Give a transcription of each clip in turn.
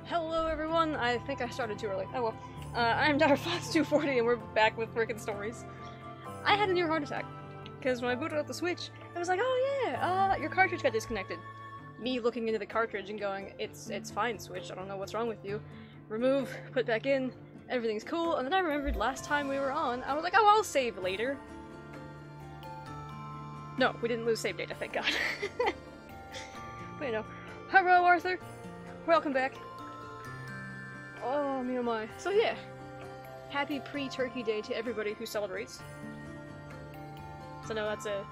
Hello everyone, I think I started too early. Oh well. I'm Rathas240 and we're back with frickin' stories. I had a near heart attack, because when I booted up the Switch, it was like, oh yeah, your cartridge got disconnected. Me looking into the cartridge and going, it's fine, Switch, I don't know what's wrong with you. Remove, put back in, everything's cool, and then I remembered last time we were on, I was like, oh, I'll save later. No, we didn't lose save data, thank god. But you know, hello Arthur, welcome back. Oh, me oh my. So yeah, happy pre-Turkey Day to everybody who celebrates. So no, that's a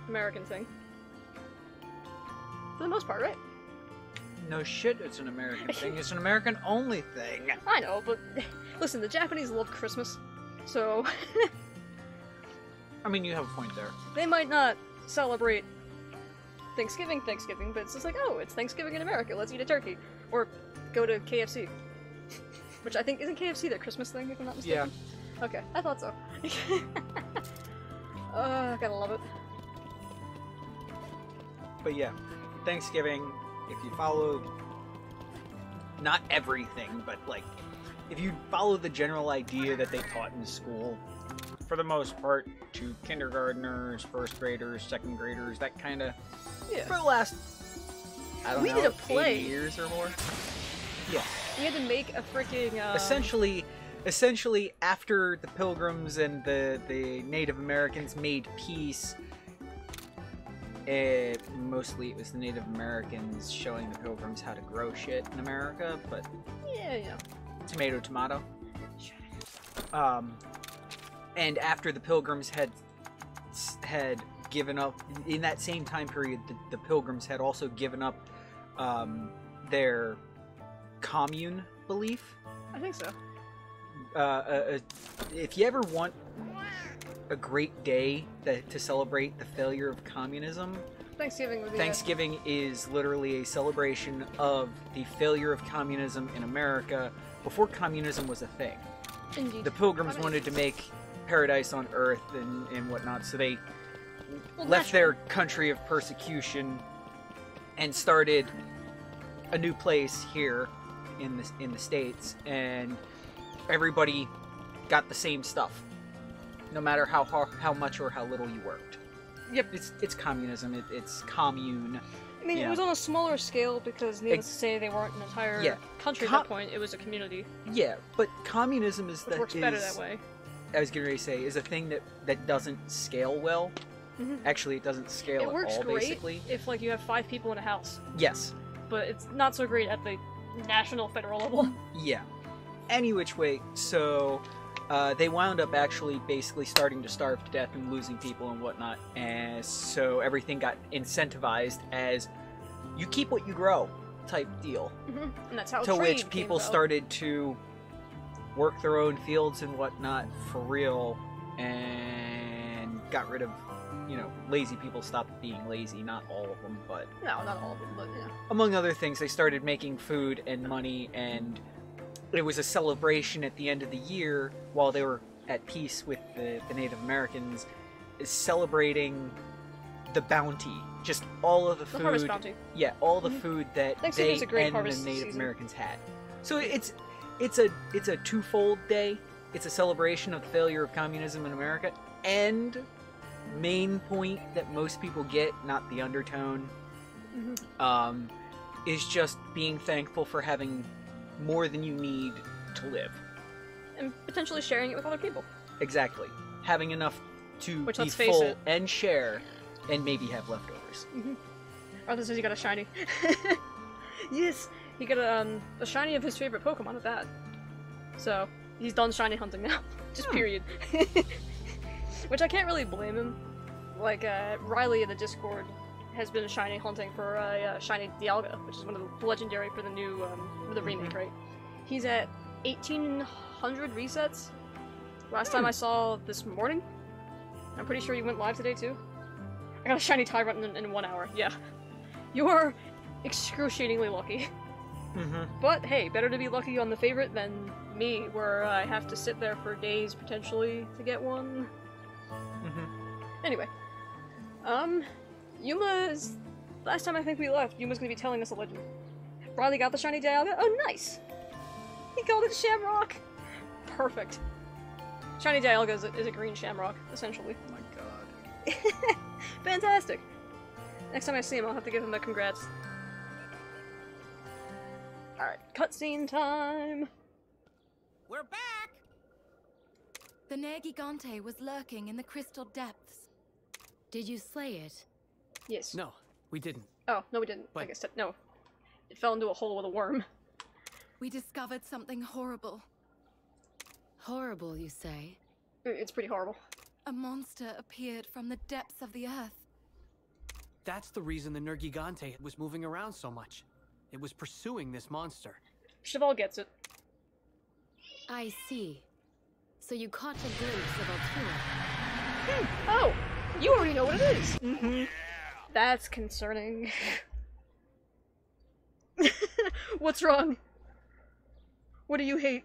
American thing. For the most part, right? No shit, it's an American thing. It's an American-only thing. I know, but listen, the Japanese love Christmas, so... I mean, you have a point there. They might not celebrate Thanksgiving, but it's just like, oh, it's Thanksgiving in America, let's eat a turkey. Or go to KFC. Which I think, isn't KFC their Christmas thing, if I'm not mistaken? Yeah. Okay, I thought so. Gotta love it. But yeah, Thanksgiving, if you follow, not everything, but like, if you follow the general idea that they taught in school, for the most part, to kindergartners, first graders, second graders, that kind of, yeah. For the last, I don't know, did a play. 80 years or more. Yeah. We had to make a freaking, Essentially, after the Pilgrims and the Native Americans made peace, mostly it was the Native Americans showing the Pilgrims how to grow shit in America, but... Yeah. Tomato, tomato. And after the Pilgrims had given up, in that same time period, the Pilgrims had also given up their commune belief. I think so. If you ever want a great day to celebrate the failure of communism, Thanksgiving is literally a celebration of the failure of communism in America before communism was a thing. Indeed. The Pilgrims wanted to make paradise on Earth and whatnot, so they left their country of persecution and started a new place here in the States, and everybody got the same stuff, no matter how much or how little you worked. Yep. It's communism. It's commune. I mean, it was on a smaller scale because, needless to say, they weren't an entire country at that point. It was a community. Yeah, but communism which works better that way. I was getting ready to say, is a thing that doesn't scale well. Mm-hmm. Actually, it doesn't scale at all, basically. It works great if, like, you have 5 people in a house. Yes. But it's not so great at the national, federal level. Yeah. Any which way, so they wound up actually basically starting to starve to death and losing people and whatnot, and so everything got incentivized as you keep what you grow type deal. Mm-hmm. And that's how to which people started to work their own fields and whatnot for real, and got rid of, lazy people stopped being lazy. Not all of them, but... No, not all of them, but yeah. Among other things, they started making food and money, and it was a celebration at the end of the year, while they were at peace with the Native Americans, celebrating the bounty. Just all of the food... The harvest bounty. Yeah, all the food that they and the Native Americans had. So it's a twofold day. It's a celebration of the failure of communism in America, and main point that most people get, not the undertone, is just being thankful for having more than you need to live. And potentially sharing it with other people. Exactly. Having enough to be full and share, and maybe have leftovers. Arthur says he got a shiny. Yes! He got a shiny of his favorite Pokemon at that. So, he's done shiny hunting now. Just period. Which I can't really blame him. Like, Riley in the Discord has been shiny hunting for shiny Dialga, which is one of the legendary for the new, for the remake, right? He's at 1,800 resets. Last time I saw this morning. I'm pretty sure he went live today, too. I got a shiny Tyrant in 1 hour, yeah. You're excruciatingly lucky. But, hey, better to be lucky on the favorite than me, where I have to sit there for days, potentially, to get one. Anyway. Yuma's... Last time I think we left, Yuma's gonna be telling us a legend. Riley got the shiny Dialga. Oh, nice! He called it Shamrock! Perfect. Shiny Dialga is a green Shamrock, essentially. Oh my god. Fantastic! Next time I see him, I'll have to give him a congrats. Alright, cutscene time! We're back! The Nergigante was lurking in the crystal depths. Did you slay it? Yes. No, we didn't. Oh, no we didn't. But- I guess no. It fell into a hole with a worm. We discovered something horrible. Horrible, you say? It's pretty horrible. A monster appeared from the depths of the earth. That's the reason the Nergigante was moving around so much. It was pursuing this monster. Cheval gets it. I see. So you caught a glimpse of Altura. Oh! You already know what it is! Mm-hmm. That's concerning. What's wrong? What do you hate?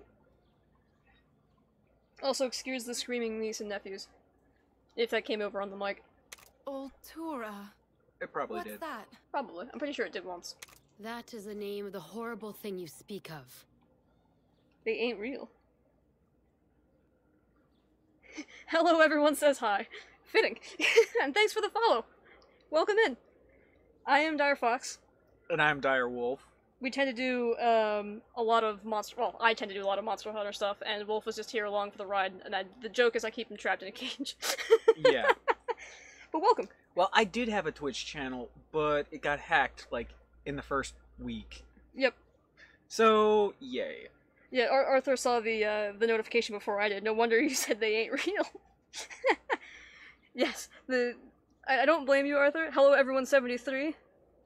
Also, excuse the screaming niece and nephews. If that came over on the mic. Altura. It probably What's did. that? Probably. I'm pretty sure it did once. That is the name of the horrible thing you speak of. They ain't real. Hello, everyone says hi. Fitting. And thanks for the follow. Welcome in. I am Dire Fox. And I'm Dire Wolf. We tend to do a lot of monster. Well, I tend to do a lot of Monster Hunter stuff, and Wolf was just here along for the ride. And the joke is I keep him trapped in a cage. Yeah. But welcome. Well, I did have a Twitch channel, but it got hacked, like, in the first week. Yep. So, yay. Yeah, Arthur saw the notification before I did. No wonder you said they ain't real. Yes, I don't blame you, Arthur. Hello, everyone. 73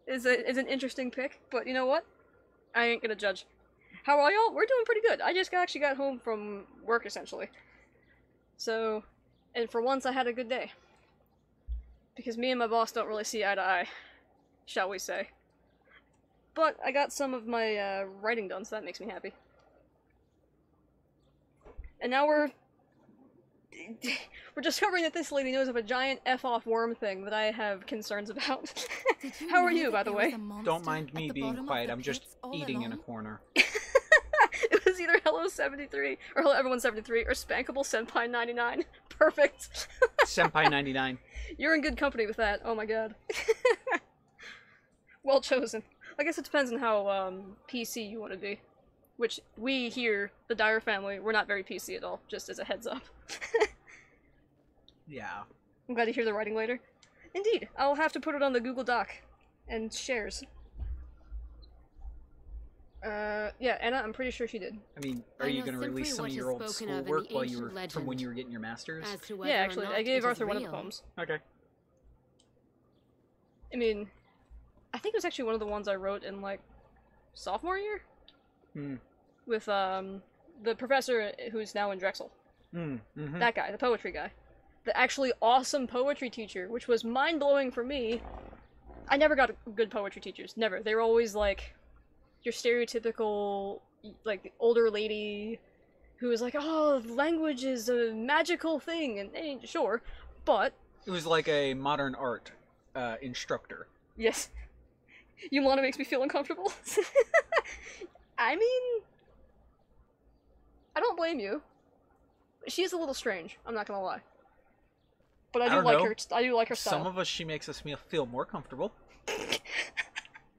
is an interesting pick, but you know what? I ain't gonna judge. How are y'all? We're doing pretty good. I just actually got home from work, essentially. So, and for once, I had a good day. Because me and my boss don't really see eye to eye, shall we say. But I got some of my writing done, so that makes me happy. And now we're discovering that this lady knows of a giant F-off worm thing that I have concerns about. How are you, by the way? Don't mind me being quiet, I'm just eating in a corner. It was either Hello 73, or Hello Everyone 73, or Spankable Senpai 99. Perfect. Senpai 99. You're in good company with that, oh my god. Well chosen. I guess it depends on how PC you want to be. Which, we here, the Dire family, we're not very PC at all, just as a heads up. Yeah. I'm glad to hear the writing later. Indeed, I'll have to put it on the Google Doc. And shares. Yeah, Anna, I'm pretty sure she did. I mean, are you going to release some of your old schoolwork while you were, from when you were getting your master's? Yeah, actually, I gave Arthur one of the poems. Okay. I mean, I think it was actually one of the ones I wrote in, like, sophomore year? Hmm. With, the professor who's now in Drexel. Mm-hmm. That guy, the poetry guy. The actually awesome poetry teacher, which was mind-blowing for me. I never got good poetry teachers. Never. They were always, like, your stereotypical, like, older lady who was like, oh, language is a magical thing, and sure, but... It was like a modern art instructor. Yes. Yumlana makes me feel uncomfortable. I mean... I don't blame you. She is a little strange, I'm not gonna lie. But I do like her. I do like her style. Some of us, she makes us feel more comfortable.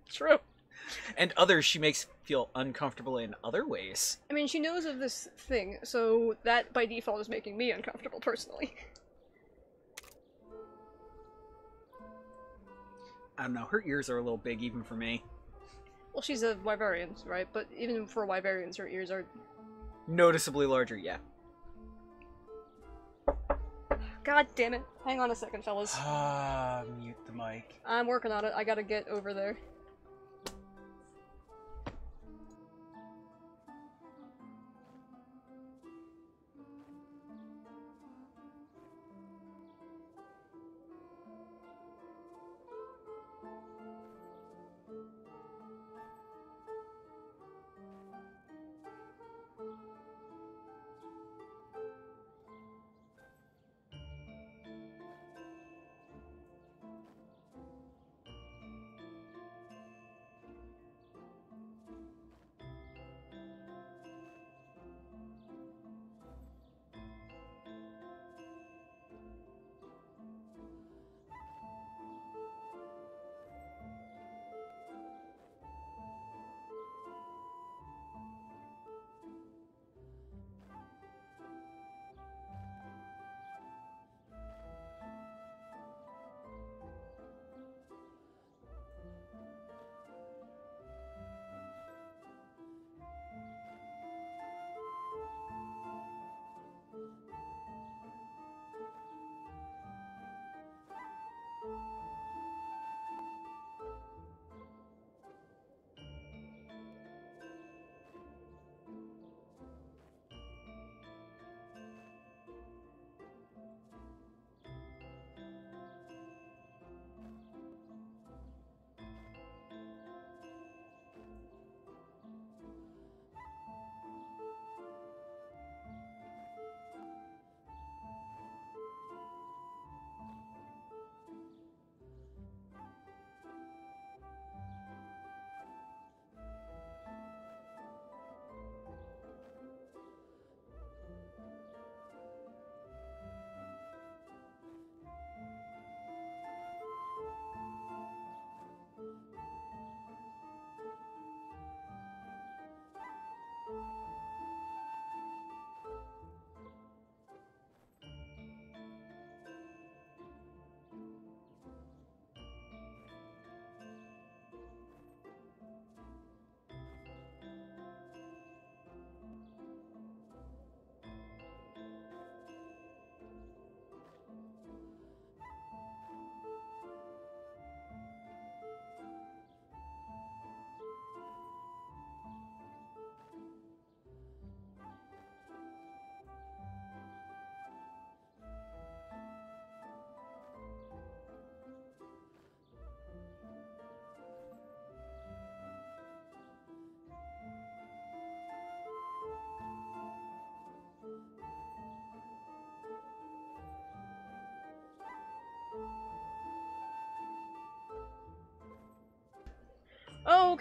True. And others, she makes feel uncomfortable in other ways. I mean, she knows of this thing, so that by default is making me uncomfortable personally. I don't know, her ears are a little big even for me. Well, she's a Wyverian, right? But even for Wyverians, her ears are... Noticeably larger, yeah. God damn it. Hang on a second, fellas. Mute the mic. I'm working on it. I gotta get over there.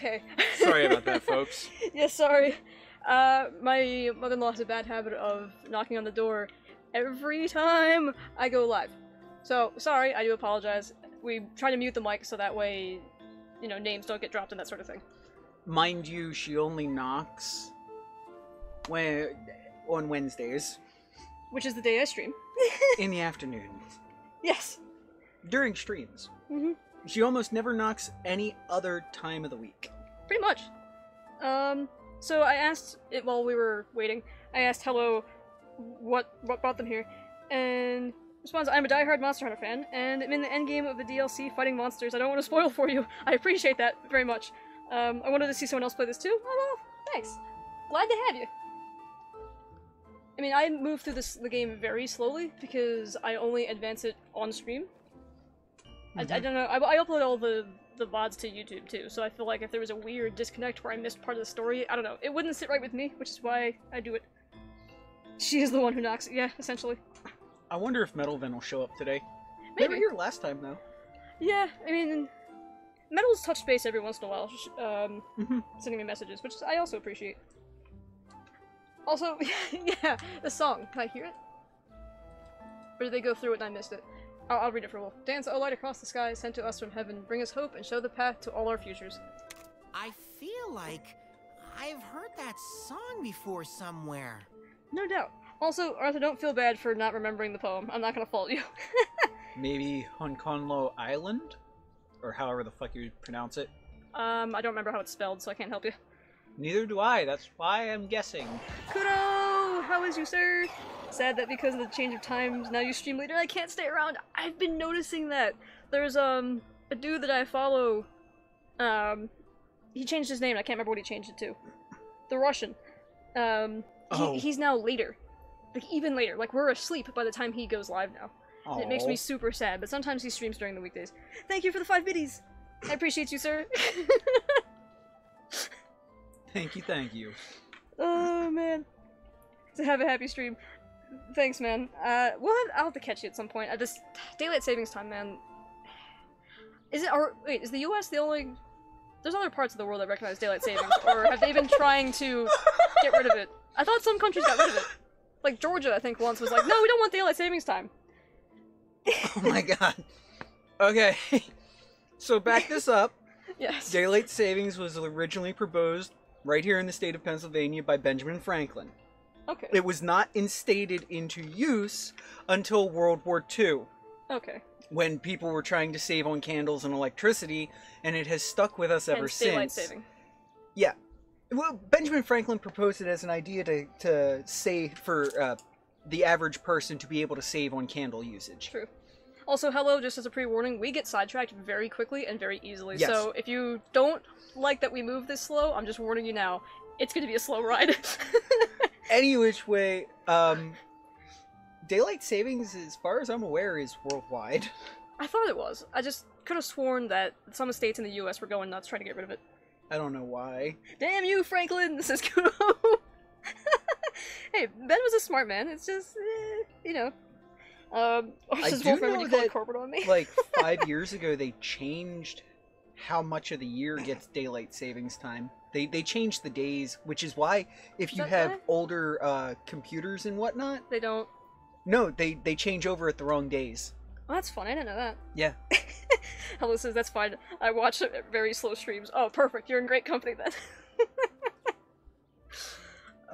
okay. Sorry about that, folks. Yeah, sorry. My mother-in-law has a bad habit of knocking on the door every time I go live. So, sorry, I do apologize. We try to mute the mic so that way, you know, names don't get dropped and that sort of thing. Mind you, she only knocks on Wednesdays. Which is the day I stream. In the afternoon. Yes. During streams. Mm-hmm. She almost never knocks any other time of the week. Pretty much. So I asked it while we were waiting. I asked hello, what brought them here, and responds, I'm a diehard Monster Hunter fan, and I'm in the endgame of the DLC fighting monsters. I don't want to spoil for you. I appreciate that very much. I wanted to see someone else play this too. Oh well, thanks. Glad to have you. I mean, I move through the game very slowly because I only advance it on stream. I don't know. I upload all the VODs to YouTube too, so I feel like if there was a weird disconnect where I missed part of the story, I don't know, it wouldn't sit right with me, which is why I do it. She is the one who knocks. Yeah, essentially. I wonder if Metalvin will show up today. Maybe. They were here last time though. Yeah, I mean, Metal's touch base every once in a while, sending me messages, which I also appreciate. Also, yeah, the song. Can I hear it? Or did they go through it and I missed it? I'll read it for Wolf. Dance, O light across the sky, sent to us from heaven, bring us hope and show the path to all our futures. I feel like I've heard that song before somewhere. No doubt. Also, Arthur, don't feel bad for not remembering the poem. I'm not gonna fault you. Maybe Honkonlo Island? Or however the fuck you pronounce it. I don't remember how it's spelled, so I can't help you. Neither do I, that's why I'm guessing. Kudo! How is you, sir? Sad that because of the change of times, now you stream later, I can't stay around. I've been noticing that. There's, a dude that I follow, he changed his name, I can't remember what he changed it to. The Russian. He's now later. Like, even later. Like, we're asleep by the time he goes live now. And it makes me super sad, but sometimes he streams during the weekdays. Thank you for the 5 biddies! I appreciate you, sir. Thank you, Oh, man. So have a happy stream. Thanks, man. I'll have to catch you at some point. This daylight savings time, man. Is the US the only... There's other parts of the world that recognize daylight savings, or have they been trying to get rid of it? I thought some countries got rid of it. Like Georgia, I think, once was like, no, we don't want daylight savings time. Oh my god. Okay. So back this up. Yes. Daylight savings was originally proposed right here in the state of Pennsylvania by Benjamin Franklin. Okay. It was not instated into use until World War II. Okay. When people were trying to save on candles and electricity, and it has stuck with us ever since. Daylight saving. Yeah. Well, Benjamin Franklin proposed it as an idea to save for the average person to be able to save on candle usage. True. Also, hello, just as a pre-warning, we get sidetracked very quickly and very easily, yes. So if you don't like that we move this slow, I'm just warning you now, it's gonna be a slow ride. Any which way, daylight savings, as far as I'm aware, is worldwide. I thought it was. I just could have sworn that some states in the US were going nuts trying to get rid of it. I don't know why. Damn you, Franklin! This is Kudo! Hey, Ben was a smart man, it's just, you know. I do know that, corporate on me. like, 5 years ago, they changed how much of the year gets daylight savings time. They changed the days, which is why, if you have older computers and whatnot... They don't... No, they change over at the wrong days. Oh, that's fun, I didn't know that. Yeah. Hello says, that's fine. I watch very slow streams. Oh, perfect, you're in great company then.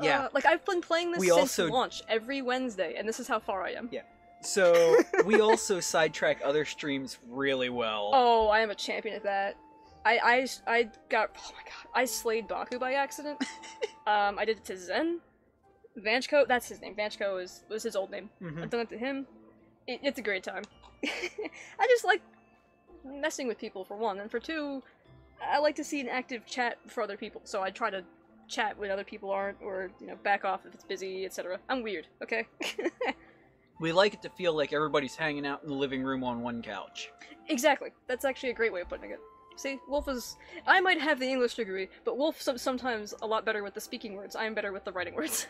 Yeah. Like, I've been playing this since launch, every Wednesday, and this is how far I am. Yeah. So, we also sidetrack other streams really well. Oh, I am a champion at that. I got, oh my god, I slayed Baku by accident. I did it to Zen. Vanchko, that's his name. Vanchko was his old name. Mm-hmm. I've done it to him. It's a great time. I just like messing with people, for one, and for two, I like to see an active chat for other people, so I try to chat when other people aren't, or, you know, back off if it's busy, etc. I'm weird, okay? We like it to feel like everybody's hanging out in the living room on one couch. Exactly. That's actually a great way of putting it. See, Wolf is... I might have the English degree, but Wolf sometimes a lot better with the speaking words. I am better with the writing words.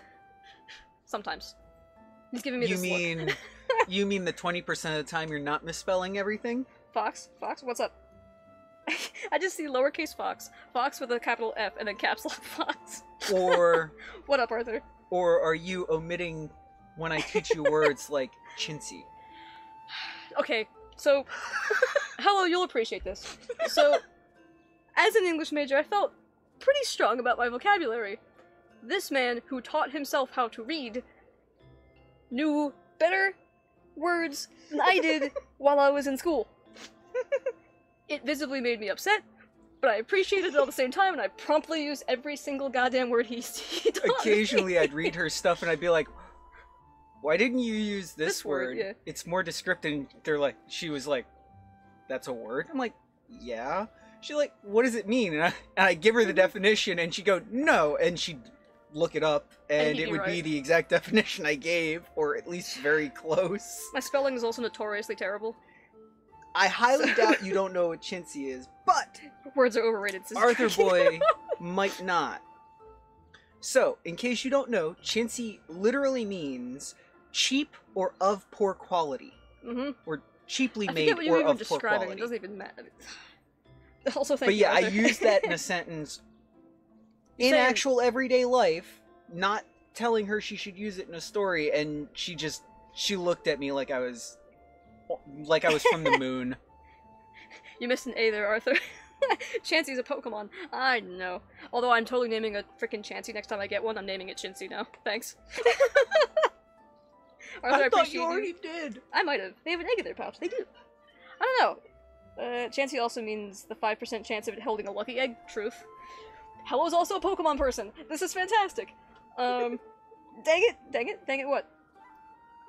Sometimes. He's giving me this look. You mean the 20% of the time you're not misspelling everything? Fox? Fox? What's up? I just see lowercase fox, fox with a capital F, and then caps lock fox. Or What up, Arthur? or are you omitting when I teach you words like chintzy? Okay, so hello, you'll appreciate this. So, as an English major, I felt pretty strong about my vocabulary. This man, who taught himself how to read, knew better words than I did while I was in school. It visibly made me upset, but I appreciated it all at the same time, and I promptly used every single goddamn word he taught me. Occasionally I'd read her stuff and I'd be like, why didn't you use this word? Yeah. It's more descriptive. And she was like, that's a word? I'm like, yeah. She's like, what does it mean? And I give her the definition and she'd go, no. And she'd look it up and it would be the exact definition I gave, or at least very close. My spelling is also notoriously terrible. I highly doubt you don't know what chintzy is, but Words are overrated, Sister Arthur Dragon. Boy might not. So, in case you don't know, chintzy literally means cheap or of poor quality. Mm-hmm. Or cheaply I made forget what you're or even of poor describing. quality. It doesn't even matter. Also, thank But you, yeah, I Arthur. used that in a sentence in saying- actual everyday life, not telling her she should use it in a story, and she looked at me like I was from the moon. You missed an A there, Arthur. Chansey's a Pokemon. I know. Although I'm totally naming a freaking Chansey next time I get one. I'm naming it Chinsey now. Thanks. Arthur, I I thought appreciate you already did. I might have. They have an egg in their pouch. They do. I don't know. Chansey also means the 5% chance of it holding a lucky egg. Truth. Hello's also a Pokemon person. This is fantastic. Dang it, what?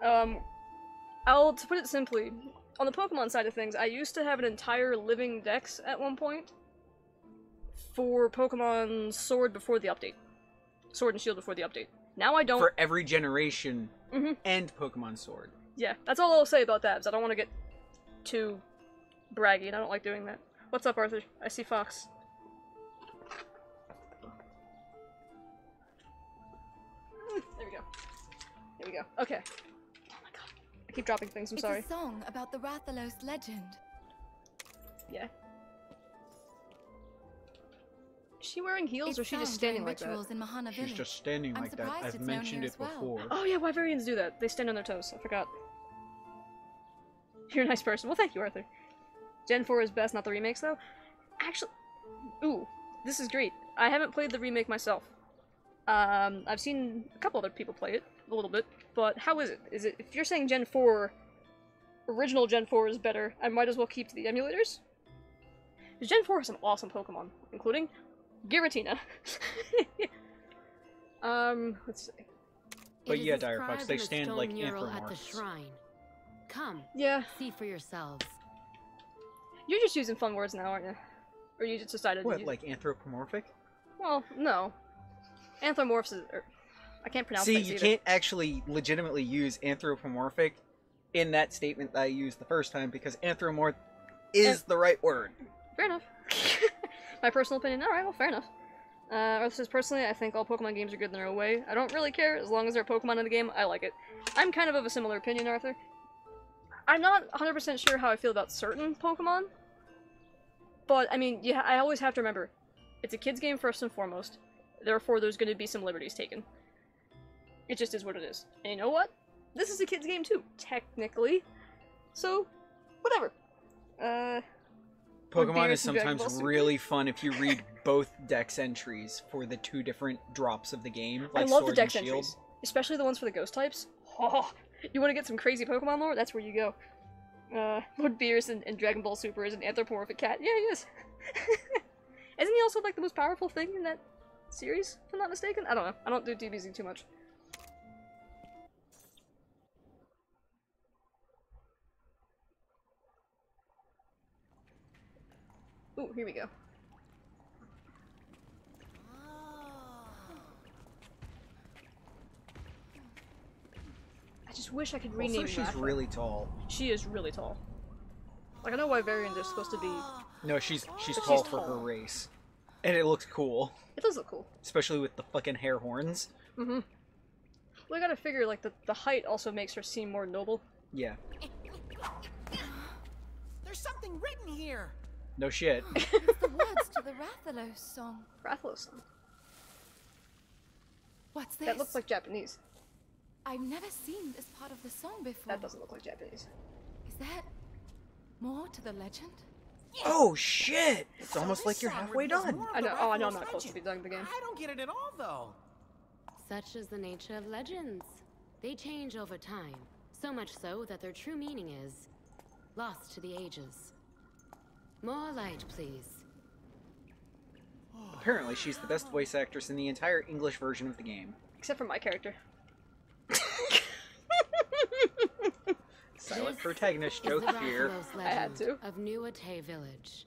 To put it simply, on the Pokemon side of things, I used to have an entire living dex at one point for Pokemon Sword before the update. Sword and Shield before the update. Now I don't. For every generation Mhm. and Pokemon Sword. Yeah, that's all I'll say about that, because I don't want to get too braggy, and I don't like doing that. What's up, Arthur? I see Fox. There we go. There we go. Okay. Oh my god. I keep dropping things, I'm sorry. It's a song about the Rathas Legend. Yeah. Is she wearing heels, or is she just sung standing during like that? rituals in Mahana She's Village. just standing I'm like that. surprised I've it's known mentioned here it as well. before. Oh yeah, Wyverians do that. They stand on their toes. I forgot. You're a nice person. Well, thank you, Arthur. Gen 4 is best, not the remakes, though. Actually, ooh, this is great. I haven't played the remake myself. I've seen a couple other people play it, a little bit, but how is it? Is it, if you're saying Gen 4, original Gen 4 is better, I might as well keep to the emulators? Because Gen 4 has some awesome Pokemon, including Giratina. Let's see. But It is yeah, Dire Fox, inscribed they in a stand stone like mural at the anthropomorphs. shrine. Come, Yeah, see for yourselves. you're just using fun words now, aren't you? Or you just decided to What, use... like anthropomorphic? Well, no. Anthropomorphs is... I can't pronounce See, things you either. can't actually legitimately use anthropomorphic in that statement that I used the first time, because anthropomorph is the right word. Fair enough. My personal opinion, alright, well, fair enough. Arthur says, personally, I think all Pokemon games are good in their own way. I don't really care, as long as there are Pokemon in the game, I like it. I'm kind of a similar opinion, Arthur. I'm not 100% sure how I feel about certain Pokemon, but, I mean, yeah, I always have to remember, it's a kid's game first and foremost, therefore there's going to be some liberties taken. It just is what it is. And you know what? This is a kid's game too, technically. So, whatever. Pokemon Beerus is and Dragon sometimes Ball Super. really fun if you read both dex entries for the two different drops of the game, like I love Sword the dex and Shield. entries, especially the ones for the ghost types. Oh, you want to get some crazy Pokemon lore? That's where you go. Lord Beerus in Dragon Ball Super is an anthropomorphic cat. Yeah, he is. Isn't he also like the most powerful thing in that series, if I'm not mistaken? I don't know. I don't do DBZ too much. Ooh, here we go. I just wish I could rename Also, she's Ratha. really tall. She is really tall. Like, I know Wyverians are supposed to be... No, she's But tall she's for her tall. race. And it looks cool. It does look cool. Especially with the fucking hair horns. Mm-hmm. Well, I gotta figure, like, the height also makes her seem more noble. Yeah. There's something written here. No shit. It's the words to the Rathalos song. Rathalos song. What's this? That looks like Japanese. I've never seen this part of the song before. That doesn't look like Japanese. Is there more to the legend? Oh shit! It's So almost this like you're song halfway reveals done. more of I the know. Oh, I know. I'm Rathalos not close to be legend. done the game. I don't get it at all, though. Such is the nature of legends. They change over time, so much so that their true meaning is lost to the ages. More light, please. Apparently, she's the best voice actress in the entire English version of the game. Except for my character. Silent This protagonist is the joke here. Rathalos I had legend to. of Nuate Village.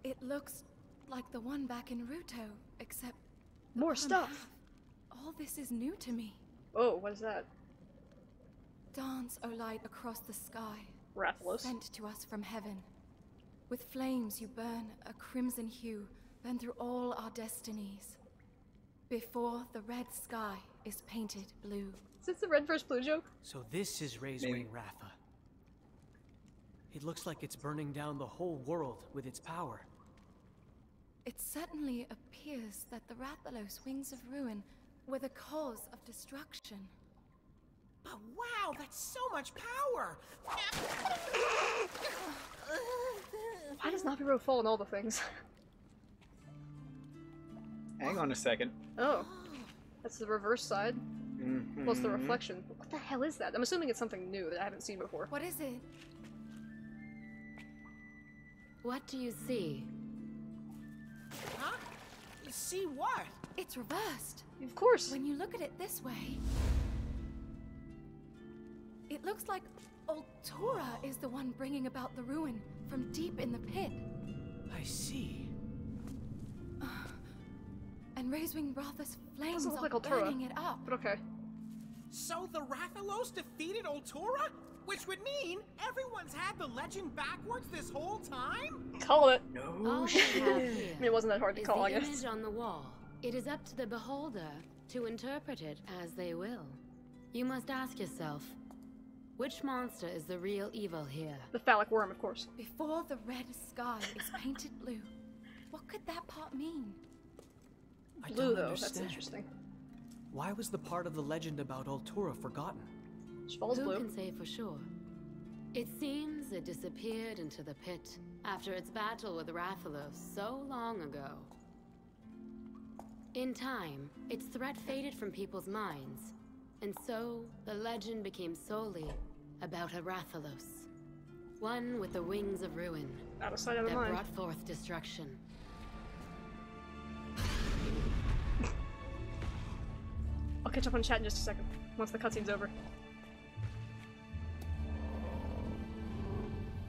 It looks like the one back in Ruto, except the More bottom stuff. half. All this is new to me. Oh, what is that? Dance, O light, across the sky, Rathalos. sent to us from heaven. With flames you burn a crimson hue, burn through all our destinies. Before the red sky is painted blue. Is this the red versus blue joke? So this is Ray's Maybe. Wing Ratha. It looks like it's burning down the whole world with its power. It certainly appears that the Rathalos Wings of Ruin were the cause of destruction. But wow, that's so much power! Why does Naviru fall in all the things? Hang on a second. Oh. That's the reverse side. Mhm. Plus the reflection. What the hell is that? I'm assuming it's something new that I haven't seen before. What is it? What do you see? Huh? See what? It's reversed. Of course. When you look at it this way, it looks like Altura is the one bringing about the ruin from deep in the pit. I see. And Raisewing Ratha's flames Doesn't look are like Altura. burning it up. But okay. So the Rathalos defeated Altura? Which would mean everyone's had the legend backwards this whole time? Call it. No All we shit. have I here mean, it wasn't that hard to is call, the I guess. image on the wall. It is up to the beholder to interpret it as they will. You must ask yourself, which monster is the real evil here? The phallic worm, of course. Before the red sky is painted blue. What could that part mean? I Blue, don't though. understand. That's interesting. Why was the part of the legend about Altura forgotten? She falls Who blue. can say for sure? It seems it disappeared into the pit after its battle with Rathalos so long ago. In time, its threat faded from people's minds, and so the legend became solely about a Rathalos. One with the wings of ruin Out of sight, out of that mind. brought forth destruction. I'll catch up on chat in just a second, once the cutscene's over.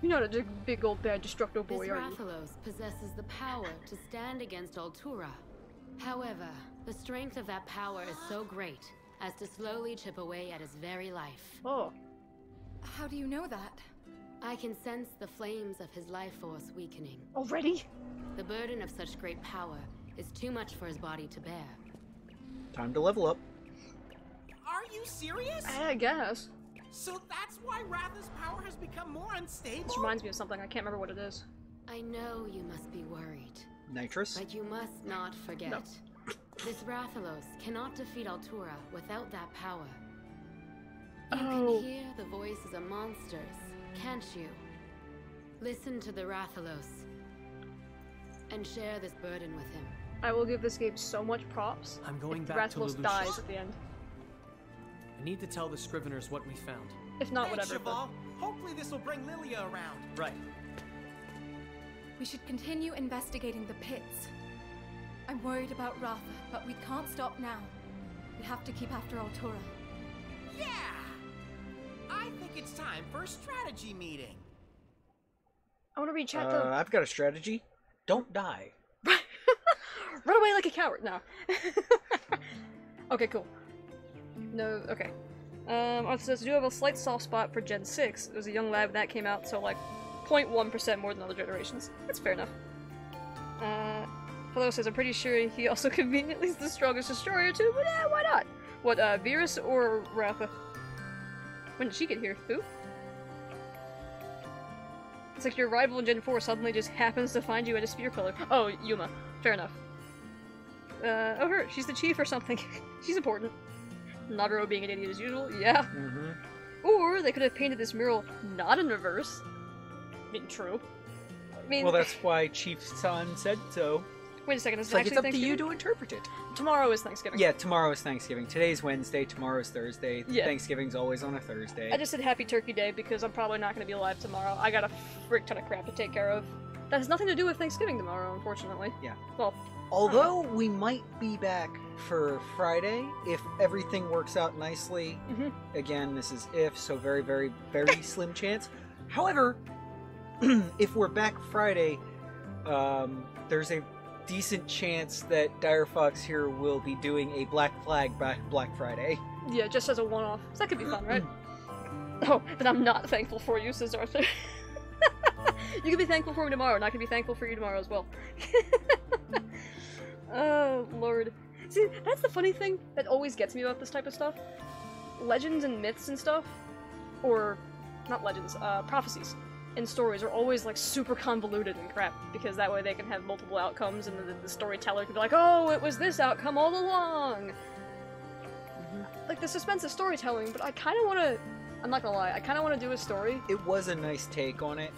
You're not a big old bad destructo boy, This are you? Rathalos possesses the power to stand against Altura. However, the strength of that power is so great as to slowly chip away at his very life. Oh. How do you know that? I can sense the flames of his life force weakening. Already? The burden of such great power is too much for his body to bear. Time to level up. Are you serious? I guess. So that's why Ratha's power has become more unstable? This reminds me of something. I can't remember what it is. I know you must be worried, Nitrous? but you must not forget. No. This Rathalos cannot defeat Altura without that power. You Oh. can hear the voices of monsters, can't you? Listen to the Rathalos and share this burden with him. I will give this game so much props. I'm going if back to Rathalos Lelouch's. dies at the end. I need to tell the Scriveners what we found. If not, Thanks, whatever. Cheval. Hopefully this will bring Lilia around. Right. We should continue investigating the pits. I'm worried about Ratha, but we can't stop now. We have to keep after Altura. Yeah! I think it's time for a strategy meeting. I want to read chat though. I've got a strategy. Don't die. Run away like a coward. No. Okay, cool. No, okay. It says, I do have a slight soft spot for Gen 6. There was a young lad when that came out, so like 0.1% more than other generations. That's fair enough. Hello says, I'm pretty sure he also conveniently is the strongest destroyer too, but why not? What, Virus or Ratha? When did she get here? Who? It's like your rival in Gen 4 suddenly just happens to find you at a spear pillar. Oh, Yuma. Fair enough. Oh, her. She's the chief or something. She's important. Nagaro being an idiot as usual. Yeah. Mm-hmm. Or they could have painted this mural not in reverse. I mean, true. I mean, Well, that's why Chief's son said so. wait a second. Is It's it like, actually it's up to Thanksgiving? you to interpret it. Tomorrow is Thanksgiving. Yeah, tomorrow is Thanksgiving. Today's Wednesday, tomorrow's Thursday. Yeah. Thanksgiving's always on a Thursday. I just said Happy Turkey Day because I'm probably not going to be alive tomorrow. I got a frick ton of crap to take care of. That has nothing to do with Thanksgiving tomorrow, unfortunately. Yeah. Well, Although we might be back for Friday if everything works out nicely. Mhm. Again, this is if, so very, very, very slim chance. However, if we're back Friday, there's a decent chance that Dire Fox here will be doing a Black Flag Black Friday. yeah, just as a one-off. So that could be fun, right? Oh, then I'm not thankful for you, says Arthur. You can be thankful for me tomorrow, and I can be thankful for you tomorrow as well. Oh, Lord. See, that's the funny thing that always gets me about this type of stuff. Legends and myths and stuff, or, not legends, prophecies and stories are always, like, super convoluted and crap, because that way they can have multiple outcomes, and the storyteller can be like, oh, it was this outcome all along! Like, the suspense of storytelling, but I kind of want to... I'm not gonna lie, I kind of want to do a story. It was a nice take on it,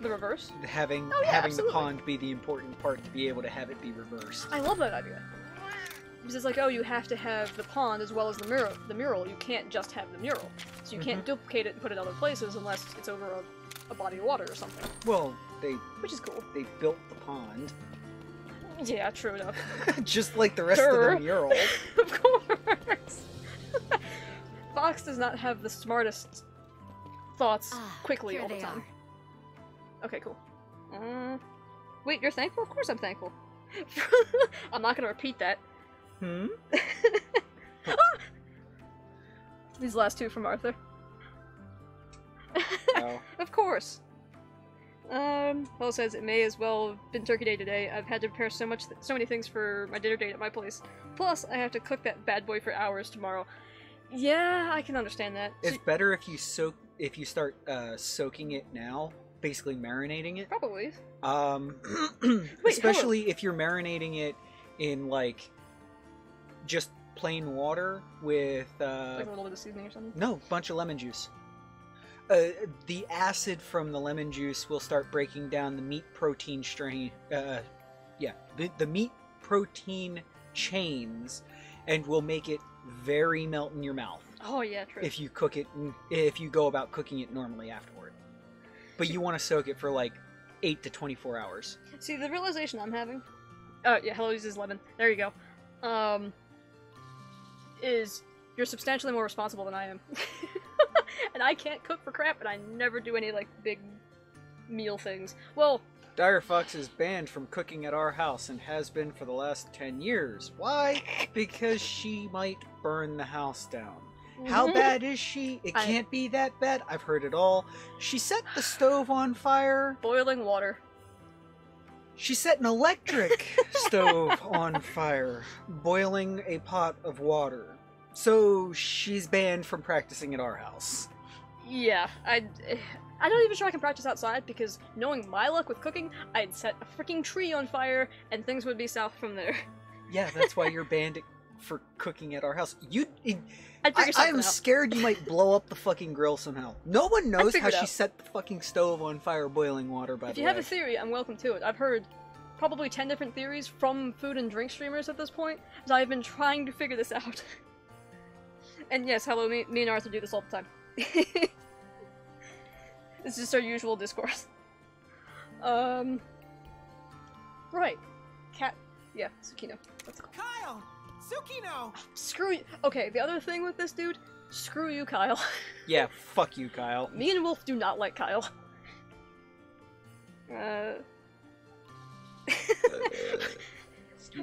The reverse? having Oh, yeah, having the absolutely. pond be the important part to be able to have it be reversed. I love that idea. Because it's like, oh, you have to have the pond as well as the mural. You can't just have the mural. So you can't duplicate it and put it other places unless it's over a body of water or something. Well, Which is cool. they built the pond, Yeah, true enough. just like the rest of Sure. the mural. Of course! Fox does not have the smartest thoughts quickly here all the they time. are. Okay, cool. Wait, you're thankful? Of course I'm thankful. I'm not gonna repeat that. Hmm? These last two from Arthur. Oh. Of course. Paul says it may as well have been Turkey Day today. I've had to prepare so many things for my dinner date at my place. Plus, I have to cook that bad boy for hours tomorrow. Yeah, I can understand that. It's better if you start soaking it now, basically marinating it. Probably. Especially if you're marinating it in like just plain water with Like a little bit of seasoning or something. no, bunch of lemon juice. The acid from the lemon juice will start breaking down the meat protein the meat protein chains, and will make it very melt in your mouth Oh yeah, true. if you go about cooking it normally afterward. But you want to soak it for like 8 to 24 hours. See, the realization I'm having... Oh, yeah, hello, uses lemon. There you go. Is you're substantially more responsible than I am. And I can't cook for crap, and I never do any, like, big meal things. Well... Dire Fox is banned from cooking at our house and has been for the last 10 years. Why? Because she might burn the house down. How bad is she? It can't be that bad. I've heard it all. She set the stove on fire. Boiling water. She set an electric stove on fire, boiling a pot of water. So she's banned from practicing at our house. Yeah, I'm not even sure I can practice outside, because knowing my luck with cooking, I'd set a freaking tree on fire, and things would be south from there. Yeah, that's why you're banned for cooking at our house. I'd figure I something am out. scared you might blow up the fucking grill somehow. No one knows figure how it she out. set the fucking stove on fire boiling water, by If the you way. have a theory, I'm welcome to it. I've heard probably 10 different theories from food and drink streamers at this point, so I've been trying to figure this out. And yes, hello, me and Arthur do this all the time. It's just our usual discourse. Right. Cat. Yeah, Tsukino. Let's go. Kyle! Tsukino! Screw you. Okay, the other thing with this dude, screw you, Kyle. Yeah, fuck you, Kyle. Me and Wolf do not like Kyle.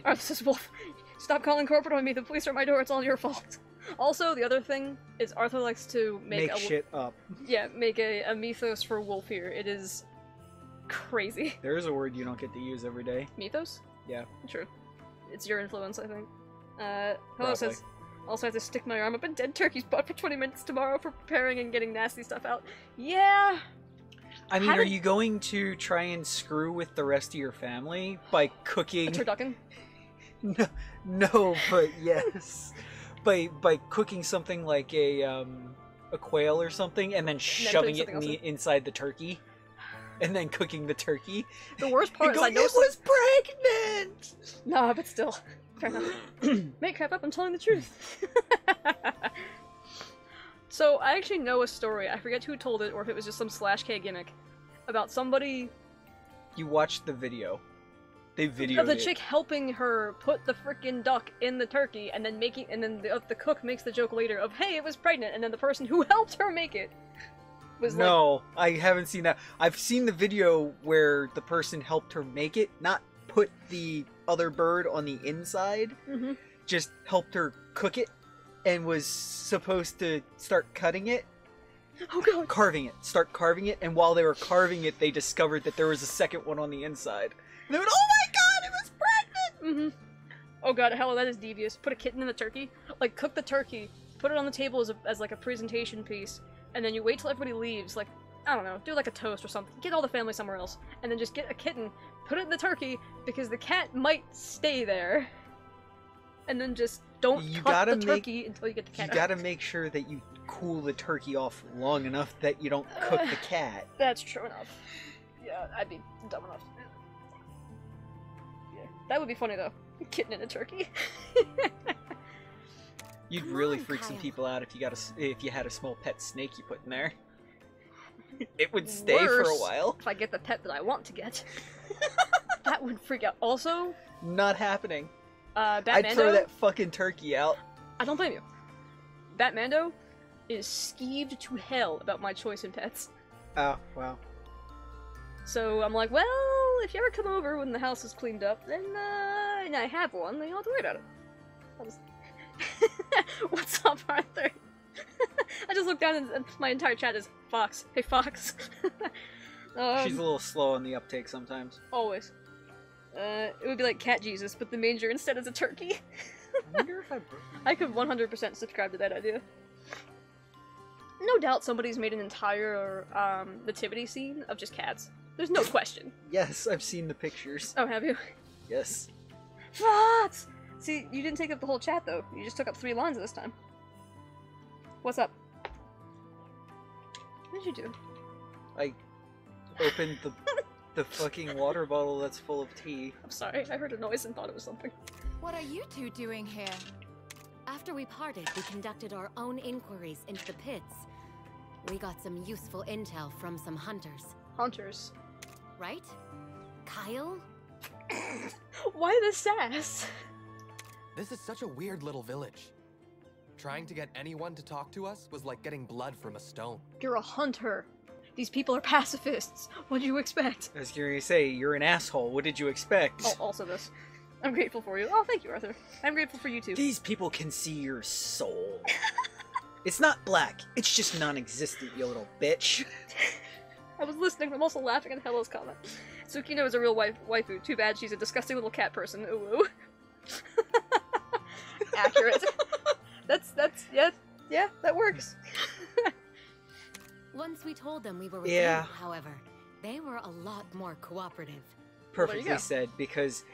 Arthur says, Wolf, stop calling corporate on me. The police are at my door. It's all your fault. Also, the other thing is Arthur likes to make shit up. Yeah, make a mythos for Wolf here. It is crazy. There is a word you don't get to use every day. Mythos? Yeah. True. It's your influence, I think. Hello Probably. says, also have to stick my arm up a dead turkey's butt for 20 minutes tomorrow for preparing and getting nasty stuff out. Yeah! I mean, are you going to try and screw with the rest of your family by cooking... A turducken? No, but yes. By cooking something like a quail or something, and then shoving it inside the turkey, and then cooking the turkey. The worst part is I know it was pregnant! Nah, but still. Fair enough. Make crap up, I'm telling the truth. So, I actually know a story, I forget who told it, or if it was just some /K gimmick, about somebody... You watched the video. They videoed of the chick helping her put the frickin' duck in the turkey, and then the cook makes the joke later of, hey, it was pregnant, and then the person who helped her make it was No, I haven't seen that. I've seen the video where the person helped her make it, not put the other bird on the inside, just helped her cook it, and was supposed to start cutting it. Oh god! Start carving it, and while they were carving it, they discovered that there was a second one on the inside. And they went, oh my god, it was pregnant! Oh god, hell, that is devious. Put a kitten in the turkey? Like, cook the turkey, put it on the table as like a presentation piece, and then you wait till everybody leaves, like, I don't know, do like a toast or something. Get all the family somewhere else, and then just get a kitten, put it in the turkey, because the cat might stay there. And then just don't cut the turkey until you get the cat out. You gotta make sure that you cool the turkey off long enough that you don't cook the cat. That's true enough. Yeah, I'd be dumb enough. Yeah, that would be funny though. Kitten in a turkey. You'd really freak some people out if you had a small pet snake you put in there. It would stay for a while. If I get the pet that I want to get. That would freak out. Also, not happening. Batmando, I'd throw that fucking turkey out. I don't blame you. Batmando is skeeved to hell about my choice in pets. Oh, wow. So I'm like, well, if you ever come over when the house is cleaned up, then and I have one, then you don't have to worry about it. I'll just... What's up, Arthur? I just looked down and my entire chat is Fox. Hey, Fox. She's a little slow on the uptake sometimes. Always. It would be like Cat Jesus, but the manger instead is a turkey. I wonder if I could 100% subscribe to that idea. No doubt somebody's made an entire nativity scene of just cats. There's no question. Yes, I've seen the pictures. Oh, have you? Yes. What? See, you didn't take up the whole chat though. You just took up 3 lines this time. What's up? What did you do? I opened the fucking water bottle that's full of tea. I'm sorry, I heard a noise and thought it was something. What are you two doing here? After we parted, we conducted our own inquiries into the pits. We got some useful intel from some hunters. Hunters? Right? Kyle? Why the sass? This is such a weird little village. Trying to get anyone to talk to us was like getting blood from a stone. You're a hunter. These people are pacifists. What did you expect? I was going to say, you're an asshole. What did you expect? Oh, also this. I'm grateful for you. Oh, thank you, Arthur. I'm grateful for you too. These people can see your soul. It's not black. It's just non-existent, you little bitch. I was listening, but I'm also laughing at Hello's comment. Tsukino is a real waifu. Too bad she's a disgusting little cat person. Ooh, ooh. Accurate. That's yeah, that works. Once we told them we were with Yeah. you, however, they were a lot more cooperative. Perfectly said, because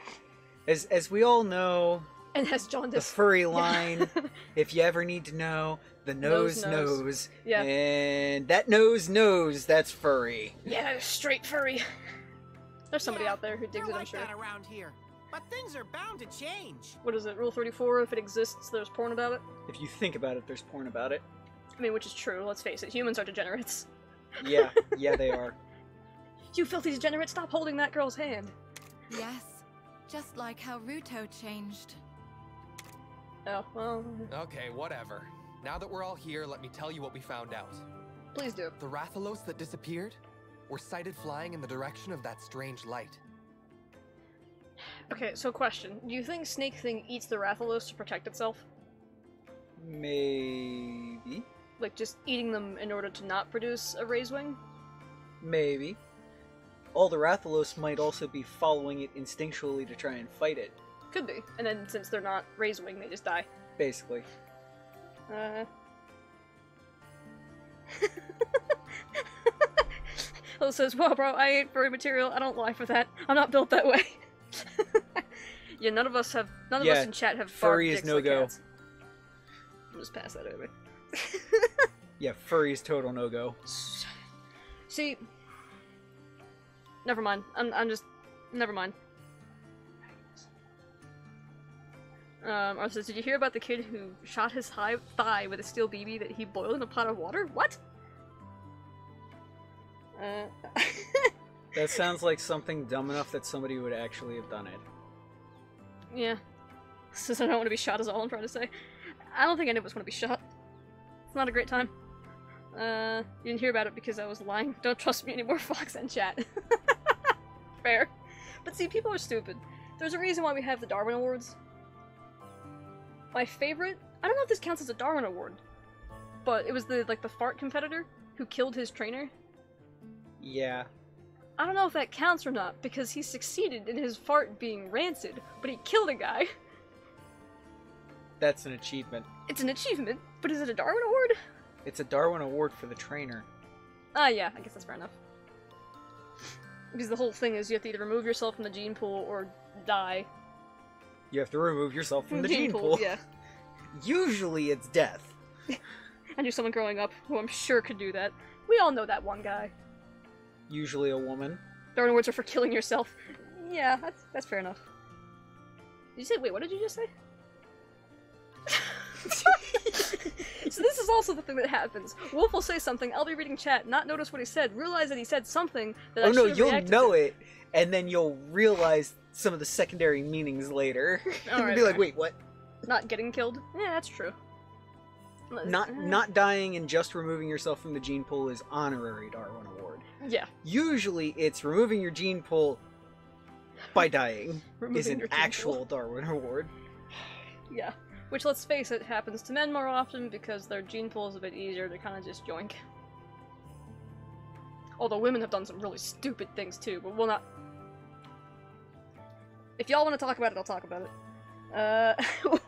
as we all know, And has the jaundice. furry line, if you ever need to know, the nose Nose. knows. Yeah. And that nose knows that's furry. Yeah, straight furry. There's somebody out there who digs They're it, I'm like sure. that around here. But things are bound to change. What is it, Rule 34? If it exists, there's porn about it? If you think about it, there's porn about it. I mean, which is true, let's face it, humans are degenerates. Yeah, yeah, they are. You filthy degenerate, stop holding that girl's hand. Yes, just like how Ruto changed. Oh, well, Okay, whatever. Now that we're all here, let me tell you what we found out. please do. The Rathalos that disappeared were sighted flying in the direction of that strange light. Okay, so question. Do you think Snake Thing eats the Rathalos to protect itself? Maybe. Like, just eating them in order to not produce a raised wing? Maybe. All the Rathalos might also be following it instinctually to try and fight it. Could be. And then since they're not raised wing, they just die. Basically. Hill says, well, bro, I ain't furry material. I don't lie for that. I'm not built that way. Yeah, none of us in chat have furry is dicks no like go. cats. I'll just pass that over. Yeah, furry is total no go. See, never mind. Never mind. Arthur says, did you hear about the kid who shot his thigh with a steel BB that he boiled in a pot of water? What? That sounds like something dumb enough that somebody would actually have done it. Yeah. Says I don't want to be shot is all I'm trying to say. I don't think any of us want to be shot. It's not a great time. You didn't hear about it because I was lying. Don't trust me anymore, Fox and chat. Fair. But see, people are stupid. There's a reason why we have the Darwin Awards. My favorite, I don't know if this counts as a Darwin Award, but it was the fart competitor who killed his trainer. Yeah. I don't know if that counts or not, because he succeeded in his fart being rancid, but he killed a guy. That's an achievement. It's an achievement, but is it a Darwin Award? It's a Darwin Award for the trainer. Ah, yeah, I guess that's fair enough. Because the whole thing is you have to either remove yourself from the gene pool or die. You have to remove yourself from the gene pool. Yeah. Usually it's death. I knew someone growing up who I'm sure could do that. We all know that one guy. Usually a woman. Darwin Awards are for killing yourself. Yeah, that's fair enough. Did you say, wait, what did you just say? So this is also the thing that happens. Wolf will say something, I'll be reading chat, not notice what he said, realize that he said something that I should have you'll reacted know to. it, and then you'll realize some of the secondary meanings later. And Alright, be like, fair. wait, what? Not getting killed? Yeah, that's true. Not dying and just removing yourself from the gene pool is honorary Darwin Award. Yeah. Usually it's removing your gene pool by dying Removing is an your gene actual pool. Darwin Award. Yeah. Which, let's face it, happens to men more often because their gene pool is a bit easier to kind of just yoink. Although women have done some really stupid things too, but we'll not... If y'all want to talk about it, I'll talk about it.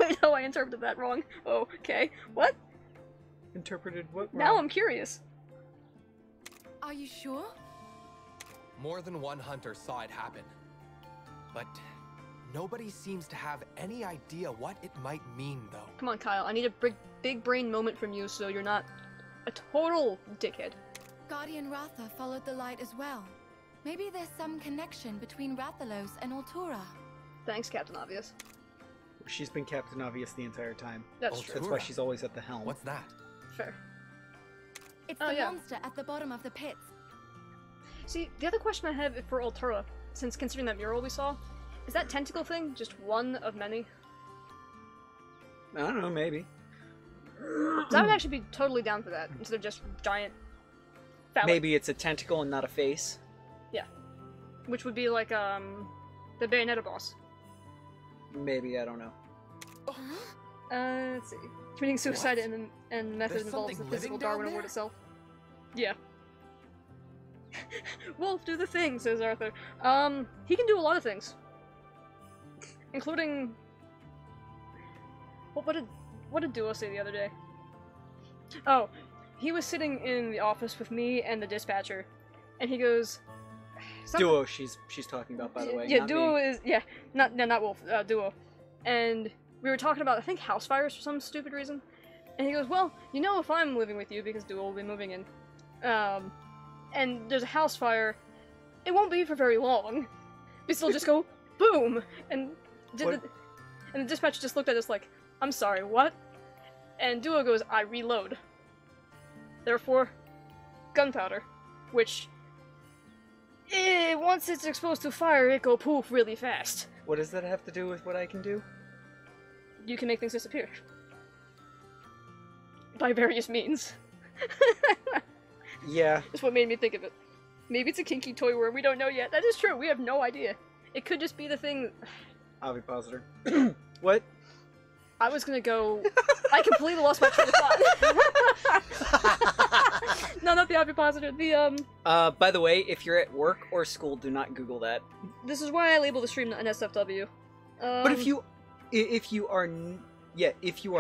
Wait, no, I interpreted that wrong. Oh, okay. What? Interpreted what? Now wrong? I'm curious. Are you sure? More than one hunter saw it happen. But nobody seems to have any idea what it might mean, though. Come on, Kyle. I need a big brain moment from you so you're not a total dickhead. Guardian Ratha followed the light as well. Maybe there's some connection between Rathalos and Altura. Thanks, Captain Obvious. She's been Captain Obvious the entire time. That's true. That's why she's always at the helm. What's that? Fair. It's Oh, the yeah. monster at the bottom of the pits. See, the other question I have for Altura, since considering that mural we saw, is that tentacle thing just one of many? I don't know, maybe. So I would actually be totally down for that, instead of just giant phallic. Maybe it's a tentacle and not a face. Yeah. Which would be like, the Bayonetta boss. Maybe, I don't know. Let's see. Committing suicide What? and method There's involves the something physical living down Darwin Award there? itself. Yeah. Wolf, do the thing, says Arthur. He can do a lot of things. Including... What did Duo say the other day? Oh, he was sitting in the office with me and the dispatcher, and he goes... Duo, she's talking about, by the way. Yeah, not Duo me. is... Yeah, not Wolf, Duo. And we were talking about, I think, house fires for some stupid reason. And he goes, well, you know, if I'm living with you, because Duo will be moving in, and there's a house fire, it won't be for very long. Because it'll just go, boom! And the dispatcher just looked at us like, I'm sorry, what? And Duo goes, I reload. Therefore, gunpowder. Which, once it's exposed to fire, it go poof really fast. What does that have to do with what I can do? You can make things disappear. By various means. Yeah. That's what made me think of it. Maybe it's a kinky toy worm, we don't know yet. That is true, we have no idea. It could just be the thing... Ovipositor. What? I was gonna go... I completely lost my train of thought. No, not the ovipositor, the, By the way, if you're at work or school, do not Google that. This is why I label the stream an SFW. But if you are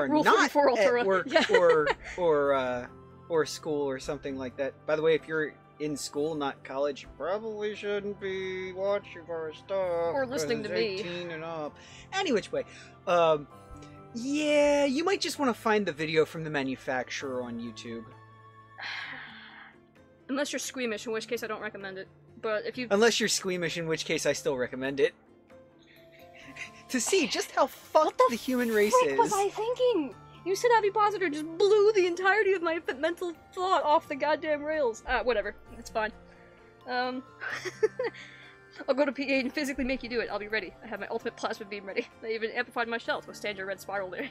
Rule not 44 at Altura. work Yeah. or school or something like that. By the way, if you're in school, not college, you probably shouldn't be watching our stuff. Or listening to me. 18 and up. Any which way. Yeah, you might just want to find the video from the manufacturer on YouTube. Unless you're squeamish, in which case I don't recommend it. But if you... Unless you're squeamish, in which case I still recommend it. To see just how fucked the human race is. What was I thinking? You said Avipositor just blew the entirety of my mental thought off the goddamn rails. Whatever. It's fine. I'll go to PA and physically make you do it. I'll be ready. I have my ultimate plasma beam ready. I even amplified my shell to withstand your red spiral there.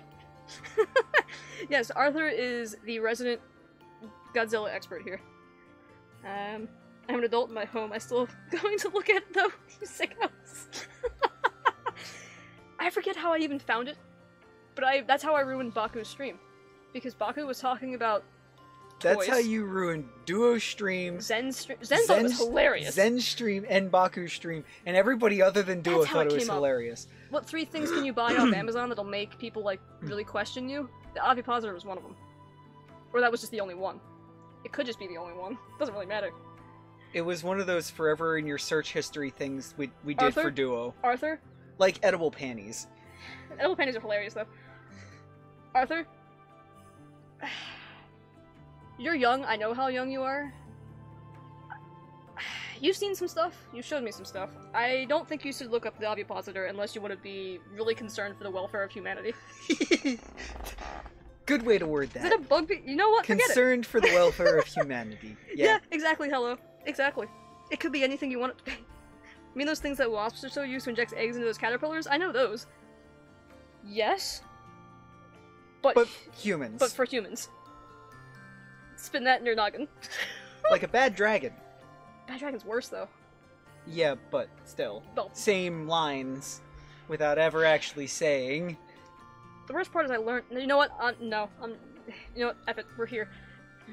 Yes, Arthur is the resident Godzilla expert here. I'm an adult in my home. I still going to look at it though. You sickos. I forget how I even found it. But that's how I ruined Baku's stream. Because Baku was talking about toys. That's how you ruined Duo stream. Zen thought it was hilarious. Zen stream and Baku stream. And everybody other than Duo thought it was hilarious. What 3 things can you buy off Amazon that'll make people, like, really question you? The Avipositor was one of them. Or that was just the only one. It could just be the only one. Doesn't really matter. It was one of those forever in your search history things we did for Duo. Arthur? Like edible panties. Edible panties are hilarious, though. Arthur? You're young, I know how young you are. You've seen some stuff, you showed me some stuff. I don't think you should look up the Avipositor unless you want to be really concerned for the welfare of humanity. Good way to word that. Is it a bug You know what? Concerned for the welfare of humanity. Yeah, exactly, hello. Exactly. It could be anything you want it to be. I mean those things that wasps are so used to inject eggs into those caterpillars? I know those. Yes. But humans. But for humans. Spin that in your noggin. Like a bad dragon. Bad dragon's worse, though. Yeah, but still. Well, same lines, without ever actually saying. The worst part is I learned... You know what? No. You know what? F it. We're here.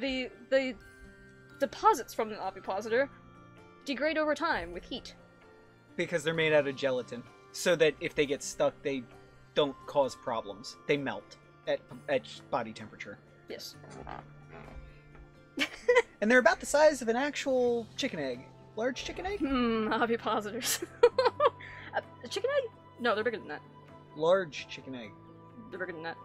The deposits from the Avipositor degrade over time with heat. Because they're made out of gelatin. So that if they get stuck, they don't cause problems. They melt at body temperature. Yes. And they're about the size of an actual chicken egg. Large chicken egg? Avipositors. A chicken egg? No, they're bigger than that. Large chicken egg. They're bigger than that.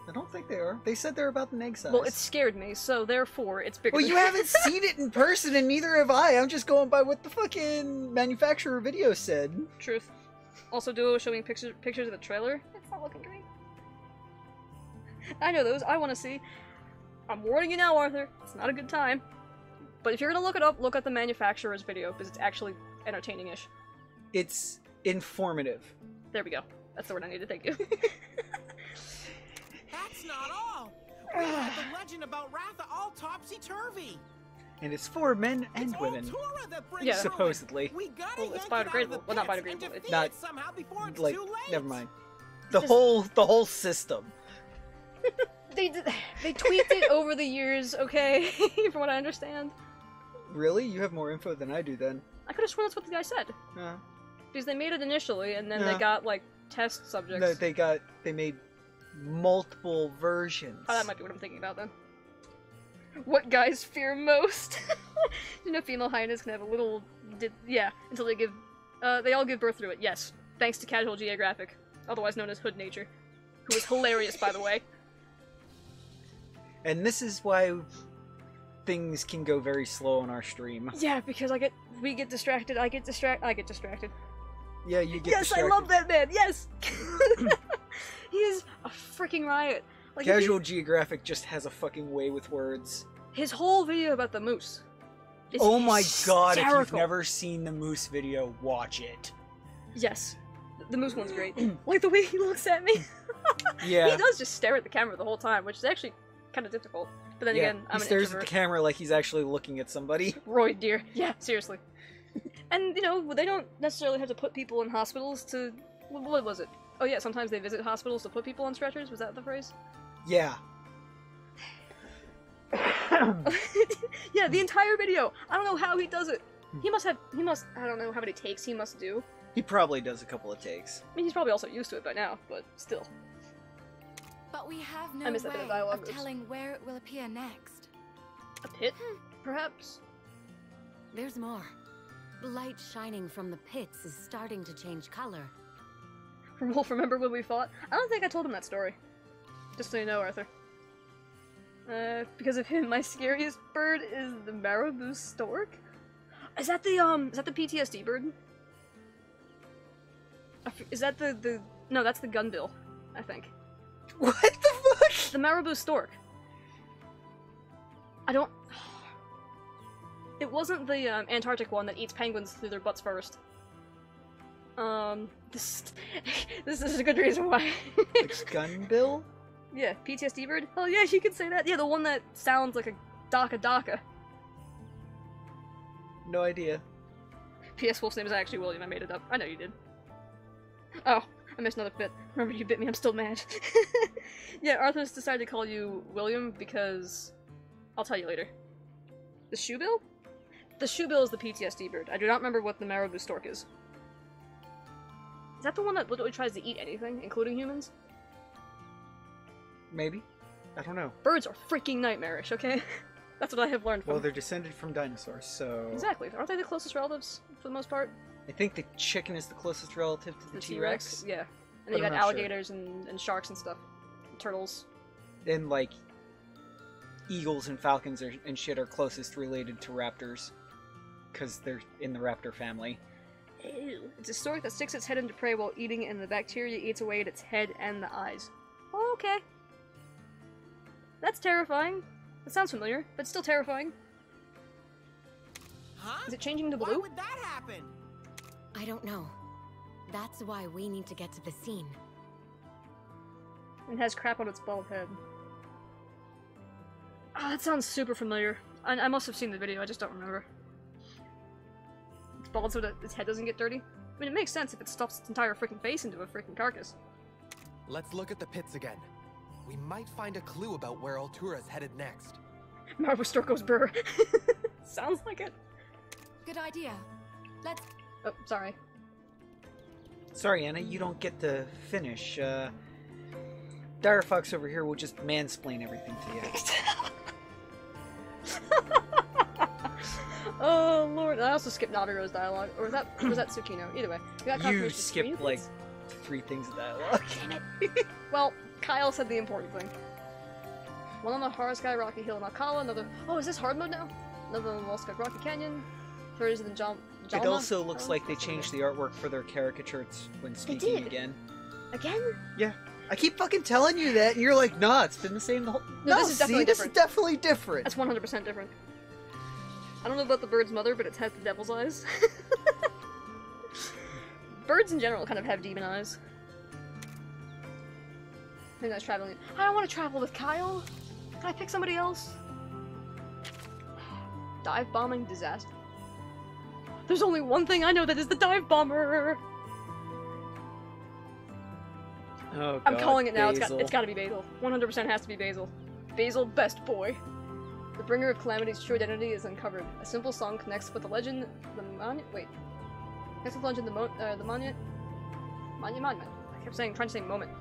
I don't think they are. They said they're about an egg size. Well, it scared me, so therefore it's bigger. Well, you haven't seen it in person, and neither have I. I'm just going by what the fucking manufacturer video said. Truth. Also, Duo showing pictures of the trailer. It's not looking great. I know those. I want to see. I'm warning you now, Arthur. It's not a good time. But if you're gonna look it up, look at the manufacturer's video, because it's actually entertaining-ish. It's informative. There we go. That's the word I needed. Thank you. That's not all. We had the legend about Ratha all topsy-turvy. And it's for men and women. Yeah, supposedly. Well, it's biodegradable. Well, not biodegradable. It's not before it's like. too late. Never mind. The whole system. They tweaked it over the years, okay? From what I understand. Really? You have more info than I do then. I could have sworn that's what the guy said. Because they made it initially, and then they got, like, test subjects. No, they made multiple versions. Oh, that might be what I'm thinking about then. What guys fear most? You know, female hyenas can have a little... yeah, until they give... they all give birth through it, yes. Thanks to Casual Geographic, otherwise known as Hood Nature. Who is hilarious, by the way. And this is why things can go very slow on our stream. Yeah, because we get distracted, I get distracted. Yeah, you get distracted. Yes, I love that man, yes! He is a freaking riot. Like, Casual Geographic just has a fucking way with words. His whole video about the moose is oh my god, if you've hysterical. never seen the moose video, watch it. Yes. The moose one's great. Like the way he looks at me. Yeah. He does just stare at the camera the whole time, which is actually kind of difficult. But then again, I'm an stares introvert. at the camera like he's actually looking at somebody. Roy, dear. Yeah, seriously. And, you know, they don't necessarily have to put people in hospitals to... What was it? Oh yeah, sometimes they visit hospitals to put people on stretchers? Was that the phrase? Yeah. Yeah, the entire video. I don't know how he does it. He must, I don't know how many takes he must do. He probably does a couple of takes. I mean, he's probably also used to it by now, but still. But we have no I missed that bit of way dialogue. of telling where it will appear next. A pit? Perhaps? There's more. The light shining from the pits is starting to change color. Wolf, remember when we fought? I don't think I told him that story. Just so you know, Arthur. Because of him, my scariest bird is the Marabou Stork? Is that the PTSD bird? Is that the no, that's the gunbill, I think. What the fuck? The Marabou Stork. I don't... It wasn't the Antarctic one that eats penguins through their butts first. This is a good reason why. Like gunbill? Yeah, PTSD bird? Oh yeah, you could say that. Yeah, the one that sounds like a daka. No idea. P.S. Wolf's name is actually William, I made it up. I know you did. Oh, I missed another bit. Remember you bit me, I'm still mad. Yeah, Arthur's decided to call you William because... I'll tell you later. The shoebill? The shoebill is the PTSD bird. I do not remember what the Marabou Stork is. Is that the one that literally tries to eat anything, including humans? Maybe. I don't know. Birds are freaking nightmarish, okay? That's what I have learned from... Well, they're descended from dinosaurs, so... Exactly. Aren't they the closest relatives, for the most part? I think the chicken is the closest relative to the T-Rex. Yeah. And But then you I'm got not alligators and sharks and stuff. And turtles. And, like, eagles and falcons and shit are closest related to raptors. Because they're in the raptor family. Ew. It's a stork that sticks its head into prey while eating, and the bacteria eats away at its head and the eyes. Oh, okay. That's terrifying. That sounds familiar, but still terrifying. Huh? Is it changing to Why blue? would that happen? I don't know. That's why we need to get to the scene. It has crap on its bald head. Ah, that sounds super familiar. I must have seen the video, I just don't remember. It's bald so that its head doesn't get dirty. I mean, it makes sense if it stuffs its entire freaking face into a freaking carcass. Let's look at the pits again. We might find a clue about where Altura's headed next. Marabou Stork goes brr. Sounds like it. Good idea. Let's... Oh, sorry. Sorry, Anna, you don't get to finish. Dire Fox over here will just mansplain everything to you. Oh lord, I also skipped Nabiro's dialogue. Or was that Tsukino? Either way. We got You confirmation. skipped, like, 3 things of dialogue. Damn it. Well, Kyle said the important thing. One on the hard sky Rocky Hill in Alcala, another... Oh, is this hard mode now? Another on the Wall Sky Rocky Canyon. Third is in the Jalma. It also looks like they changed the artwork for their caricatures when speaking did. again. Again? Yeah. I keep fucking telling you that, and you're like, nah, it's been the same the whole... No, this is definitely this different. is definitely different. That's 100% different. I don't know about the bird's mother, but it has the devil's eyes. Birds in general kind of have demon eyes. I think that's traveling. I don't want to travel with Kyle. Can I pick somebody else? Dive bombing disaster. There's only one thing I know that is the dive bomber. Oh, God, I'm calling it now. Basil. It's got to be Basil. 100% has to be Basil. Basil, best boy. The bringer of calamity's true identity is uncovered. A simple song connects with the legend, the monument. Wait, connects with the legend, the monument. Monument. I kept trying to say moment.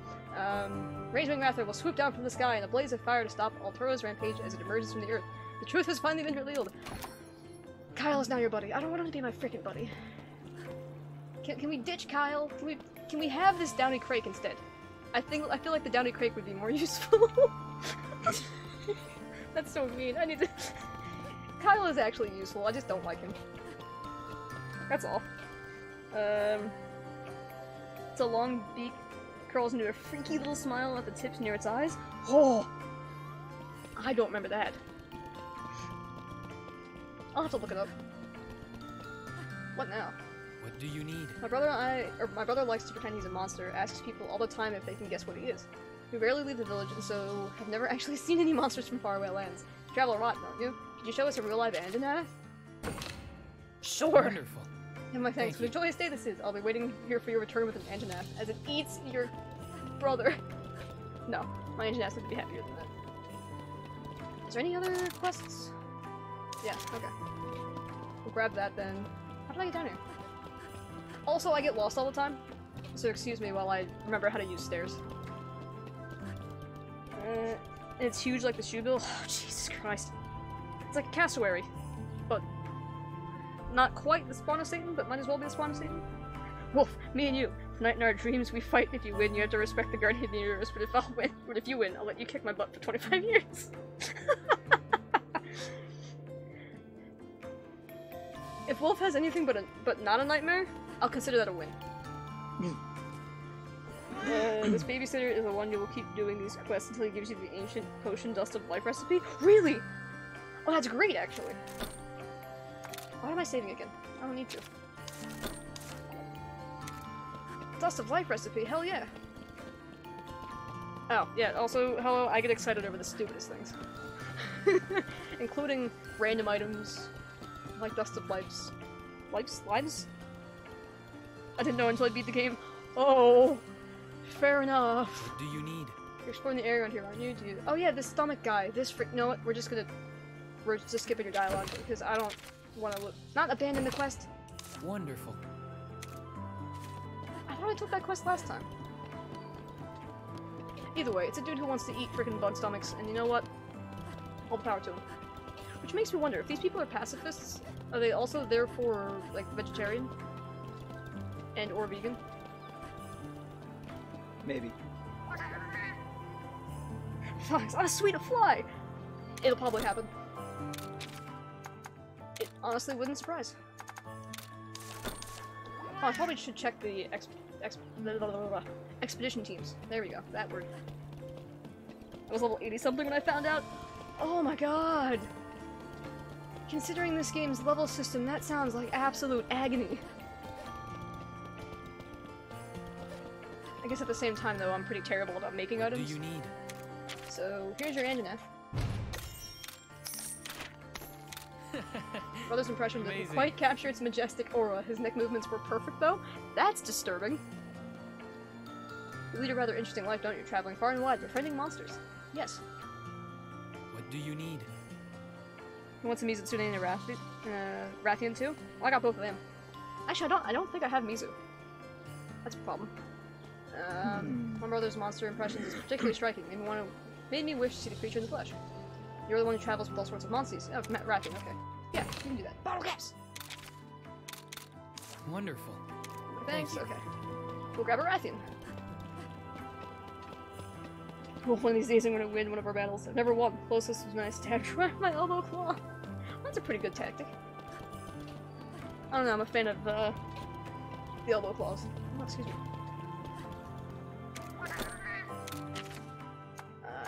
Raging Ratha will swoop down from the sky in a blaze of fire to stop Altura's rampage as it emerges from the earth. The truth has finally been revealed. Kyle is now your buddy. I don't want him to be my freaking buddy. Can we ditch Kyle? Can we have this Downy Creek instead? I feel like the Downy Creek would be more useful. That's so mean. I need to... Kyle is actually useful. I just don't like him. That's all. It's a long beak curls into a freaky little smile at the tips near its eyes. Oh! I don't remember that. I'll have to look it up. What now? What do you need? My brother likes to pretend he's a monster, asks people all the time if they can guess what he is. We rarely leave the village, and so have never actually seen any monsters from faraway lands. You travel a lot, don't you? Could you show us a real live Andanath? Sure! Wonderful. And my thanks. What a joyous day this is. I'll be waiting here for your return with an Andanath, as it eats your brother. No, my Andanath would be happier than that. Is there any other quests? Yeah, okay. We'll grab that then. How did I get down here? Also, I get lost all the time, so excuse me while I remember how to use stairs. And it's huge like the shoebill. Oh, Jesus Christ. It's like a cassowary, but not quite the spawn of Satan, but might as well be the spawn of Satan. Wolf, me and you. Tonight in our dreams, we fight. If you win, you have to respect the Guardian of the Universe, but if you win, I'll let you kick my butt for 25 years. If Wolf has anything but not a nightmare, I'll consider that a win. This babysitter is the one you will keep doing these quests until he gives you the ancient potion Dust of Life recipe. Really? Oh, that's great, actually. Why am I saving again? I don't need to. Dust of Life recipe, hell yeah. Oh, yeah, also, hello, I get excited over the stupidest things. Including random items, like Dust of Lives? Lives? I didn't know until I beat the game. Oh, fair enough. What do you need? You're exploring the area around here, aren't you? Oh yeah, this stomach guy, this freak. You know what? We're just skipping your dialogue because I don't want to not abandon the quest. Wonderful. I thought I took that quest last time. Either way, it's a dude who wants to eat freaking bug stomachs, and you know what? All the power to him. Which makes me wonder, if these people are pacifists, are they also therefore, like, vegetarian? And or vegan? Maybe. Fox, oh sweet, a fly! It'll probably happen. It honestly wouldn't surprise. Oh, I probably should check the expedition teams. There we go, that word. I was level 80 something when I found out. Oh my god! Considering this game's level system, that sounds like absolute agony. I guess at the same time, though, I'm pretty terrible about making items. What do you need? So, here's your Anjaneth. Brother's impression didn't quite capture its majestic aura. His neck movements were perfect, though. That's disturbing. You lead a rather interesting life, don't you? Traveling far and wide, befriending monsters. Yes. What do you need? You want some Mizu and Rathian too? Well, I got both of them. Actually, I don't think I have Mizu. That's a problem. My brother's monster impressions is particularly striking. Made me wish to see the creature in the flesh. You're the one who travels with all sorts of monsters. Oh, Rathian, okay. Yeah, you can do that. Bottle caps! Wonderful. Thanks, Thank you. okay. We'll grab a Rathian. Well, one of these days I'm gonna win one of our battles. I've never won. Closest was when I stabbed my elbow claw. That's a pretty good tactic. I don't know, I'm a fan of the elbow claws. Oh, excuse me.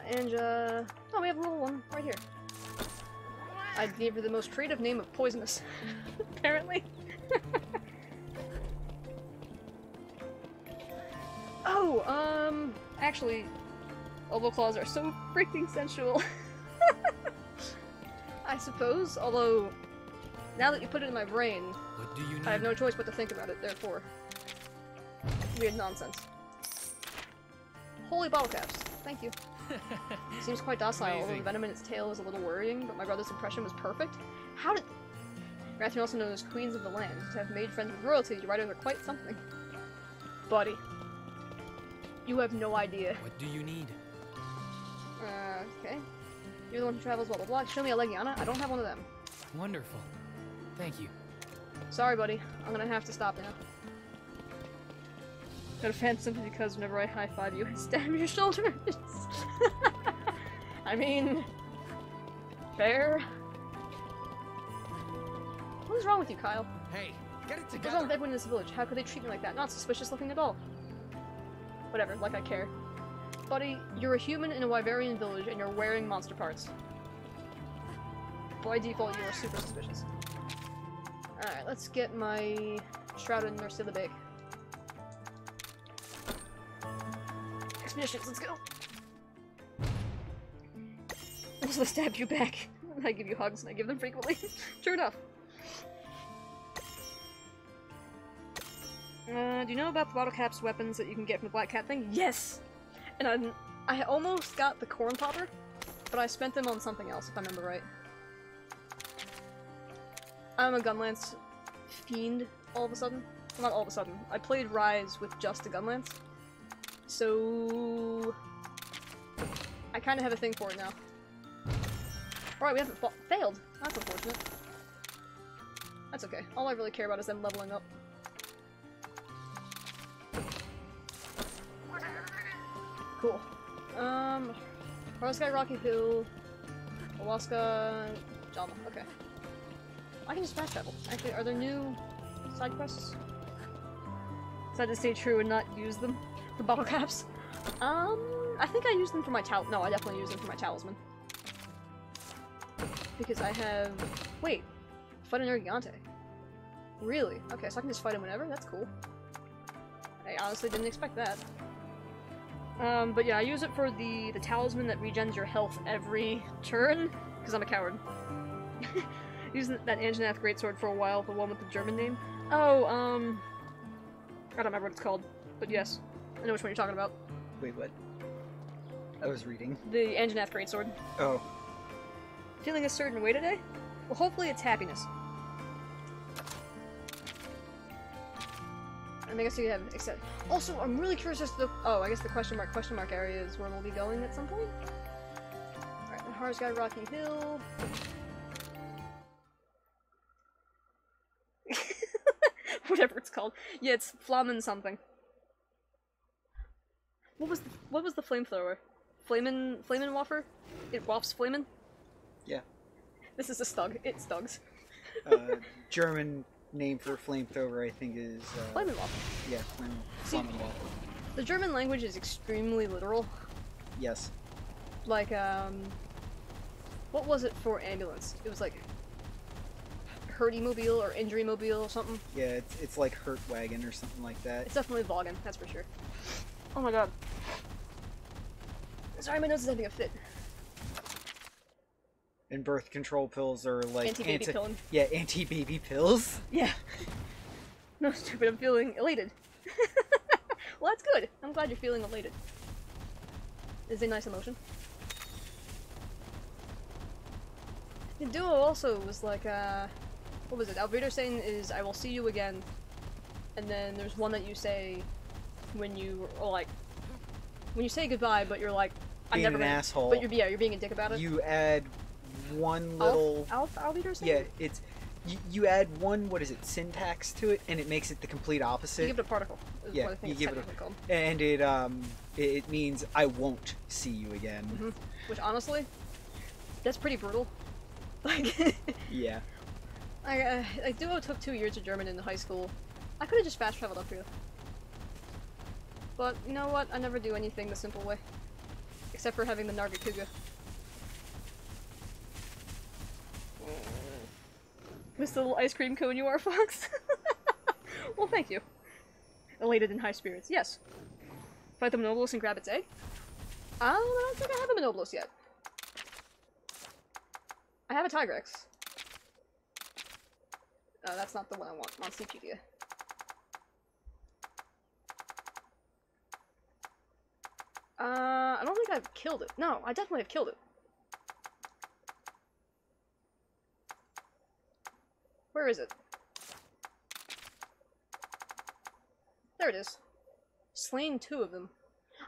Oh, we have a little one right here. I gave her the most creative name of Poisonous, apparently. Oh, actually, elbow claws are so freaking sensual. I suppose, although, now that you put it in my brain, What do you need? I have no choice but to think about it, therefore. Weird nonsense. Holy bottle caps. Thank you. Seems quite docile, although the venom in its tail is a little worrying, but my brother's impression was perfect. How did... Rathian, also known as Queens of the Land, to have made friends with royalty, your writers are quite something. Buddy. You have no idea. What do you need? Okay. You're the one who travels blah blah blah. Show me a Legiana. I don't have one of them. Wonderful. Thank you. Sorry, buddy. I'm gonna have to stop now. Got a fan simply because whenever I high-five you, I stab your shoulders. I mean... fair. What is wrong with you, Kyle? Hey, get it What's wrong together. with everyone in this village? How could they treat me like that? Not suspicious looking at all. Whatever, like I care. Buddy, you're a human in a Wyverian village and you're wearing monster parts. By default, you are super suspicious. Alright, let's get my Shrouded Nurse to the Bake. Expeditions, let's go! Unless I stab you back. I give you hugs and I give them frequently. True enough. Do you know about the bottle caps weapons that you can get from the Black Cat thing? Yes! And I almost got the corn popper, but I spent them on something else, if I remember right. I'm a Gunlance fiend, all of a sudden. Well, not all of a sudden. I played Rise with just a Gunlance. So... I kind of have a thing for it now. Alright, we haven't failed. That's unfortunate. That's okay. All I really care about is them leveling up. Cool. Sky Rocky Hill, Alaska, Jama. Okay. I can just fast travel. Actually, are there new side quests? Decided to stay true and not use them for bottle caps. I think I used them for my no, I definitely used them for my talisman. Because I have... Wait. Fight an Gigante. Really? Okay, so I can just fight him whenever? That's cool. I honestly didn't expect that. But yeah, I use it for the talisman that regens your health every turn, because I'm a coward. Using that Anjanath greatsword for a while, the one with the German name. Oh, I don't remember what it's called, but yes, I know which one you're talking about. Wait, what? I was reading. The Anjanath greatsword. Oh. Feeling a certain way today? Well, hopefully it's happiness. And I guess you have except. Also, I'm really curious as to oh, I guess the question mark area is where we'll be going at some point. Alright, Sky Rocky Hill. Whatever it's called. Yeah, it's Flamen something. What was the flamethrower? Flamen Waffer? It wafts flamen? Yeah. This is a stug. It stugs. German name for flamethrower, I think, is Flammenwaffe. Yeah, Flammenwaffe. The German language is extremely literal. Yes. Like, what was it for ambulance? It was like Hurdy-mobile or Injury-mobile or something. Yeah, it's like Hurt Wagon or something like that. It's definitely Vaughan, that's for sure. Oh my god. Sorry, my nose is having a fit. And birth control pills are like anti-baby pilling. Yeah, anti-baby pills. Yeah. No, stupid. I'm feeling elated. Well, that's good. I'm glad you're feeling elated. It's a nice emotion. The duo also was like, what was it? Albedo saying is, "I will see you again," and then there's one that you say when you when you say goodbye, but you're like, "I'm never gonna." Asshole. But you're being a dick about it. You add one little Albedo saying? Yeah, it's you add one, what is it, syntax to it, and it makes it the complete opposite. You give it a particle. Yeah, you give it called. And it means I won't see you again. Mm-hmm. Which honestly, that's pretty brutal. Like, yeah. Like Duo took 2 years of German in high school. I could have just fast traveled up here. But you know what? I never do anything the simple way, except for having the Nargacuga. This little ice cream cone you are, Fox. Well, thank you. Elated in high spirits. Yes. Fight the Monobolus and grab its egg? I don't think I have a Monobolus yet. I have a Tigrex. That's not the one I want. Monstipedia. I don't think I've killed it. No, I definitely have killed it. Where is it? There it is. Slain 2 of them.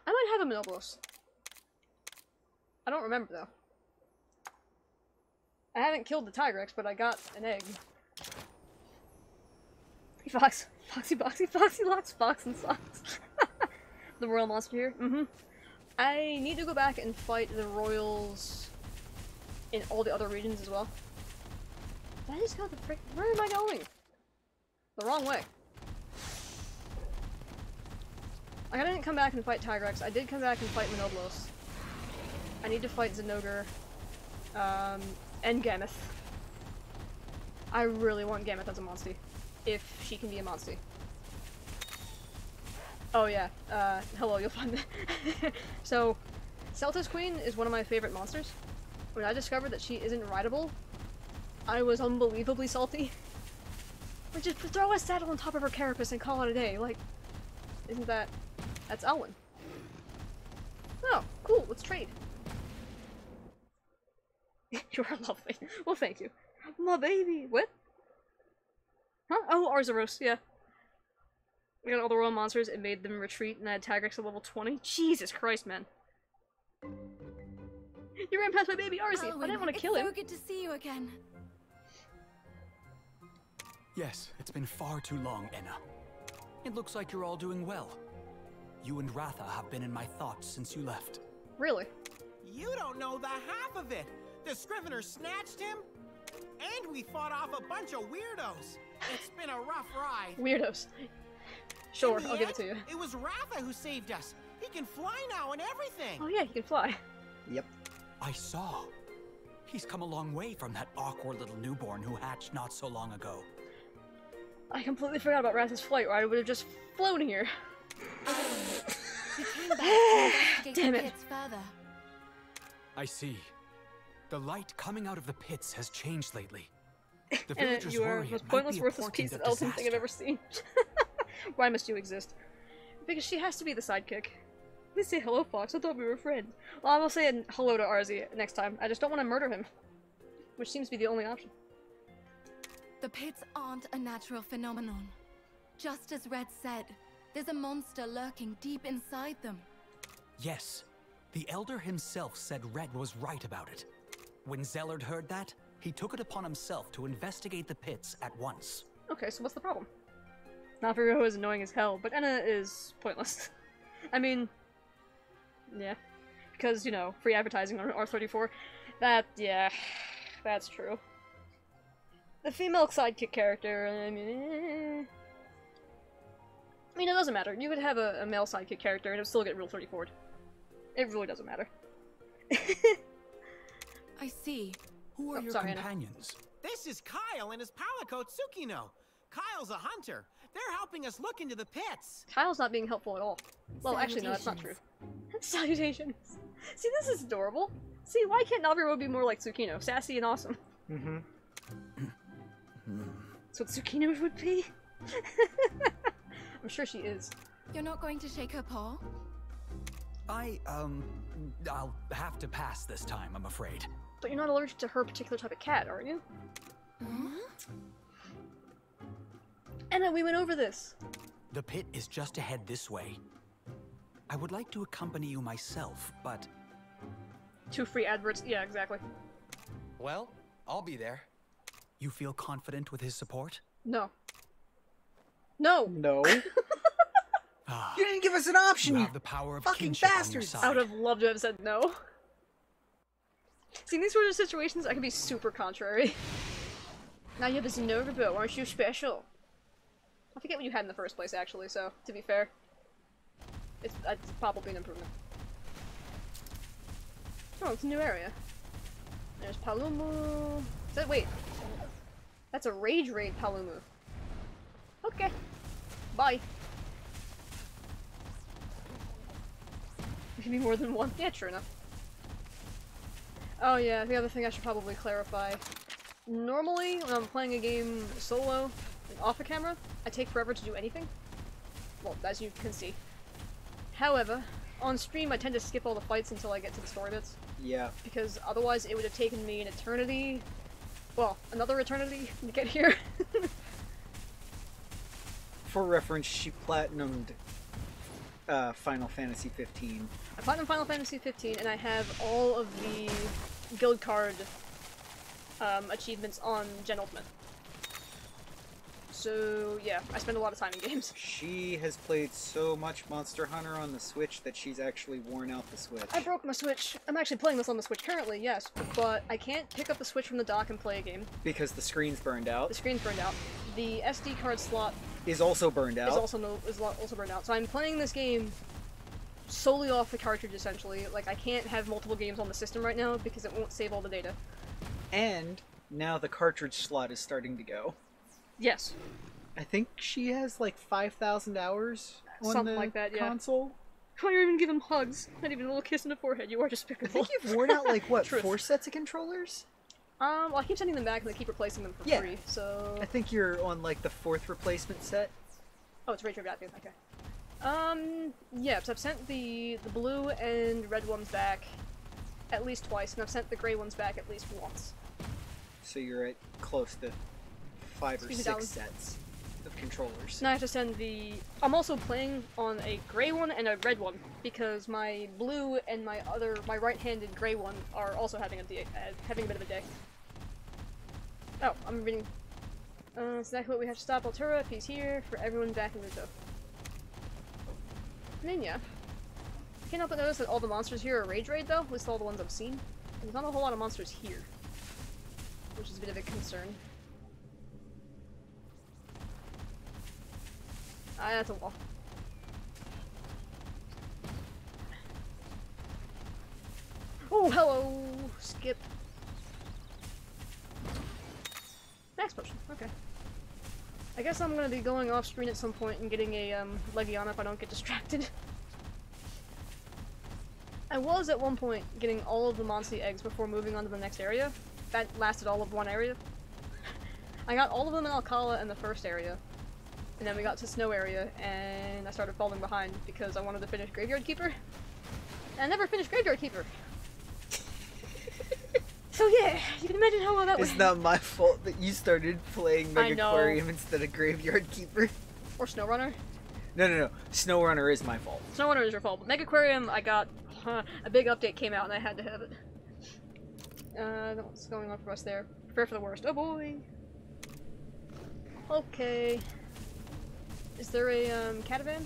I might have a Monobolus. I don't remember though. I haven't killed the Tigrex, but I got an egg. Fox. Foxy Boxy. Foxy Locks. Fox and Socks. The royal monster here. Mm-hmm. I need to go back and fight the royals in all the other regions as well. I just got the frick. Where am I going? The wrong way. Like, I didn't come back and fight Tigrex. I did come back and fight Monobolus. I need to fight Zenogre. And Gameth. I really want Gameth as a Monstie. If she can be a Monstie. Oh yeah, hello, you'll find that. So, Celta's Queen is one of my favorite monsters. When I discovered that she isn't rideable, I was unbelievably salty. Like, just throw a saddle on top of her carapace and call it a day, like, isn't that... That's Elwyn. Oh, cool, let's trade. You are lovely. Well, thank you. My baby! What? Huh? Oh, Arzuros, yeah. We got all the royal monsters and made them retreat, and I had Tigrex at level 20. Jesus Christ, man. You ran past my baby Arzi! I didn't want to kill him! It's so good to see you again. Yes, it's been far too long, Enna. It looks like you're all doing well. You and Ratha have been in my thoughts since you left. Really? You don't know the half of it. The Scrivener snatched him, and we fought off a bunch of weirdos. It's been a rough ride. Weirdos. Sure, In the I'll give it to end, you. It was Ratha who saved us. He can fly now and everything. Oh yeah, he can fly. Yep. I saw. He's come a long way from that awkward little newborn who hatched not so long ago. I completely forgot about Rath's flight, or I would have just flown here. We came back to investigate Damn the it. pits further. I see. The light coming out of the pits has changed lately. The And villagers you are worry the most it might pointless, be a worthless portent piece of of elfin thing I've disaster. ever seen. Why must you exist? Because she has to be the sidekick. Please say hello, Fox. I thought we were friends. Well, I will say hello to Arzi next time. I just don't want to murder him. Which seems to be the only option. The pits aren't a natural phenomenon. Just as Red said, there's a monster lurking deep inside them. Yes. The Elder himself said Red was right about it. When Zellard heard that, he took it upon himself to investigate the pits at once. Okay, so what's the problem? Naviero is annoying as hell, but Enna is pointless. I mean, yeah. Because, you know, free advertising on R34. Yeah, that's true. The female sidekick character, I mean, it doesn't matter. You could have a male sidekick character and it would still get Rule 34'd. It really doesn't matter. I see. Who are Oh, your sorry, Anna. companions? This is Kyle and his palico Tsukino. Kyle's a hunter. They're helping us look into the pits. Kyle's not being helpful at all. Well, actually, no, that's not true. Salutations. See, this is adorable. See, why can't Naviero be more like Tsukino? Sassy and awesome. Mm-hmm. That's what Tsukino would be. I'm sure she is. You're not going to shake her paw? I'll have to pass this time, I'm afraid. But you're not allergic to her particular type of cat, are you? Enna, we went over this. The pit is just ahead this way. I would like to accompany you myself, but 2 free adverts. Yeah, exactly. Well, I'll be there. you feel confident with his support? No. No! No. Ah, You didn't give us an option, you you have the power of fucking kinship on your bastards. side. I would have loved to have said no. See, in these sort of situations, I can be super contrary. Now you have a Zenogre, aren't you special? I forget what you had in the first place, actually, so, to be fair. It's probably an improvement. Oh, it's a new area. There's Palumu. Wait. That's a Rage Raid Palumu. Okay. Bye. Maybe more than one. Yeah, true enough. Oh yeah, the other thing I should probably clarify. Normally, when I'm playing a game solo, and off the camera, I take forever to do anything. Well, as you can see. However, on stream I tend to skip all the fights until I get to the story bits. Yeah. Because otherwise it would have taken me an eternity, well, another eternity to get here. For reference, she platinumed Final Fantasy 15. I platinum Final Fantasy 15 and I have all of the guild card achievements on Gen Ultimate. So yeah, I spend a lot of time in games. She has played so much Monster Hunter on the Switch that she's actually worn out the Switch. I broke my Switch. I'm actually playing this on the Switch currently, yes, but I can't pick up the Switch from the dock and play a game. Because the screen's burned out. The screen's burned out. The SD card slot Is also burned out. is also burned out. So I'm playing this game solely off the cartridge, essentially. Like, I can't have multiple games on the system right now because it won't save all the data. And now the cartridge slot is starting to go. Yes. I think she has like 5,000 hours on Something the like that, yeah. console. Why you even give him hugs? Not even a little kiss in the forehead. You are I despicable. think you've worn out like, what, Truth. 4 sets of controllers? Well, I keep sending them back and they keep replacing them for Yeah. free, so... I think you're on like the 4th replacement set. Oh, it's Rachel Gatfield, okay. Yeah, so I've sent the blue and red ones back at least twice, and I've sent the gray ones back at least once. So you're at close to 5 or Excuse me, 6 darling. sets of controllers. Now I have to send the... I'm also playing on a gray one and a red one, because my blue and my right-handed gray one are also having a bit of a day. Oh, I'm reading... That's exactly what we have to stop Altura if he's here, for everyone back in the tow. And then, yeah. Can't help but notice that all the monsters here are Rage Raid, though, at least all the ones I've seen. There's not a whole lot of monsters here, which is a bit of a concern. Ah, that's a wall. Oh, hello! Skip. Max potion, okay. I guess I'm gonna be going off screen at some point and getting a Legion if I don't get distracted. I was at one point getting all of the Monty eggs before moving on to the next area. That lasted all of one area. I got all of them in Alcala in the first area. And then we got to Snow area and I started falling behind because I wanted to finish Graveyard Keeper. And I never finished Graveyard Keeper. So yeah, you can imagine how well that was. It's not my fault that you started playing Megaquarium instead of Graveyard Keeper. Or SnowRunner. No. SnowRunner is my fault. SnowRunner is your fault, but Megaquarium, I got a big update came out and I had to have it. What's going on for us there? Prepare for the worst. Oh boy. Okay. Is there a catavan?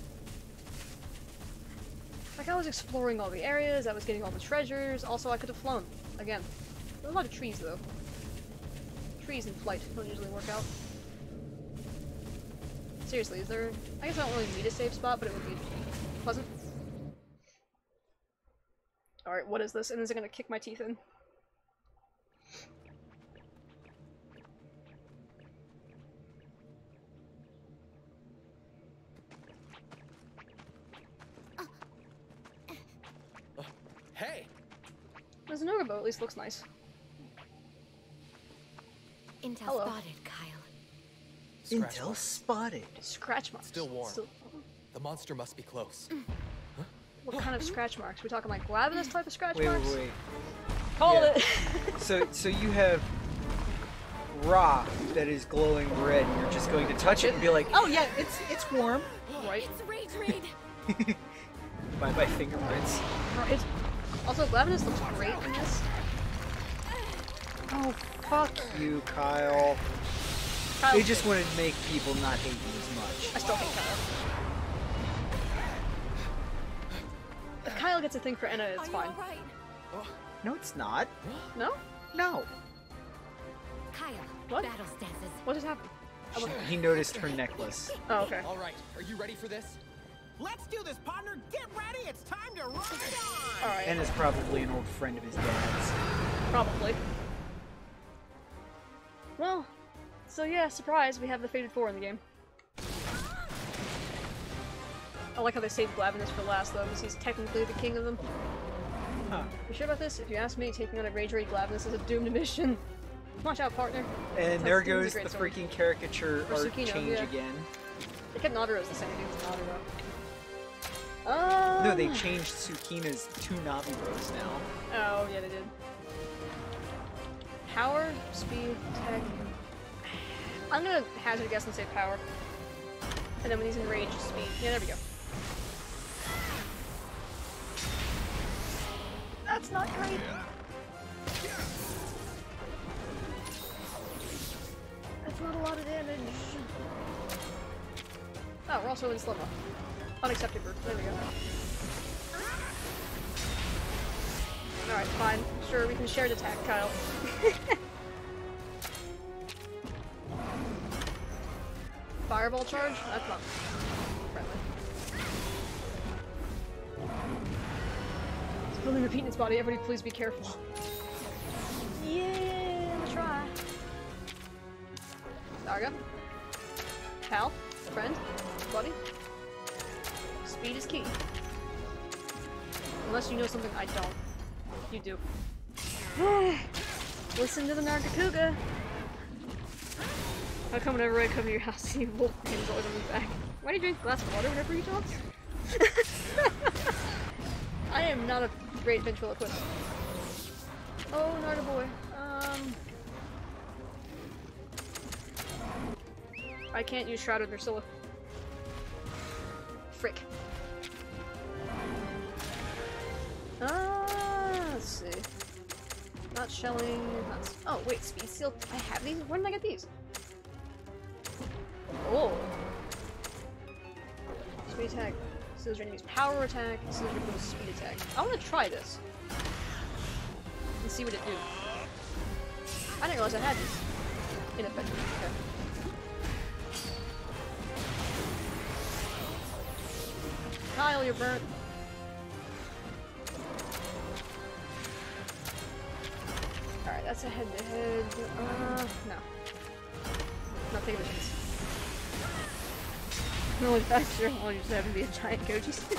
Like I was exploring all the areas, I was getting all the treasures. Also, I could have flown again. There's a lot of trees though. Trees in flight don't usually work out. Seriously, is there... I guess I don't really need a safe spot, but it would be pleasant. Alright, what is this? And is it gonna kick my teeth in? Hey! There's an ogre boat, at least looks nice. Intel Hello. spotted, Kyle. Scratch Intel marks. spotted. Scratch marks. Still warm. The monster must be close. What kind of scratch marks? We talking like Glavenus type of scratch Wait. marks? Call it! So you have rock that is glowing red and you're just going to touch it and be like, oh yeah, it's warm. Right. It's Rage Raid! By my fingerprints. Right. Also, Glavenus looks great in this. Oh, fuck you, Kyle. Kyle's They just great. wanted to make people not hate you as much. I still hate Kyle. If Kyle gets a thing for Enna, it's fine. Right? No, it's not. No? No. Kyle, What? battle stances. What just happened? He noticed her necklace. Oh, okay. All right, are you ready for this? Let's do this, partner. Get ready. It's time to ride on. Alright. And is probably an old friend of his dad's. Probably. Well, so yeah, surprise, we have the Fated Four in the game. I like how they saved Glavenus for last, though, because he's technically the king of them. Huh. You sure about this? If you ask me, taking on a Rage Raid Glavenus is a doomed mission. Watch out, partner. And Sounds there like Steven's goes a great the sword. freaking caricature Or art Tsukino, change yeah. again. They kept Naruto as the same dude as Naruto. No, they changed Tsukina's to Naviros now. Oh, yeah, they did. Power, speed, tech. I'm gonna hazard a guess and say power. And then when he's in rage, speed. Yeah, there we go. That's not great. That's not a lot of damage. Oh, we're also in slow-mo. Unaccepted bird. There we go. Alright, fine. Sure, we can share the attack, Kyle. Fireball charge? That's not friendly. It's building repeat in its body. Everybody please be careful. Yeah, we'll try. Darga. Pal. Friend. Buddy. Speed is key. Unless you know something I don't. You do. Listen to the Nargacuga. How come whenever I come to your house, you wolf hands always on my back? Why do you drink a glass of water whenever you talk? I am not a great ventriloquist. Oh, Narga boy. I can't use Shroud with Ursula. Frick. Let's see. Not shelling, not... Oh, wait, speed seal. I have these? Where did I get these? Oh. Speed attack. Seals your enemy's power attack. Seals your opponent's speed attack. I want to try this. And see what it do. I didn't realize I had this. Ineffective. Okay. Kyle, you're burnt. Alright, that's a head-to-head. No. Not taking a chance. I'm only faster. I'll just have to be a giant Koji stick.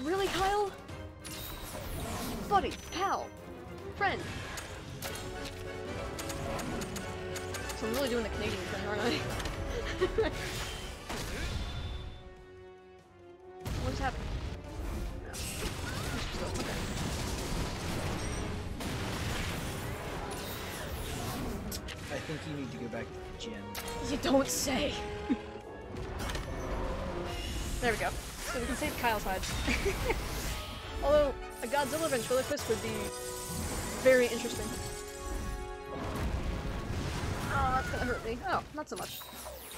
Really, Kyle? Buddy, pal, friend. So I'm really doing the Canadian thing, aren't I? What's happening? No. Okay. I think you need to go back to the gym. You don't say! There we go. So we can save Kyle's hide. Although, a Godzilla ventriloquist would be very interesting. Oh, that's gonna hurt me. Oh, not so much.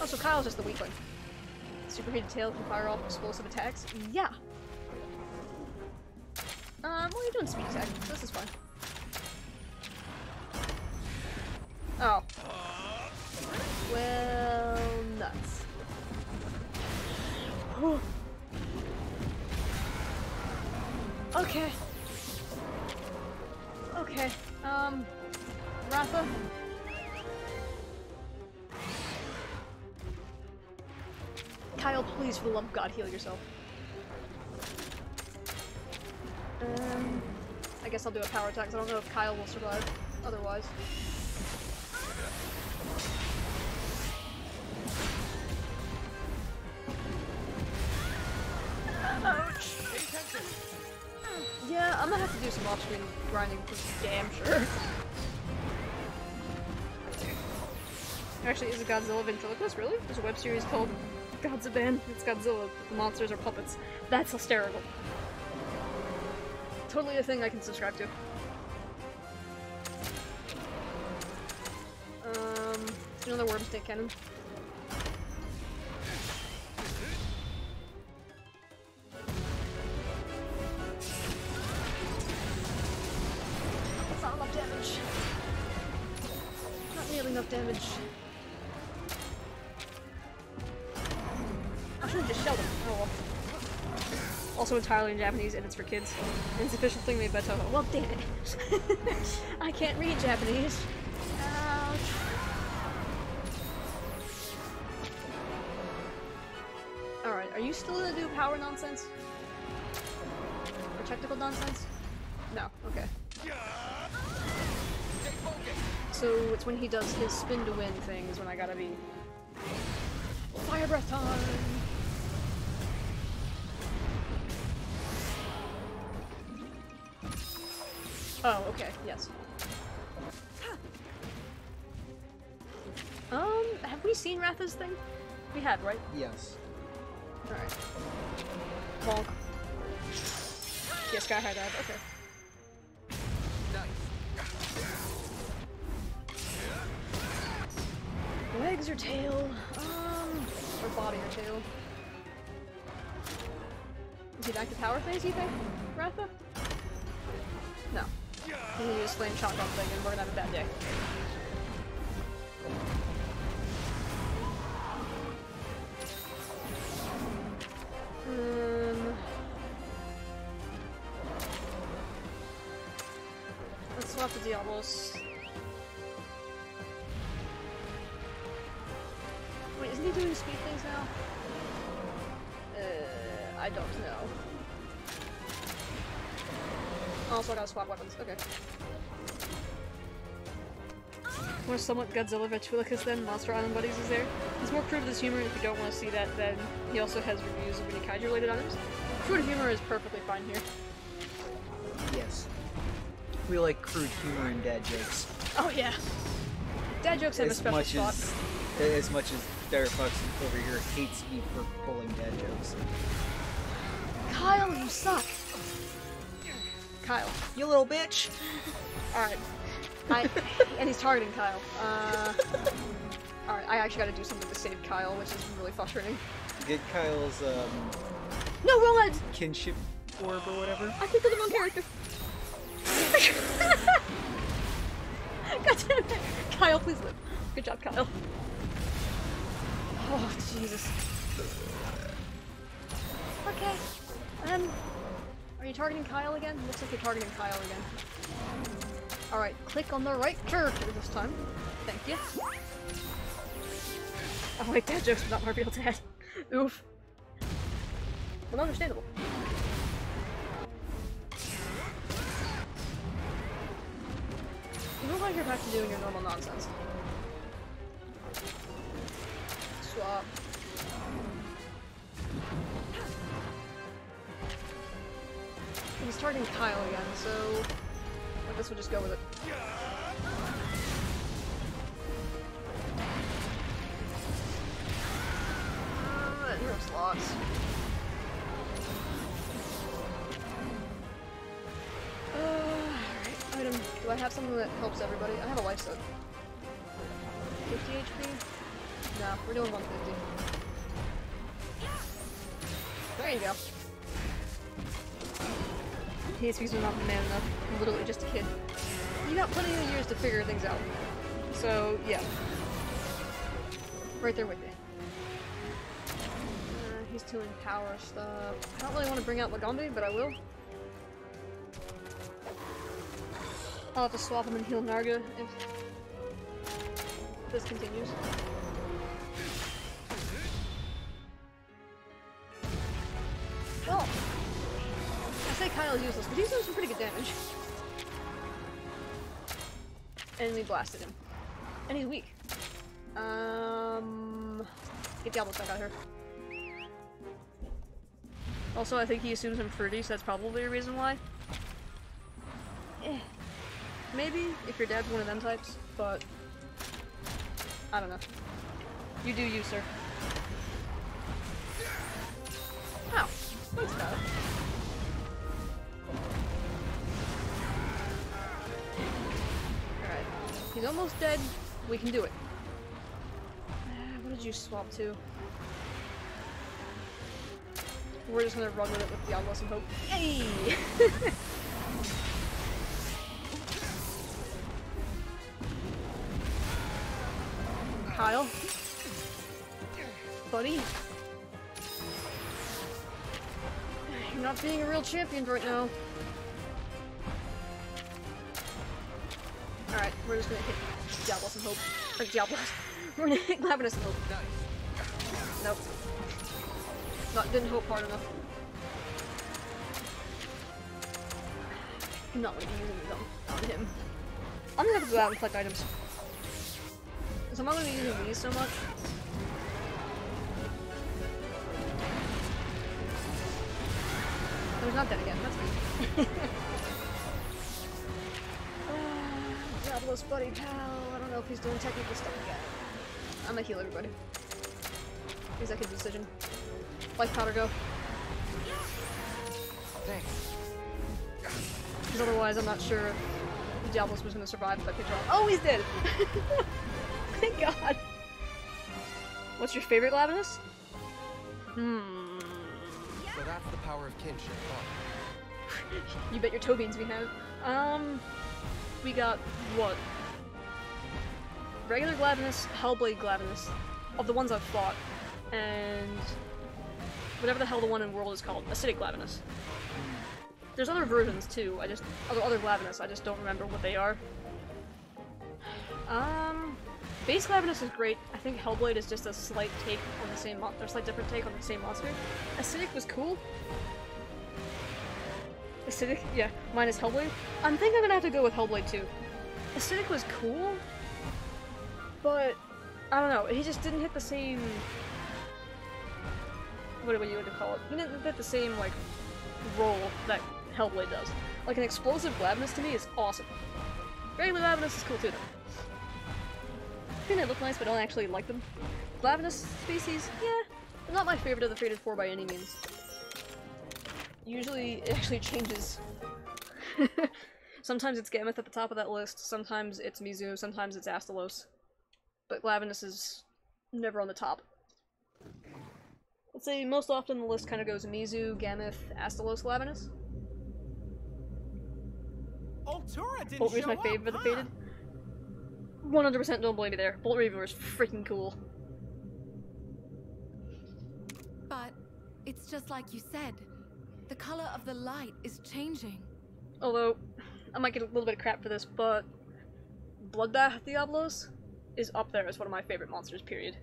Oh, so Kyle's just the weakling. Superheated tail can fire off explosive attacks? Yeah! Well, you're doing speed attack, so this is fine. Oh. Well, nuts. Whew. Okay. Okay. Ratha? Kyle, please, for the love of God, heal yourself. I guess I'll do a power attack, because I don't know if Kyle will survive otherwise. Ouch! Yeah, I'm gonna have to do some off-screen grinding for damn sure. Actually, is a Godzilla ventriloquist? Really? There's a web series called Godzilla. It's Godzilla. The monsters are puppets. That's hysterical. Totally a thing I can subscribe to. Another worm stick cannon. That's not enough damage. Not nearly enough damage. I should've just shelled him. Oh well. Also entirely in Japanese, and it's for kids. And it's an official thing made by Toho. Well, damn it. I can't read Japanese. Ouch. Alright, are you still gonna do power nonsense? Or technical nonsense? No, okay. So it's when he does his spin to win thing is when I gotta be... Fire breath time! Oh, okay, yes. Have we seen Ratha's thing? We had, right? Yes. Alright. Bonk. Yeah, Sky High dive, okay. Legs or tail? Or body or tail? Is he back to power phase, you think? Ratha? No. He's gonna use flame shotgun thing and we're gonna have a bad day. Let's swap the Diablos. Wait, isn't he doing speed things now? I don't know. Also, I gotta swap weapons. Okay. More somewhat Godzilla ventriloquist then. Monster Island Buddies is there. There's more crude of this humor. If you don't want to see that, then he also has reviews of any kaiju related items. Crude humor is perfectly fine here. Yes. We like crude humor and dad jokes. Oh yeah. Dad jokes have a special spot. As much as Firefox over here hates me for pulling dad jokes. Kyle, you suck! Kyle. You little bitch! Alright. And he's targeting Kyle. Alright, I actually gotta do something to save Kyle, which is really frustrating. Get Kyle's, No, wrong end! kinship orb or whatever. I clicked on the wrong character. God damn it! Kyle, please live. Good job, Kyle. Oh, Jesus. Okay. Are you targeting Kyle again? Looks like you're targeting Kyle again. Alright, click on the right character this time. Thank you. Oh wait, dad jokes, not my real dad. Oof. Well, understandable. You look like you're back to doing your normal nonsense. Swap. He's targeting Kyle again, so I guess we'll just go with it. Hero slots. Alright, item. Do I have something that helps everybody? I have a life set. 50 HP? No, we're doing 150. There you go. HP's not man enough. I'm literally just a kid. You got plenty of years to figure things out. So, yeah. Right there with you. He's doing power stuff. I don't really want to bring out Lagombi, but I will. I'll have to swap him and heal Narga if this continues. Well, I say Kyle's useless, but he's doing some pretty good damage. And we blasted him. And he's weak. Get Diablo back out here. Also, I think he assumes I'm fruity, so that's probably a reason why. Maybe, if your dad's one of them types, but I don't know. You do you, sir. Ow. Thanks, Kyle. Alright. He's almost dead. We can do it. What did you swap to? We're just gonna run with it with Diablos and hope. Hey! Kyle? Buddy? You're not being a real champion right now. Alright, we're just gonna hit Diablos and hope. Or Diablos. We're gonna hit Glavenus and hope. Nope. Didn't hope hard enough. I'm not like using them on him. I'm gonna have to go out and collect items. So I'm not gonna be using these so much. Oh, he's not dead again, that's good. Diablos buddy pal. I don't know if he's doing technical stuff again. I'm gonna heal everybody. Executive decision. Life powder go. Thanks. Because otherwise I'm not sure if Diablos was gonna survive if I picked her up. Oh, he's dead! Thank God! What's your favorite Glavenus? So that's the power of kinship, huh? You bet your toe beans we have. We got what? Regular Glavenus, Hellblade Glavenus, of the ones I've fought, and whatever the hell the one in World is called, Acidic Glavenus. There's other versions too. Other Glavenus. I just don't remember what they are. Base Glavenus is great. I think Hellblade is just a slight take on the same monster, slight different take on the same monster. Acidic was cool. Acidic, yeah, minus Hellblade. I think I'm gonna have to go with Hellblade too. Acidic was cool, but I don't know. He just didn't hit the same. What would you want to call it? He didn't hit the same like role that Hellblade does. Like an explosive Glavenus to me is awesome. Regular Glavenus is cool too though. I think they look nice, but I don't actually like them. Glavenus species, yeah, they're not my favorite of the Fated 4 by any means. Usually, it actually changes. Sometimes Sometimes it's Gameth at the top of that list, sometimes it's Mizu, sometimes it's Astalos. But Glavenus is never on the top. Let's say most often the list kind of goes Mizu, Gameth, Astalos, Glavenus. Altura didn't Bolt Reaver's show my favorite up, of the faded. 100% don't blame me there. Bolt Reaver is freaking cool. But it's just like you said. The color of the light is changing. Although, I might get a little bit of crap for this, but Bloodbath Diablos is up there as one of my favorite monsters, period.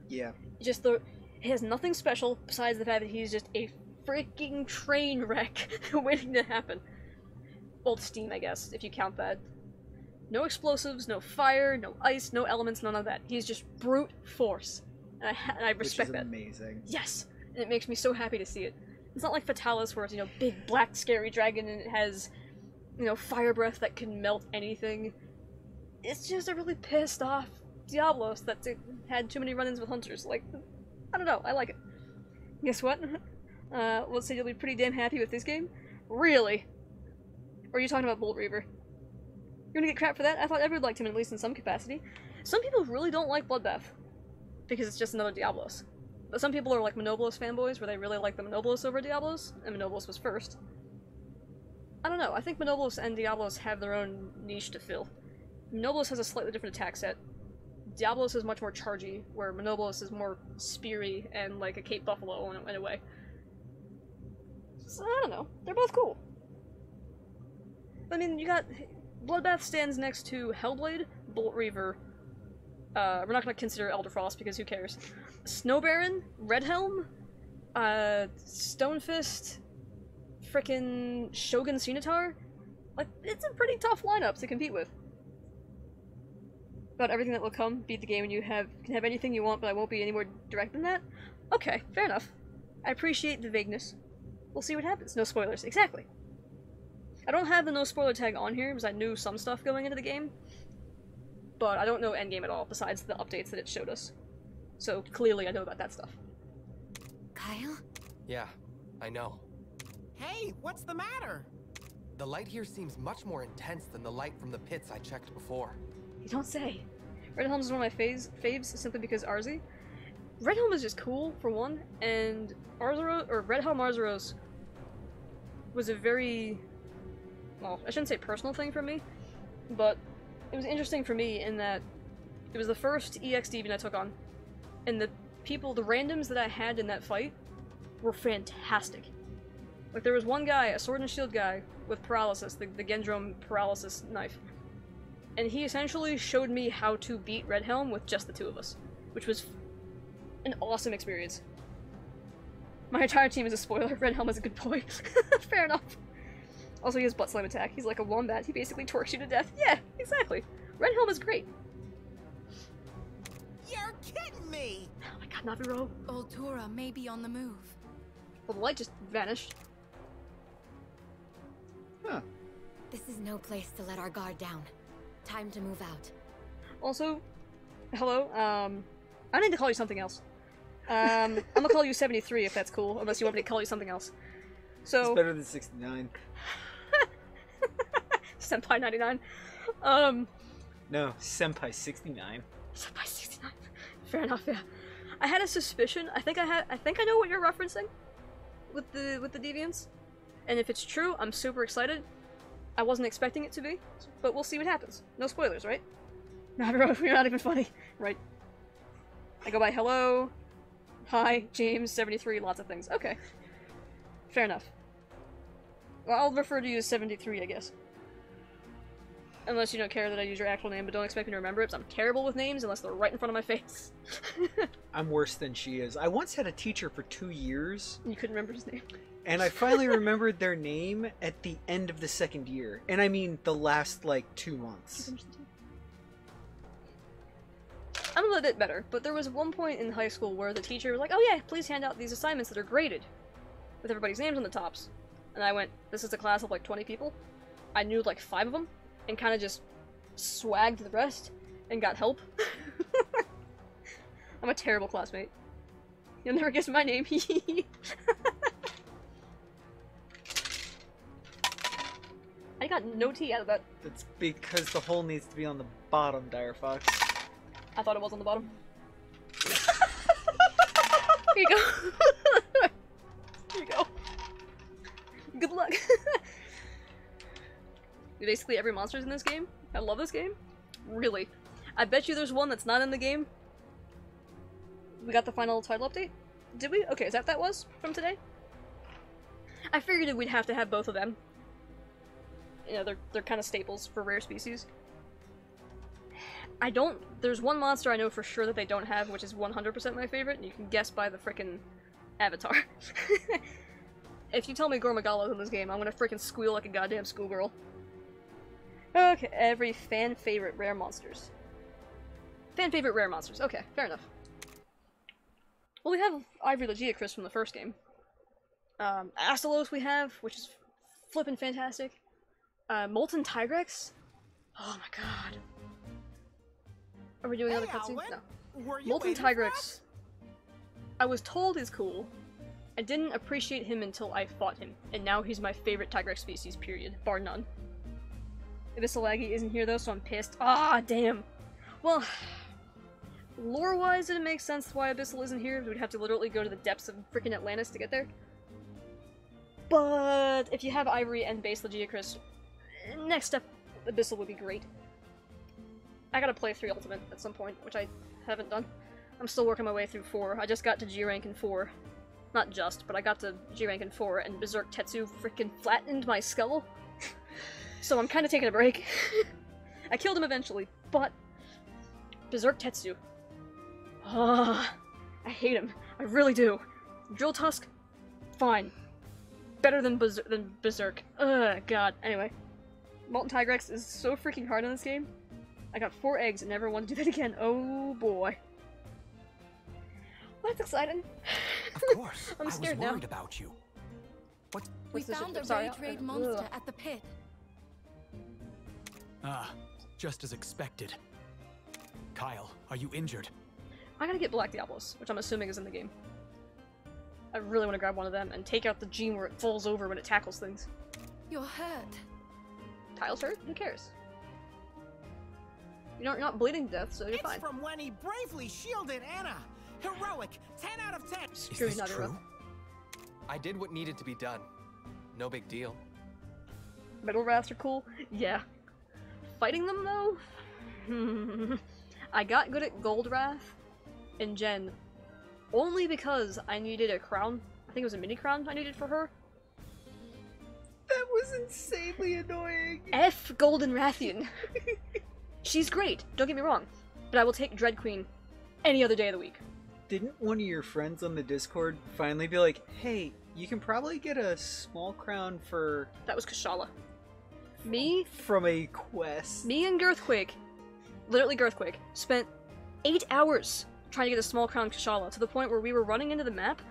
Yeah. Just the... He has nothing special besides the fact that he's just a freaking train wreck waiting to happen. Well, steam, I guess, if you count that. No explosives, no fire, no ice, no elements, none of that. He's just brute force. And I respect that. Which is amazing. Yes! And it makes me so happy to see it. It's not like Fatalis where it's, you know, big, black, scary dragon and it has, you know, fire breath that can melt anything. It's just a really pissed off Diablos that had too many run-ins with hunters. Like, I don't know, I like it. Guess what? Let's say you'll be pretty damn happy with this game. Really? Or are you talking about Bolt Reaver? You're gonna get crap for that? I thought everyone liked him at least in some capacity. Some people really don't like Bloodbath. Because it's just another Diablos. But some people are like Monobolos fanboys, where they really like the Monobolos over Diablos, and Monobolos was first. I don't know, I think Monobolos and Diablos have their own niche to fill. Monobolos has a slightly different attack set. Diablos is much more chargy, where Monobolos is more speary and like a Cape Buffalo in a way. So, I don't know, they're both cool. I mean, you got... Bloodbath stands next to Hellblade, Bolt Reaver, we're not gonna consider Elderfrost because who cares. Snow Baron, Redhelm, Stonefist, frickin' Shogun Cenotar. Like, it's a pretty tough lineup to compete with. About everything that will come, beat the game and you can have anything you want, but I won't be any more direct than that? Okay, fair enough. I appreciate the vagueness. We'll see what happens. No spoilers, exactly. I don't have the no spoiler tag on here because I knew some stuff going into the game, but I don't know endgame at all besides the updates that it showed us. So clearly I know about that stuff. Kyle? Yeah, I know. Hey, what's the matter? The light here seems much more intense than the light from the pits I checked before. You don't say. Redhelm is one of my faves simply because Arzi. Redhelm is just cool, for one, and Redhelm Arzuros was a very, well, I shouldn't say personal thing for me, but it was interesting for me in that it was the first EX Deviant I took on, and the randoms that I had in that fight were fantastic. Like, there was one guy, a sword and shield guy, with paralysis, the Gendrome paralysis knife, and he essentially showed me how to beat Redhelm with just the two of us, which was an awesome experience. My entire team is a spoiler. Redhelm is a good boy. Fair enough. Also, he has butt slam attack. He's like a wombat. He basically torques you to death. Yeah, exactly. Redhelm is great. You're kidding me! Oh my god, Naviro. Altura may be on the move. Well, the light just vanished. Huh. This is no place to let our guard down. Time to move out. Also, hello, I need to call you something else. I'm gonna call you 73 if that's cool, unless you want me to call you something else. So... It's better than 69. Senpai 99. No, Senpai 69. Senpai 69. Fair enough, yeah. I had a suspicion. I think I know what you're referencing with the deviants. And if it's true, I'm super excited. I wasn't expecting it to be, but we'll see what happens. No spoilers, right? No, you're not even funny. Right. I go by hello, hi, James, 73, lots of things. Okay. Fair enough. Well, I'll refer to you as 73, I guess. Unless you don't care that I use your actual name, but don't expect me to remember it, because I'm terrible with names unless they're right in front of my face. I'm worse than she is. I once had a teacher for 2 years. You couldn't remember his name. And I finally remembered their name at the end of the second year. And I mean the last, like, 2 months. I'm a little bit better, but there was one point in high school where the teacher was like, oh yeah, please hand out these assignments that are graded, with everybody's names on the tops. And I went, this is a class of like 20 people. I knew like 5 of them, and kind of just swagged the rest, and got help. I'm a terrible classmate. You'll never guess my name. got no tea out of that. That's because the hole needs to be on the bottom, Dire Fox. I thought it was on the bottom. Here you go. Here you go. Good luck. Basically every monster's in this game. I love this game. Really. I bet you there's one that's not in the game. We got the final title update? Did we? Okay, is that was from today? I figured we'd have to have both of them. You know, they're kind of staples for rare species. There's one monster I know for sure that they don't have, which is 100% my favorite, and you can guess by the frickin' avatar. If you tell me Gormagala's in this game, I'm gonna frickin' squeal like a goddamn schoolgirl. Okay, every fan favorite rare monsters. Fan favorite rare monsters, okay, fair enough. Well, we have Ivory the Geocryst from the first game. Astalos we have, which is flippin' fantastic. Molten Tigrex? Oh my god. Are we doing another cutscene? No. Molten Tigrex, I was told is cool. I didn't appreciate him until I fought him, and now he's my favorite Tigrex species, period. Bar none. Abyssal isn't here though, so I'm pissed. Ah, damn! Well, lore-wise, it makes sense why Abyssal isn't here. We'd have to literally go to the depths of freaking Atlantis to get there. But if you have Ivory and Base Legiocrist, next step, Abyssal would be great. I gotta play 3 Ultimate at some point, which I haven't done. I'm still working my way through 4. I just got to G rank in 4. Not just, but I got to G rank in 4, and Berserk Tetsu freaking flattened my skull. So I'm kinda taking a break. I killed him eventually, but Berserk Tetsu. I hate him. I really do. Drill Tusk? Fine. Better than Berserk. Ugh, god. Anyway. Molten Tigrex is so freaking hard in this game. I got 4 eggs and never want to do that again. Oh boy. Well, that's exciting. Of course. I'm scared now. I was worried about you. We found a raid monster at the pit. Ah, just as expected. Kyle, are you injured? I gotta get Black Diablos, which I'm assuming is in the game. I really want to grab one of them and take out the gene where it falls over when it tackles things. You're hurt. Kyle's hurt? Who cares? You're not bleeding to death, so you're fine. It's from when he bravely shielded Anna. Heroic. 10 out of 10. Is Screw this Naruto. true? I did what needed to be done. No big deal. Metal Wraths are cool? Yeah. Fighting them, though? I got good at Gold Wrath in Gen only because I needed a crown. I think it was a mini crown I needed for her. That was insanely annoying. F Golden Rathian. She's great, don't get me wrong, but I will take Dread Queen any other day of the week. Didn't one of your friends on the Discord finally be like, hey, you can probably get a small crown for... That was Kashala. Me From a quest. Me and Girthquake, literally Girthquake, spent 8 hours trying to get a small crown Kashala, to the point where we were running into the map,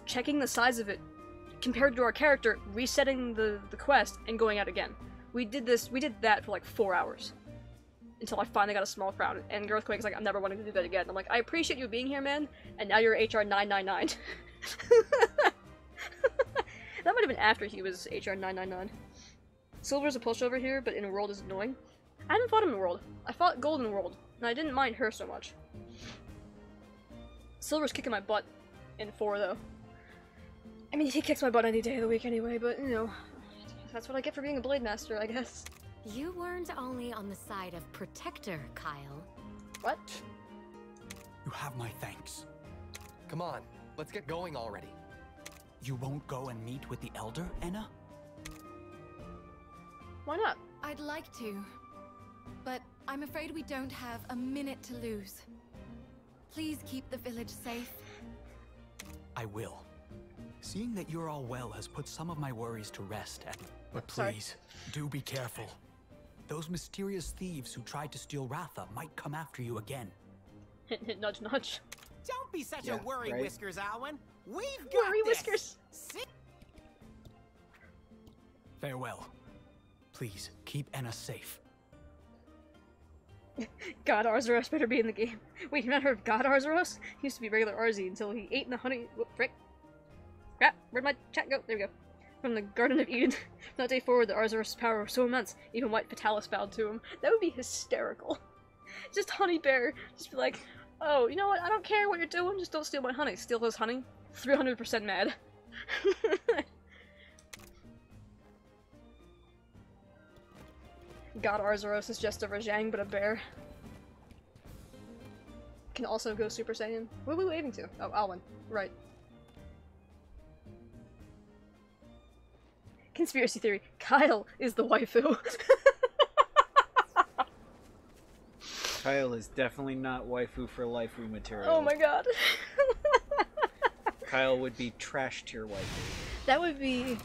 checking the size of it, compared to our character, resetting the quest, and going out again. We did that for like 4 hours. Until I finally got a small crown, and Girthquake's like, I'm never wanting to do that again. I'm like, I appreciate you being here, man, and now you're HR 999. That might have been after he was HR 999. Silver's a pushover here, but in World is annoying. I haven't fought him in World. I fought Gold in World, and I didn't mind her so much. Silver's kicking my butt in 4, though. I mean, he kicks my butt any day of the week anyway, but, you know, that's what I get for being a Blade Master, I guess. You weren't only on the side of Protector, Kyle. What? You have my thanks. Come on, let's get going already. You won't go and meet with the Elder, Enna? Why not? I'd like to, but I'm afraid we don't have a minute to lose. Please keep the village safe. I will. Seeing that you're all well has put some of my worries to rest, but Sorry. please, do be careful. Those mysterious thieves who tried to steal Ratha might come after you again. Hint, hint, nudge, nudge. Don't be such Yeah, a worry right. whiskers, Alwyn. We've got Worry this. whiskers. See? Farewell. Please, keep Enna safe. God Arzuros better be in the game. Wait, you've not heard of God Arzuros? He used to be regular Arzi until he ate in the honey. Whoop, frick. Crap, where'd my chat go? There we go. from the Garden of Eden. From that day forward, the Arzuros' power was so immense, even White Fatalis bowed to him. That would be hysterical. Just Honey Bear, just be like, oh, you know what, I don't care what you're doing, just don't steal my honey. Steal his honey? 300% mad. God Arzuros is just a Rajang, but a bear. Can also go Super Saiyan. What are we waving to? Oh, Alwyn. Right. Conspiracy theory. Kyle is the waifu. Kyle is definitely not waifu for laifu material. Oh my god. Kyle would be trash tier waifu. That would be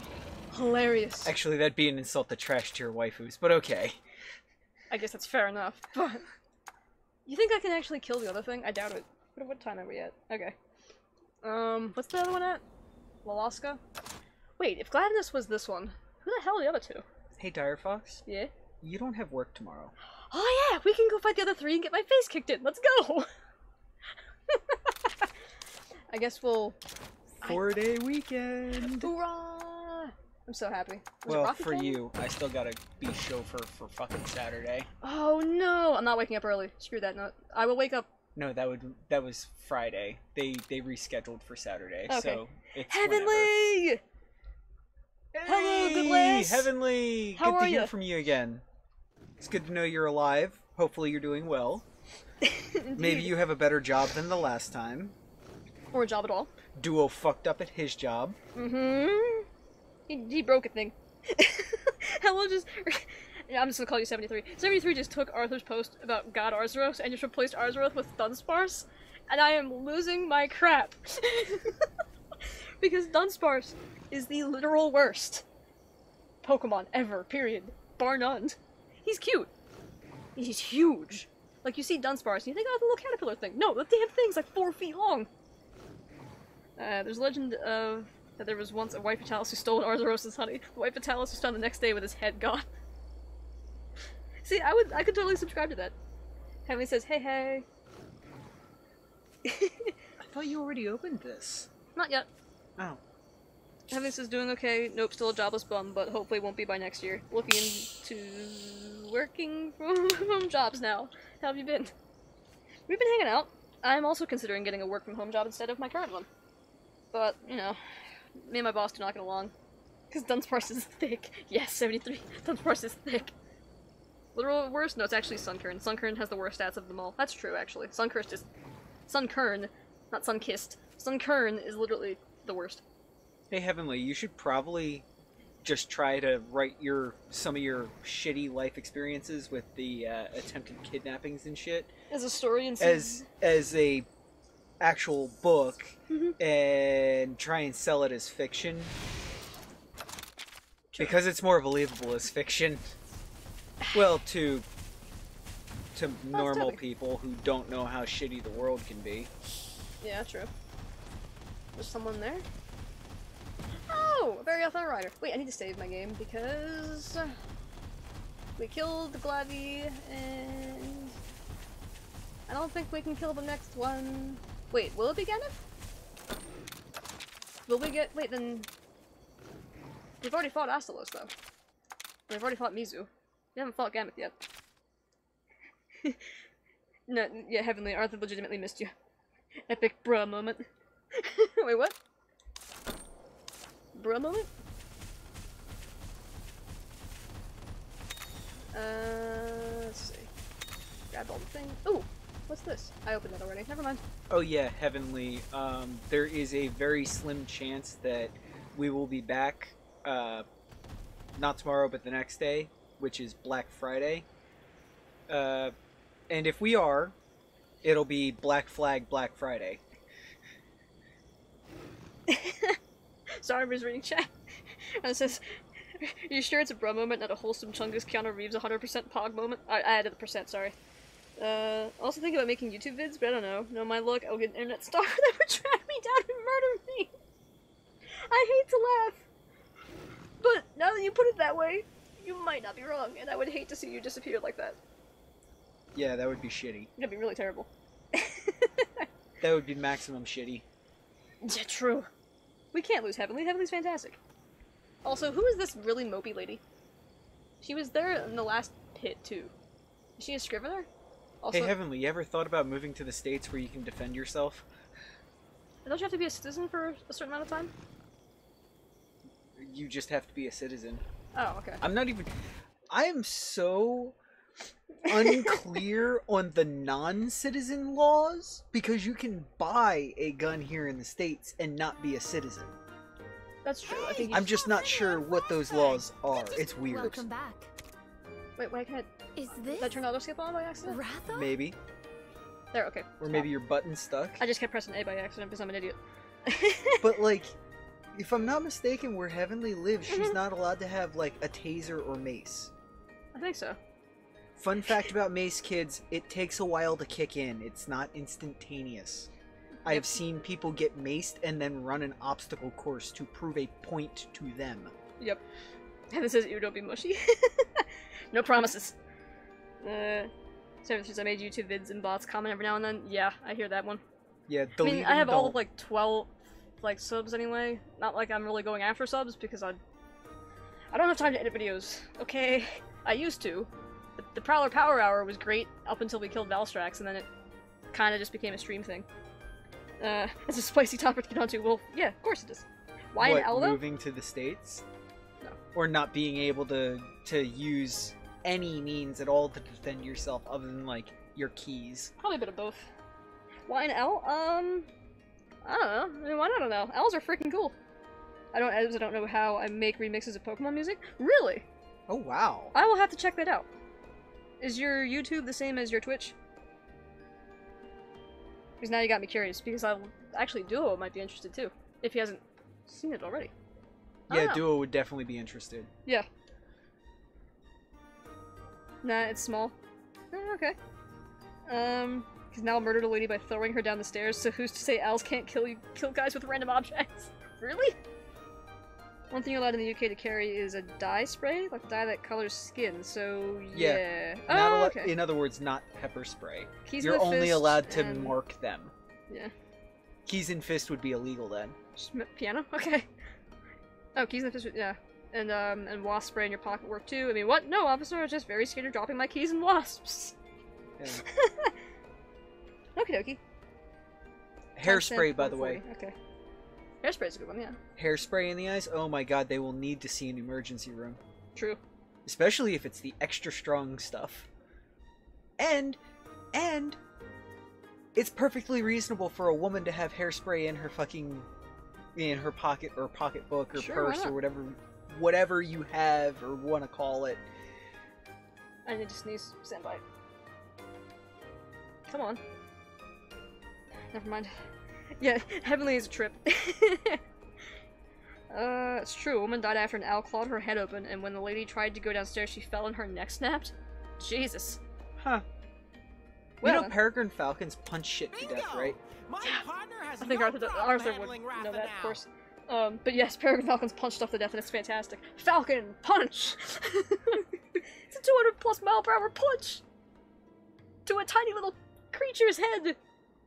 hilarious. Actually, that'd be an insult to trash tier waifus, but okay. I guess that's fair enough, but... You think I can actually kill the other thing? I doubt it. What time are we at? Okay. What's the other one at? Lalaska? Wait, if Gladness was this one, who the hell are the other two? Hey, Dire Fox? Yeah? You don't have work tomorrow. Oh yeah, we can go fight the other three and get my face kicked in. Let's go! I guess we'll... 4-day weekend! Hoorah! I'm so happy. Well, for you, I still gotta be chauffeur for fucking Saturday. Oh no! I'm not waking up early. Screw that. No, I will wake up... No, that was Friday. They rescheduled for Saturday, okay. So it's Heavenly! Hey, hello, good lass! Heavenly! How good are to hear ya? from you again. It's good to know you're alive. Hopefully you're doing well. Maybe you have a better job than the last time. Or a job at all. Duo fucked up at his job. Mm-hmm. He broke a thing. Hello, just... Yeah, I'm just gonna call you 73. 73 just took Arthur's post about God Arzuros and just replaced Arzuros with Dunsparce, and I am losing my crap. Because Dunsparce is the literal worst Pokemon ever, period. Bar none. He's cute. He's huge. Like, you see Dunsparce and you think, oh, the little caterpillar thing. No, the damn thing's like 4 feet long. There's a legend of that there was once a White Fatalis who stole Arzuros' honey. The White Fatalis was found the next day with his head gone. See, I could totally subscribe to that. Heavenly says, hey, hey. I thought you already opened this. Not yet. Oh. Heavenly says, doing okay. Nope, still a jobless bum, but hopefully won't be by next year. Looking into working from jobs now. How have you been? We've been hanging out. I'm also considering getting a work from home job instead of my current one. But, you know, me and my boss do not get along. Because Dunsparce is thick. Yes, 73. Dunsparce is thick. Literal worst? No, it's actually Sunkern. Sunkern has the worst stats of them all. That's true, actually. Sunkern is... Sunkern, not Sunkissed. Sunkern is literally the worst. Hey, Heavenly, you should probably just try to write some of your shitty life experiences with the attempted kidnappings and shit As a story and as a actual book and try and sell it as fiction. True. Because it's more believable as fiction. Well, to normal people who don't know how shitty the world can be. Yeah, true. There's someone there? Oh, a very athletic rider. Wait, I need to save my game because we killed the Glavy and I don't think we can kill the next one. Wait, will it be Ganef? Will we get... Wait, then... We've already fought Astalos, though. We've already fought Mizu. We haven't fought Gameth yet. No, yeah, Heavenly, Arthur legitimately missed you. Epic bruh moment. Wait, what? Bruh moment? Let's see. Grab all the things. Ooh! What's this? I opened it already. Never mind. Oh yeah, Heavenly. There is a very slim chance that we will be back, not tomorrow, but the next day, which is Black Friday. And if we are, it'll be Black Flag Black Friday. Sorry, I was reading chat. And it says, are you sure it's a bro moment, not a wholesome Chungus Keanu Reeves 100% pog moment? I added the percent, sorry. Also think about making YouTube vids, but I don't know. No, my luck, I'll get an internet star that would track me down and murder me! I hate to laugh, but now that you put it that way, you might not be wrong, and I would hate to see you disappear like that. Yeah, that would be shitty. That'd be really terrible. That would be maximum shitty. Yeah, true. We can't lose Heavenly. Heavenly's fantastic. Also, who is this really mopey lady? She was there in the last pit, too. Is she a scrivener? Also, Hey, Heavenly, you ever thought about moving to the States where you can defend yourself? don't you have to be a citizen for a certain amount of time? You just have to be a citizen. Oh, okay. I am so unclear on the non-citizen laws, because you can buy a gun here in the States and not be a citizen. That's true. I think I'm just not sure what those laws are. It's weird. Welcome back. Wait, why can't Is I turn the auto skip on by accident? Ratha? Maybe. There, okay. Or maybe your button's stuck. I just kept pressing A by accident because I'm an idiot. But, like, if I'm not mistaken, where Heavenly lives, she's not allowed to have, like, a taser or mace. I think so. Fun fact about mace, kids, it takes a while to kick in. It's not instantaneous. I have seen people get maced and then run an obstacle course to prove a point to them. Yep. And this says, ew, don't be mushy. No promises. So since I made YouTube vids and bots comment every now and then, yeah, I hear that one. Yeah, I mean, I have all of like 12 like subs anyway. Not like I'm really going after subs because I don't have time to edit videos. Okay, I used to. The Prowler Power Hour was great up until we killed Valstrax, and then it kind of just became a stream thing. It's a spicy topic to get onto. Well, yeah, of course it is. Why what, an L though? moving to the States? No. Or not being able to use any means at all to defend yourself other than, like, your keys. Probably a bit of both. Why an L? I don't know. I mean, why not an L? L's are freaking cool. I don't know how I make remixes of Pokemon music. Really? Oh, wow. I will have to check that out. Is your YouTube the same as your Twitch? Because now you got me curious, because actually Duo might be interested too, if he hasn't seen it already. I don't Yeah, know. Duo would definitely be interested. Yeah. Nah, it's small. Oh, okay. He's now murdered a lady by throwing her down the stairs, so who's to say owls can't kill guys with random objects? Really? One thing you're allowed in the UK to carry is a dye spray, like dye that colors skin, so yeah. Oh, okay. In other words, not pepper spray. Keys You're in the only fist allowed to and- mark them. Yeah. Keys in fist would be illegal then. Piano? Okay. Oh, keys in the fist, yeah. And wasp spray in your pocket work too. I mean, what? No, officer, I was just very scared of dropping my keys and wasps. Yeah. Okie dokie. Hairspray, by the way. 140. Okay. Hairspray's a good one, yeah. Hairspray in the eyes? Oh my god, they will need to see an emergency room. True. Especially if it's the extra strong stuff. And it's perfectly reasonable for a woman to have hairspray in her pocket or pocketbook or Sure, why purse or not? whatever you have or want to call it. I need to sneeze. Stand by. Come on. Never mind. Yeah, Heavenly is a trip. It's true. A woman died after an owl clawed her head open, and when the lady tried to go downstairs, she fell and her neck snapped. Jesus. Huh. Well, you know Peregrine Falcons punch shit to death, right? My partner has I think no Arthur problem would handling know Ratha that, now. of course. But yes, Peregrine Falcon's punched off to death, and it's fantastic. Falcon punch! It's a 200+ mile per hour punch! To a tiny little creature's head!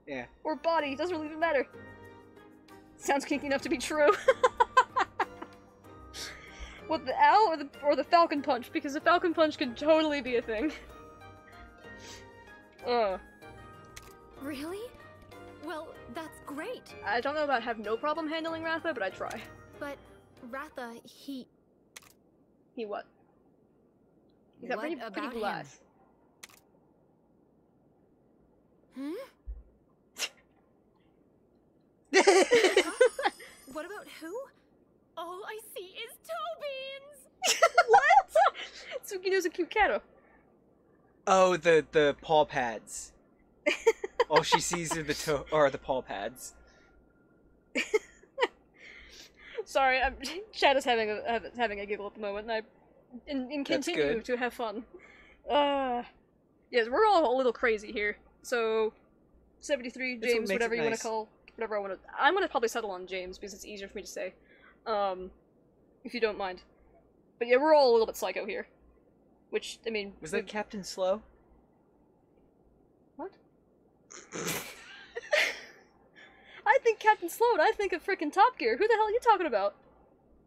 Yeah. Or body, doesn't really even matter. Sounds kinky enough to be true. What, the owl or the falcon punch? Because the falcon punch could totally be a thing. Really? Well, that's great. I don't know about have no problem handling Ratha, but I'd try. But Ratha, he What? He's got What pretty about blue him? eyes. Hmm? What about who? All I see is toe beans! What? Tsukino's a cute cat. Oh, the paw pads. All she sees are the paw pads. Sorry, Chad is having a giggle at the moment, and I continue good. to have fun. Yes, we're all a little crazy here. So, 73 That's what James, makes whatever it you want nice. to call, whatever I want to. I'm gonna probably settle on James because it's easier for me to say. If you don't mind. But yeah, we're all a little bit psycho here. Which, I mean... Was that Captain Slow? What? I think Captain Sloan, I think of frickin' Top Gear. Who the hell are you talking about?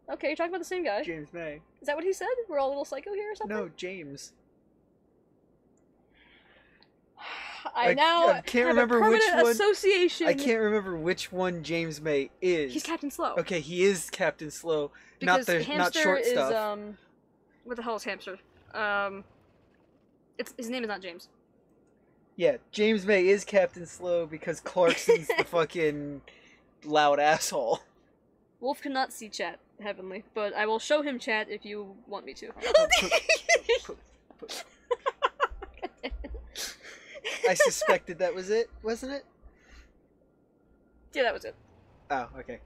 Okay, you're talking about the same guy. James May. Is that what he said? We're all a little psycho here or something? No, James. I now can't have remember a permanent which one. association. I can't remember which one James May is. He's Captain Slow. Okay, he is Captain Slow. Because not Hamster short is, stuff. what the hell is Hamster? His name is not James. Yeah, James May is Captain Slow because Clarkson's the fucking loud asshole. Wolf cannot see chat, Heavenly, but I will show him chat if you want me to. I suspected that was it, wasn't it? Yeah, that was it. Oh, okay.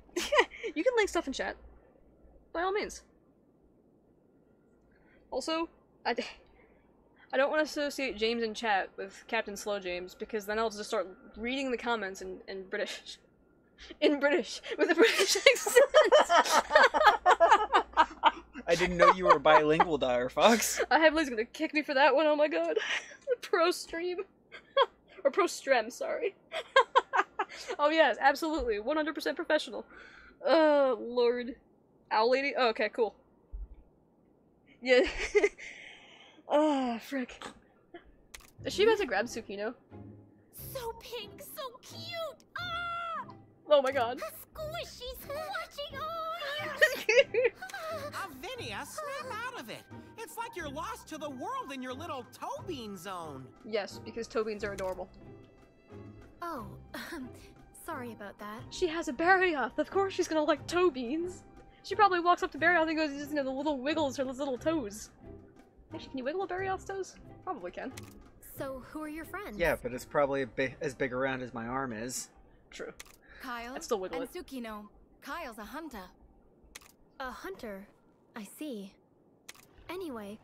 You can link stuff in chat. By all means. Also, I don't want to associate James in chat with Captain Slow James, because then I'll just start reading the comments in British. In British. With a British accent! I didn't know you were bilingual, Dire Fox. Heavenly's gonna kick me for that one, oh my god. Pro stream. Or pro strem, sorry. Oh yes, absolutely. 100% professional. Oh, lord. Owl lady? Oh, okay, cool. Yeah. Ah, frick. Is she about to grab Tsukino? So pink, so cute! Ah! Oh my god. Squishy, squishy, oh Avinia, snap out of it! It's like you're lost to the world in your little toe bean zone. Yes, because toe beans are adorable. Oh, sorry about that. She has a Barioth. Of course she's gonna like toe beans. She probably walks up to Barioth and goes, you know, the little wiggles her little toes. Actually, can you wiggle a Barioth's toes? Probably can. So, who are your friends? Yeah, but it's probably as big around as my arm is. True. Kyle I'd still wiggle and it. Tsukino. Kyle's a hunter. A hunter. I see. Anyway,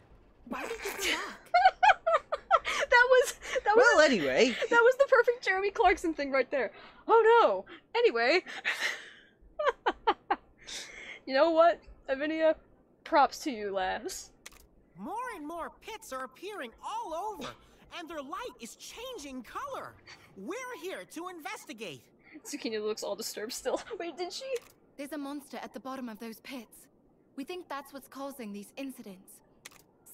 why did you come back? that was Well, anyway. that was the perfect Jeremy Clarkson thing right there. Oh no. Anyway. You know what, Avinia? Props to you, lass. More and more pits are appearing all over, and their light is changing color. We're here to investigate. Tsukino looks all disturbed still. Wait, did she? There's a monster at the bottom of those pits. We think that's what's causing these incidents.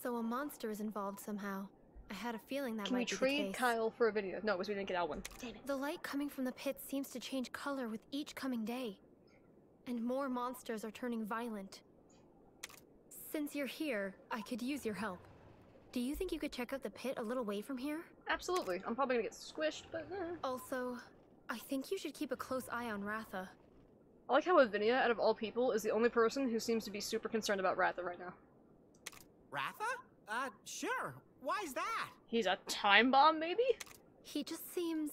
So a monster is involved somehow. I had a feeling that Can we might be the trade case. Kyle for a video? No, because we didn't get out one. Damn it. The light coming from the pits seems to change color with each coming day. And more monsters are turning violent. Since you're here, I could use your help. Do you think you could check out the pit a little way from here? Absolutely. I'm probably gonna get squished, but Also, I think you should keep a close eye on Ratha. I like how Avinia, out of all people, is the only person who seems to be super concerned about Ratha right now. Ratha? Sure. Why's that? He's a time bomb, maybe? He just seems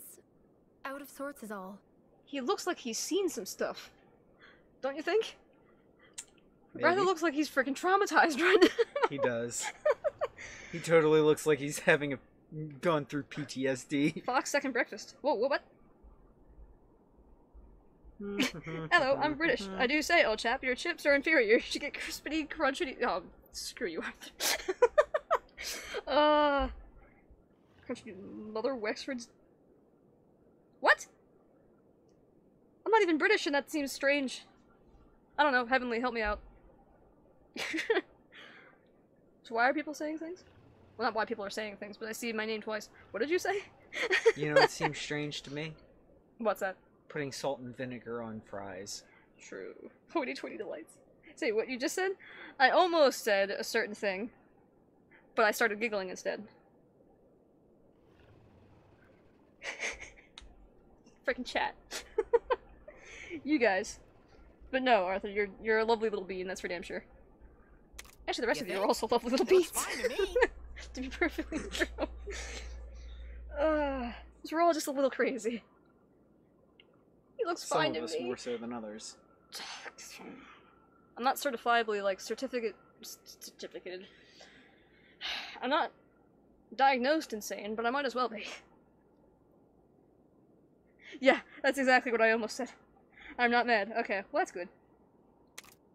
out of sorts is all. He looks like he's seen some stuff. Don't you think? Maybe. Ratha looks like he's freaking traumatized right now. He does. He totally looks like he's gone through PTSD. Fox second breakfast. Whoa, what? Hello, I'm British. I do say, old chap, your chips are inferior. You should get crispity, crunchy. Oh, screw you. Crunchy mother Wexford's. What? I'm not even British, and that seems strange. I don't know. Heavenly, help me out. So why are people saying things? Well, not why people are saying things, but I see my name twice. What did you say? You know, it seems strange to me. What's that? Putting salt and vinegar on fries. True. 2020 delights. Say, what you just said? I almost said a certain thing, but I started giggling instead. Frickin' chat. You guys. But no, Arthur, you're a lovely little bean, that's for damn sure. Actually, the rest of you are also lovely little beans. Looks fine to me. To be perfectly true. We're all just a little crazy. He looks Some fine of to us me. more so than others. I'm not certifiably, like, certificated. I'm not diagnosed insane, but I might as well be. Yeah, that's exactly what I almost said. I'm not mad. Okay, well that's good.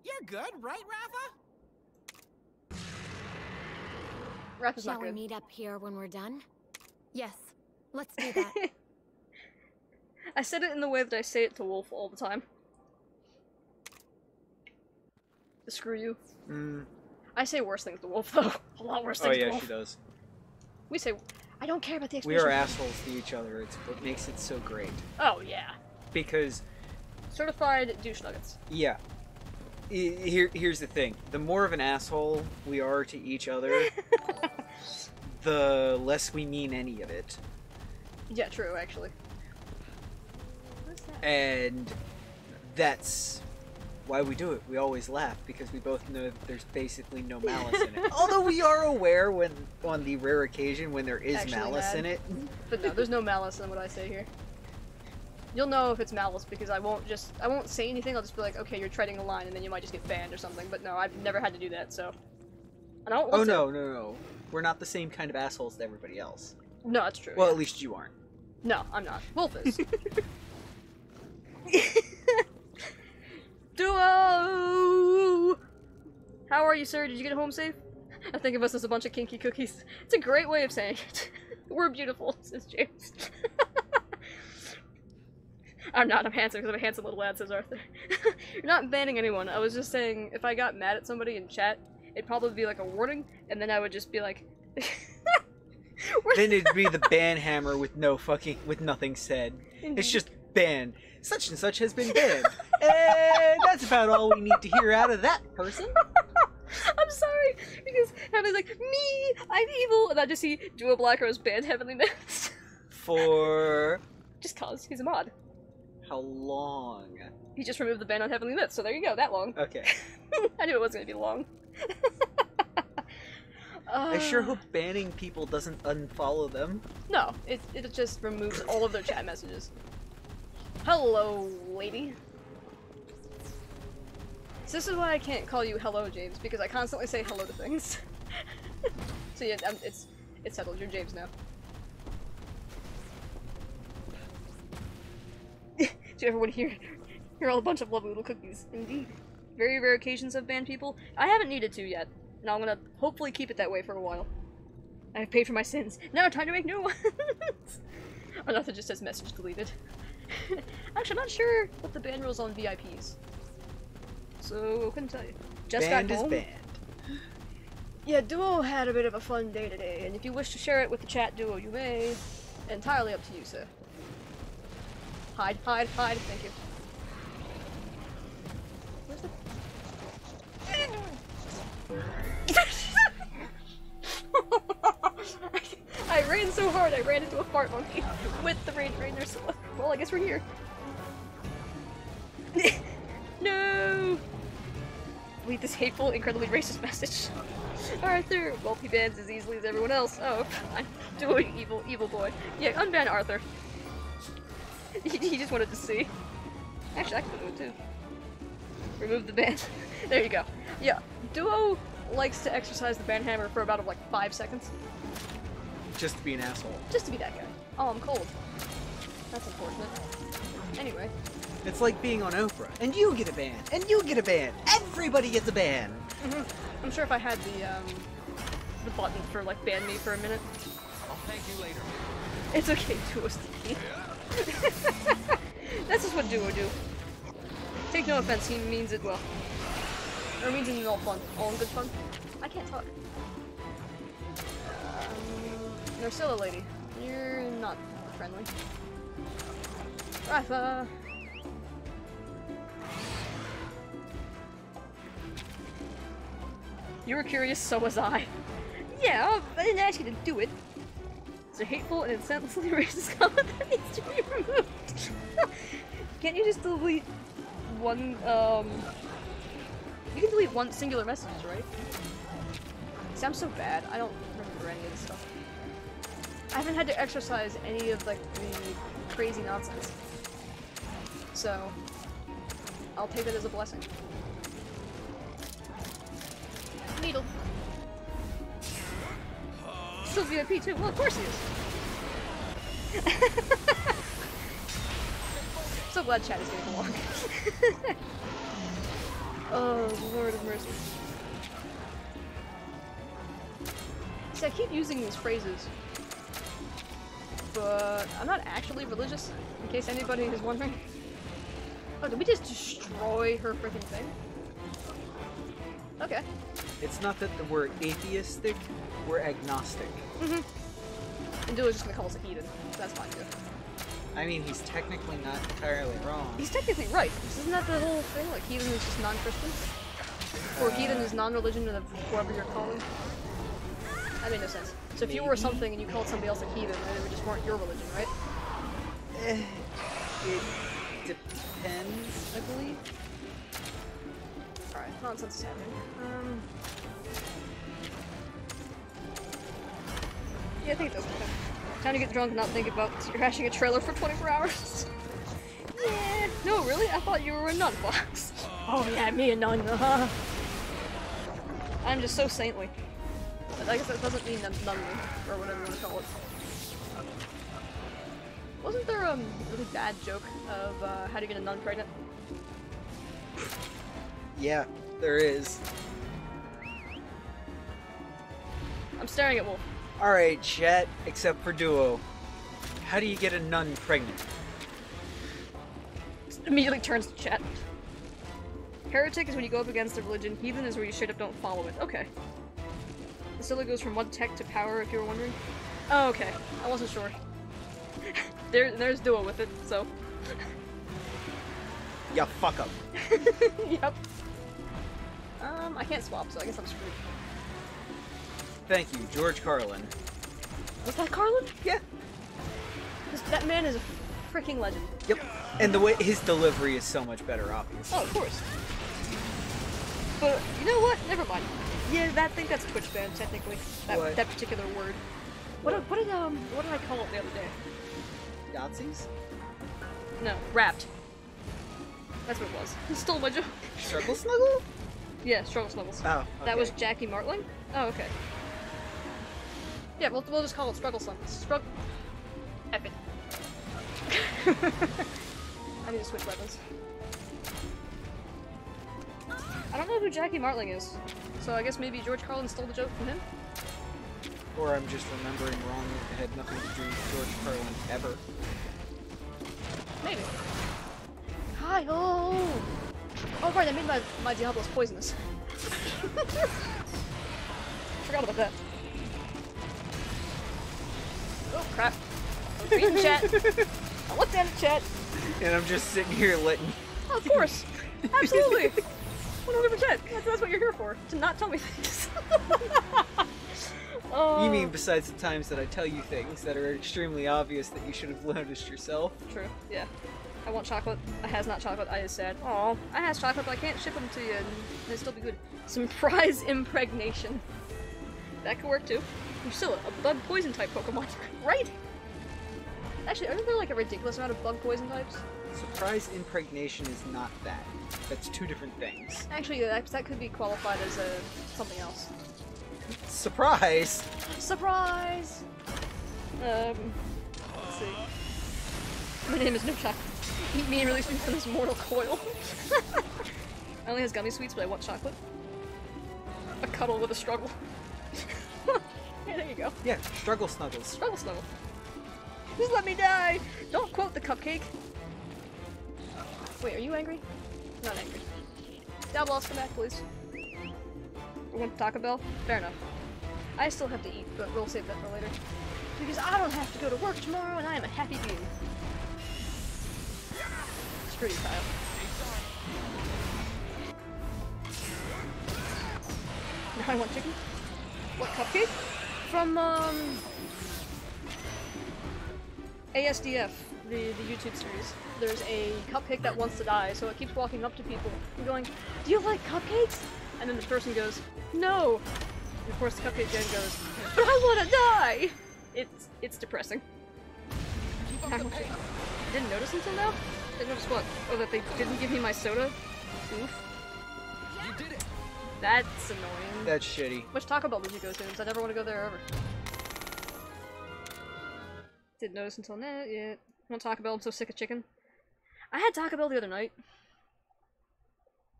You're good, right, Ratha? Ratha's Shall not we good. meet up here when we're done? Yes, let's do that. I said it in the way that I say it to Wolf all the time. Screw you. Mm. I say worse things to Wolf, though. A lot worse Oh things to yeah, Wolf. she does. We say, I don't care about the We expedition. are assholes to each other. It's what makes it so great. Oh, yeah. Because, Certified douche nuggets. yeah. Here's the thing. The more of an asshole we are to each other, the less we mean any of it. Yeah, true, actually. What's that? And that's why we do it. We always laugh because we both know that there's basically no malice in it. Although we are aware when, on the rare occasion when there is Actually malice mad. in it. But no, there's no malice in what I say here. You'll know if it's malice because I won't say anything, I'll just be like, okay, you're treading a line, and then you might just get banned or something. But no, I've never had to do that, so. And I don't want to. No. We're not the same kind of assholes to everybody else. No, that's true. Well, yeah. at least you aren't. No, I'm not. Wolf is. Duo! How are you, sir? Did you get home safe? I think of us as a bunch of kinky cookies. It's a great way of saying it. We're beautiful, says James. I'm not. I'm handsome because I'm a handsome little lad, says Arthur. You're not banning anyone. I was just saying if I got mad at somebody in chat, it'd probably be like a warning, and then I would just be like... Then it'd be the ban hammer with nothing said. It's just ban. Such and such has been banned. And that's about all we need to hear out of that person. I'm sorry, because Heavenly's like, me, I'm evil, and I just see Duo Black Rose banned Heavenly Myths. For Just cause he's a mod. how long? He just removed the ban on Heavenly Myths, so there you go, that long. Okay. I knew it wasn't gonna be long. I sure hope banning people doesn't unfollow them. No, it just removes all of their chat messages. Hello, lady. So this is why I can't call you hello, James, because I constantly say hello to things. So yeah, it's settled. You're James now. Do everyone hear? You're all a bunch of lovely little cookies. Indeed. Very rare occasions I've banned people. I haven't needed to yet, and I'm gonna hopefully keep it that way for a while. I have paid for my sins. Now time to make new ones. Another just says message deleted. Actually, I'm not sure what the ban rules on VIPs. So, couldn't tell you. Just Banned got is home. banned. Yeah, Duo had a bit of a fun day today, and if you wish to share it with the chat, Duo, you may. Entirely up to you, sir. Hide, hide, hide. Thank you. Where's the... I ran so hard, I ran into a fart monkey with the Ranger. Well, I guess we're here. No! Delete this hateful, incredibly racist message. Arthur! Well, he bans as easily as everyone else. Oh, I'm doing evil boy. Yeah, unban Arthur. He just wanted to see. Actually, I can do it too. Remove the ban. There you go. Yeah, Duo likes to exercise the ban hammer for about like 5 seconds. Just to be an asshole. Just to be that guy. Oh, I'm cold. That's unfortunate. Anyway. It's like being on Oprah. And you get a ban. And you get a ban. Everybody gets a ban. I'm sure if I had the button for like ban me for a minute. I'll thank you later. It's okay, Duo's sticky. That's just what Duo do. Take no offense, he means it well. Or means it in all fun. All in good fun. I can't talk. Narcilla lady. You're not friendly. Ratha! You were curious, so was I. Yeah, I didn't ask you to do it. It's a hateful and senselessly racist comment that needs to be removed. Can't you just delete one, You can delete one singular message, right? See, I'm so bad. I don't remember any of this stuff. I haven't had to exercise any of, like, the crazy nonsense. So, I'll take that as a blessing. Needle. Still VIP too. Well, of course he is. So glad chat is getting along. Oh, Lord of mercy. See, I keep using these phrases, but I'm not actually religious, in case anybody is wondering. Oh, did we just destroy her freaking thing? Okay. It's not that we're atheistic, we're agnostic. And Duo is just gonna call us a heathen. That's fine too. I mean, he's technically not entirely wrong. He's technically right. Isn't that the whole thing? Like, heathen is just non-Christian? Or heathen is non-religion of whoever you're calling? That made no sense. So if you were something and you called somebody else a heathen, they just weren't your religion, right? It depends, I believe. Alright, nonsense is happening. Yeah, I think it does make sense. Time to get drunk and not think about crashing a trailer for 24 hours. Yeah. No, really? I thought you were a nun, Fox. Oh yeah, me a nun. I'm just so saintly. But I guess that doesn't mean I'm nunly, or whatever you want to call it. Wasn't there a really bad joke of how to get a nun pregnant? Yeah, there is. I'm staring at Wolf. Alright, chat, except for Duo. How do you get a nun pregnant? Immediately turns to chat. Heretic is when you go up against the religion. Heathen is where you straight up don't follow it. Okay. The still goes from one tech to power, if you were wondering. Oh, okay. I wasn't sure. There's Duo with it, so. Yeah, fuck up. Yep. I can't swap, so I guess I'm screwed. Thank you, George Carlin. Was that Carlin? Yeah. That man is a freaking legend. Yep. And the way his delivery is so much better, obviously. Oh, of course. But you know what? Never mind. Yeah, I think that's Twitch ban technically. That particular word. What did I call it the other day? Yahtzees? No, wrapped. That's what it was. He stole my joke. Struggle Snuggle? Yeah, Struggle Snuggles. Oh, okay. That was Jackie Martling? Oh, okay. Yeah, we'll just call it Struggle Snuggles. Epic. I need to switch weapons. I don't know who Jackie Martling is, so I guess maybe George Carlin stole the joke from him? Or I'm just remembering wrong. It had nothing to do with George Carlin ever. Maybe. Hi, oh! Oh right, I made my Diablos poisonous. Forgot about that. Oh crap. I was reading chat. I looked at it, chat. And I'm just sitting here letting... Oh, of course. Absolutely. 100%. That's what you're here for. To not tell me things. You mean besides the times that I tell you things that are extremely obvious that you should have noticed yourself? True, yeah. I want chocolate. I has not chocolate. I is sad. Aw, I has chocolate, but I can't ship them to you, and they'd still be good. Surprise impregnation. That could work too. You're still a bug poison type Pokemon, right? Actually, aren't there like a ridiculous amount of bug poison types? Surprise impregnation is not that. That's two different things. Actually, that could be qualified as something else. Surprise! Surprise! Let's see. My name is No Chocolate. Eat me and release me from this mortal coil. I only has gummy sweets, but I want chocolate. A cuddle with a struggle. Yeah, there you go. Yeah, Struggle Snuggles. Struggle Snuggle. Just let me die! Don't quote the cupcake! Wait, are you angry? Not angry. Diablos, come back, please. We want Taco Bell? Fair enough. I still have to eat, but we'll save that for later. Because I don't have to go to work tomorrow, and I am a happy being. Screw you, Kyle. Now I want chicken. What, cupcake? From, ASDF, the YouTube series. There's a cupcake that wants to die, so it keeps walking up to people and going, "Do you like cupcakes?" And then this person goes, "No!" And of course the cupcake then goes, "But I wanna die!" It's depressing. I didn't notice until now? Didn't notice what? Oh, that they didn't give me my soda? Oof. You did it! That's annoying. That's shitty. Which Taco Bell did you go to? Because I never want to go there ever. Didn't notice until now. Yeah. Want Taco Bell? I'm so sick of chicken. I had Taco Bell the other night.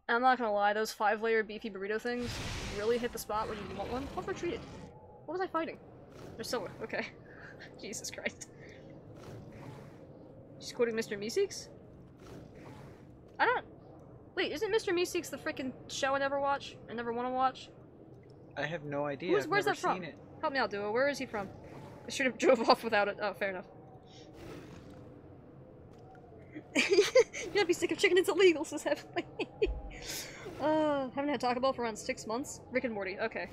I'm not gonna lie, those 5-layer beefy burrito things really hit the spot when you want one. What retreated? What was I fighting? Priscilla. Okay. Jesus Christ. She's quoting Mr. Meeseeks? I don't... Wait, isn't Mr. Meeseeks the freaking show I never watch? I never want to watch? I have no idea. I've Where's never that from? seen it. Help me out, Duo. Where is he from? I should have drove off without it. Oh, fair enough. You gotta be sick of chicken, it's illegal, says Heavenly. Haven't had Taco Bell for around 6 months. Rick and Morty, okay.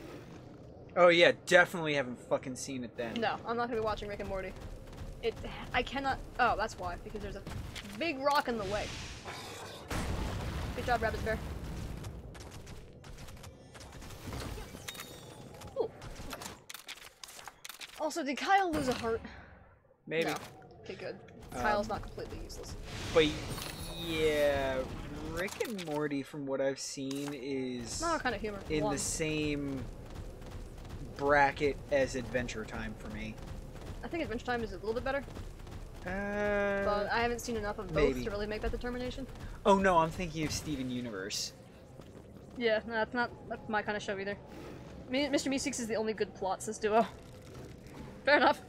Oh yeah, definitely haven't fucking seen it then. No, I'm not gonna be watching Rick and Morty. I cannot. Oh, that's why. Because there's a big rock in the way. Good job, Rabbit Bear. Ooh. Okay. Also, did Kyle lose a heart? Maybe. No. Okay, good. Kyle's not completely useless. But yeah, Rick and Morty, from what I've seen, is Not our kind of humor. in the same bracket as Adventure Time for me. I think Adventure Time is a little bit better, but I haven't seen enough of both maybe. to really make that determination. Oh no, I'm thinking of Steven Universe. Yeah, no, that's not my kind of show either. Mr. Meeseeks is the only good plot, says Duo. Fair enough.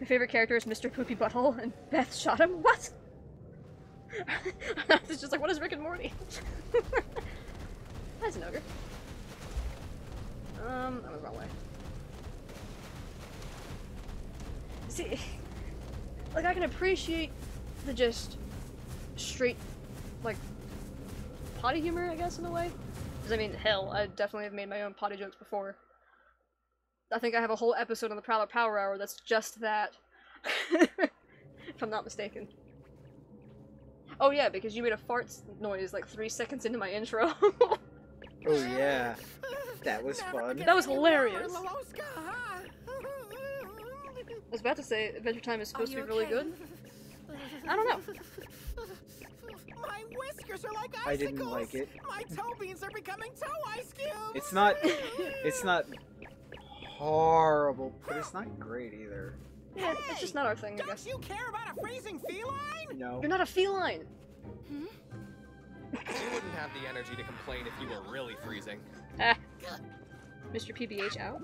My favorite character is Mr. Poopy Butthole, and Beth shot him? What? It's just like, what is Rick and Morty? That's an ogre. I went the wrong way. See, like, I can appreciate the just straight, like, potty humor, I guess, in a way. Because, I mean, hell, I definitely have made my own potty jokes before. I think I have a whole episode on the Prowler Power Hour that's just that. If I'm not mistaken. Oh yeah, because you made a fart noise like 3 seconds into my intro. Oh yeah. That was fun. That was hilarious. I was about to say, Adventure Time is supposed to be really good. I don't know. My whiskers are like icicles. I didn't like it. My toe beans are becoming toe ice cubes. It's not horrible, but it's not great either. Yeah, it's just not our thing, I guess. Don't you care about a freezing feline? No. You're not a feline! You wouldn't have the energy to complain if you were really freezing. Ah. Mr. PBH out?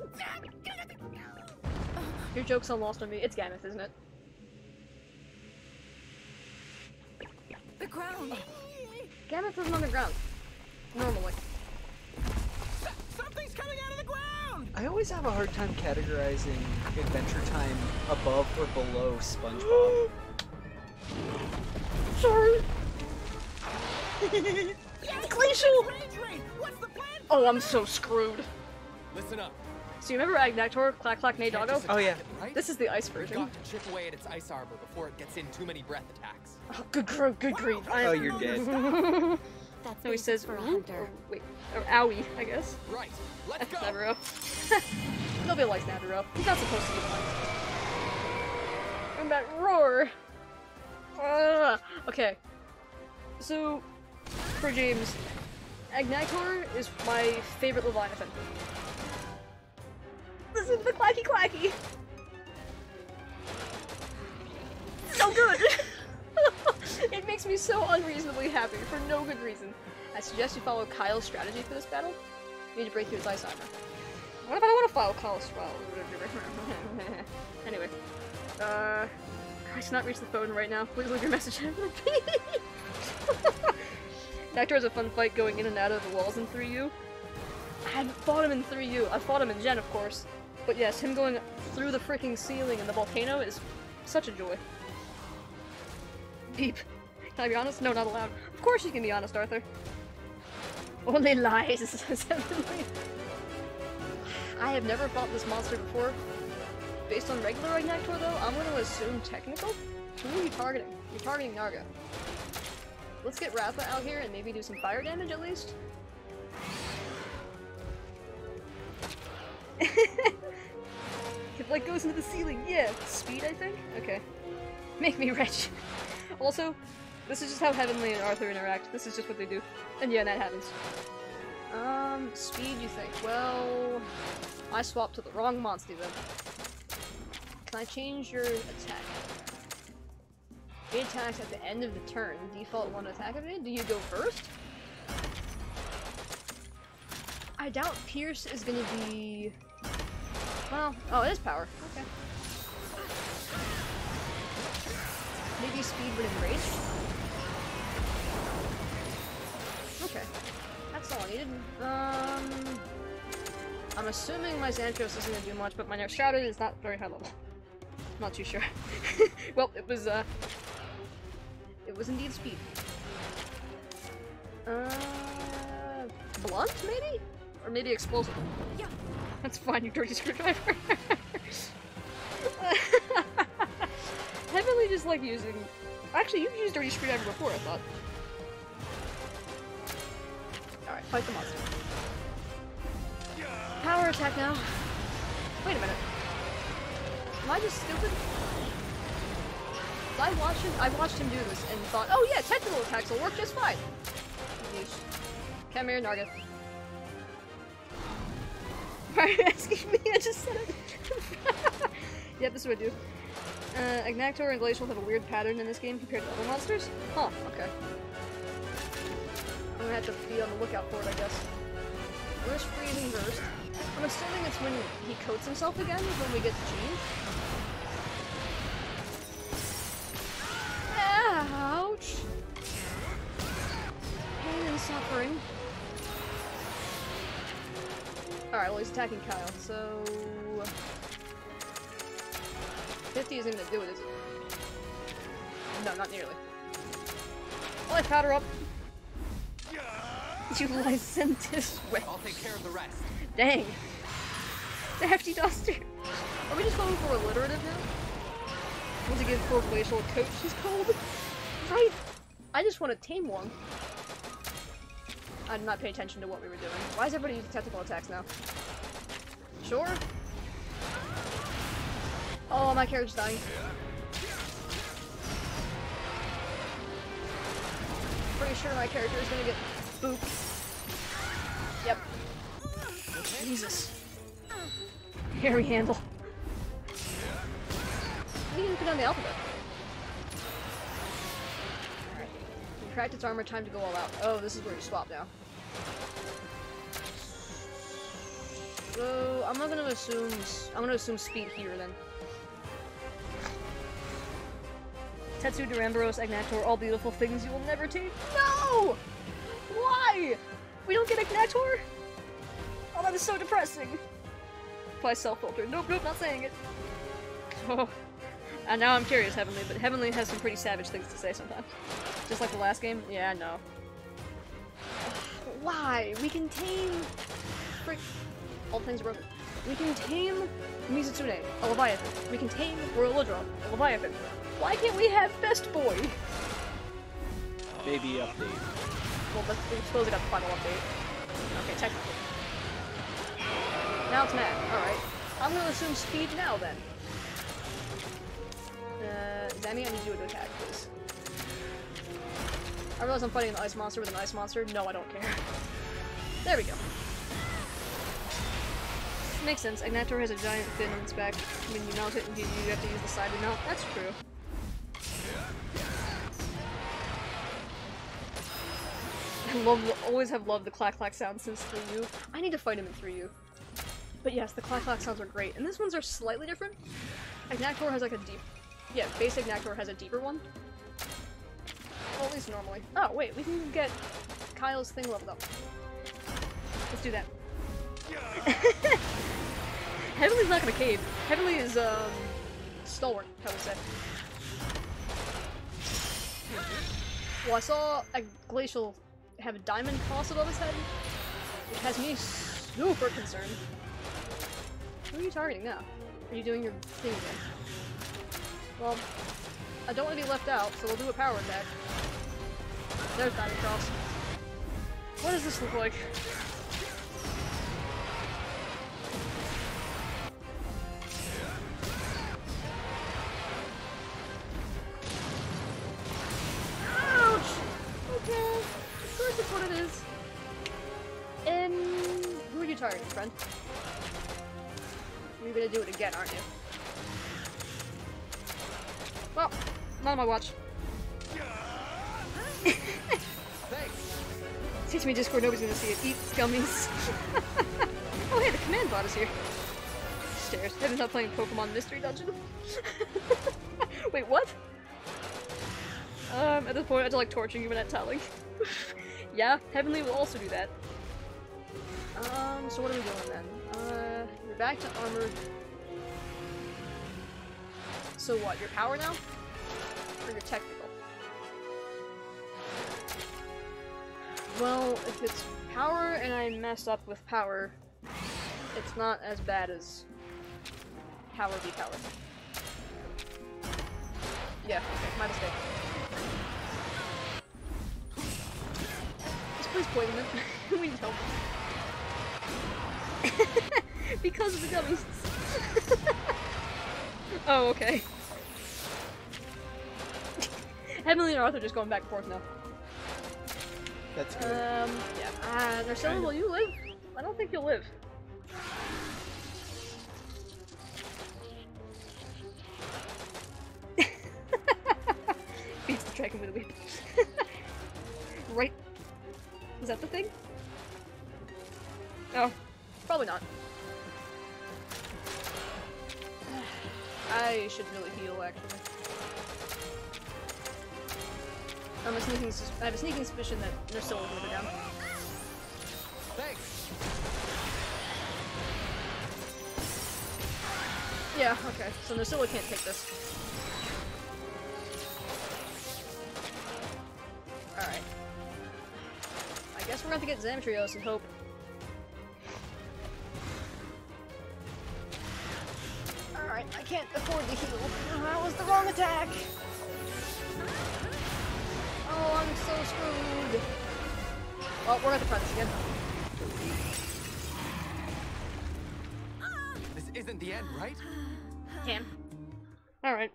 Your joke's so lost on me. It's Gameth, isn't it? The ground! Gameth isn't on the ground. Normally. Something's coming out of the ground! I always have a hard time categorizing Adventure Time above or below SpongeBob. Sorry! Glacial! Oh, I'm so screwed. Listen up. So you remember Agnactor, Clack Clack Nay Doggo? Oh yeah. Right? This is the ice We've version. got to chip away at its ice arbor before it gets in too many breath attacks. Oh, good grief. Oh, you're dead. That's No, he says, for a "Ooh," hunter. or wait, or owie, I guess. Right. Let's go. Snapperoo. Nobody likes Snapperoo. He's not supposed to be liked. And that roar! Okay. So, for James, Agnactor is my favorite Leviathan. Listen to the clacky clacky! So good! It makes me so unreasonably happy for no good reason. I suggest you follow Kyle's strategy for this battle. You need to break through his ice armor. What if I don't want to follow Kyle's Anyway. I cannot reach the phone right now. Please leave your message in. Nectar has a fun fight going in and out of the walls in 3U. I haven't fought him in 3U. I fought him in Gen, of course. But yes, him going through the freaking ceiling in the volcano is such a joy. Beep. Can I be honest? No, not allowed. Of course you can be honest, Arthur. Only lies, says Heavenly. I have never fought this monster before. Based on regular Agnactor, though, I'm going to assume technical? Who are you targeting? You're targeting Narga. Let's get Ratha out here and maybe do some fire damage at least. It like goes into the ceiling. Yeah, speed, I think? Okay. Make me rich. Also, this is just how Heavenly and Arthur interact. This is just what they do. And yeah, that happens. Speed, you think? Well, I swapped to the wrong monster then. Can I change your attack? It attacks at the end of the turn. Default 1 attack of it? Do you go first? I doubt Pierce is gonna be... Well, oh, it is power. Okay. Maybe speed would enrage? Okay. That's all I needed. I'm assuming my Xantros isn't gonna do much, but my Nerf Shrouded is not very high level. Not too sure. Well, it was indeed speed. Blunt, maybe? Or maybe explosive. Yeah. That's fine, you dirty screwdriver. Heavenly just like using... Actually, you've used dirty screwdriver before, I thought. Alright, fight the monster. Power attack now. Wait a minute. Am I just stupid? I watched him do this and thought, oh yeah, technical attacks will work just fine. Yeesh. Come here, Nargith. Are you asking me? I just said it. Yep, this is what I do. Agnactor and Glacial have a weird pattern in this game compared to other monsters? Huh, okay. I'm gonna have to be on the lookout for it, I guess. Where's Freezing Burst? I'm assuming it's when he coats himself again, when we get to change. Ouch! Pain and suffering. Alright, well he's attacking Kyle, so... 50 isn't gonna do it, is it? No, not nearly. Well, I powder up. You licentious witch. I'll take care of the rest. Dang. The hefty duster. Are we just going for alliterative now? Want to give poor Glacial a coat she's cold? Right! I just want to tame one. I did not pay attention to what we were doing. Why is everybody using technical attacks now? Sure? Oh, my character's dying. Pretty sure my character is gonna get booped. Yep. Jesus. Hairy handle. We didn't put down the alphabet. Alright. Contract its armor, time to go all out. Oh, this is where you swap now. So, I'm gonna assume speed here then. Tetsu, Duramboros, Agnactor, all beautiful things you will never take. No! Why? We don't get Agnactor? Oh, that is so depressing. Apply self-filter. Nope, nope, not saying it. Oh. And now I'm curious, Heavenly, but Heavenly has some pretty savage things to say sometimes. Just like the last game? Yeah, I know. Why? We can tame... Frick. All things are broken. We can tame Mizutsune, a Leviathan. We can tame Morolodron, a Leviathan. Why can't we have Best Boy? Maybe update. Well, I suppose I got the final update. Okay, technically. Now it's mad. Alright. I'm gonna assume speed now then. Zammy, I need you to attack, please. I realize I'm fighting an ice monster with an ice monster. No, I don't care. There we go. Makes sense. Agnactor has a giant fin on its back. When you mount it, you have to use the side to mount. That's true. Always have loved the clack-clack sound since 3U. I need to fight him in 3U. But yes, the clack-clack sounds are great. And these ones are slightly different. Agnactor has like a deep... Yeah, base Agnactor has a deeper one. Well, at least normally. Oh, wait, we can get Kyle's thing leveled up. Let's do that. Heavenly's not gonna cave. Heavenly is, stalwart, how we say. Well, I saw a Glacial have a diamond cross above his head, which has me super concerned. Who are you targeting now? Are you doing your thing again? Well, I don't want to be left out, so we'll do a power attack. There's diamond cross. What does this look like? What it is. And who are you targeting, friend? You're gonna do it again, aren't you? Well, not on my watch. Teach me Discord, nobody's gonna see it. Eat gummies. Oh hey, the command bot is here. Stairs. Heaven's not playing Pokemon Mystery Dungeon. Wait, what? At this point I have to like torture you when I'm telling. Yeah, Heavenly will also do that. So what are we doing then? You're back to armored. So what, your power now? Or your technical? Well, if it's power and I messed up with power, it's not as bad as power v power. Yeah, okay, my mistake. Just please poison it. We need help. Because of the gummies. Oh, okay. Heavenly and Arthur just going back and forth now. That's good. Yeah. Narcilla, will you live? I don't think you'll live. Beats the dragon with a whip. Right? Is that the thing? Oh, probably not. I should really heal, actually. I have a sneaking suspicion that Narcilla's gonna go down. Thanks. Yeah, okay. So Narcilla can't take this. Alright. I guess we're gonna have to get Zamtrios and hope. Alright, I can't afford to heal. That was the wrong attack! Oh, I'm so screwed! Well, we're gonna have to try this again. This isn't the end, right? Can. Alright.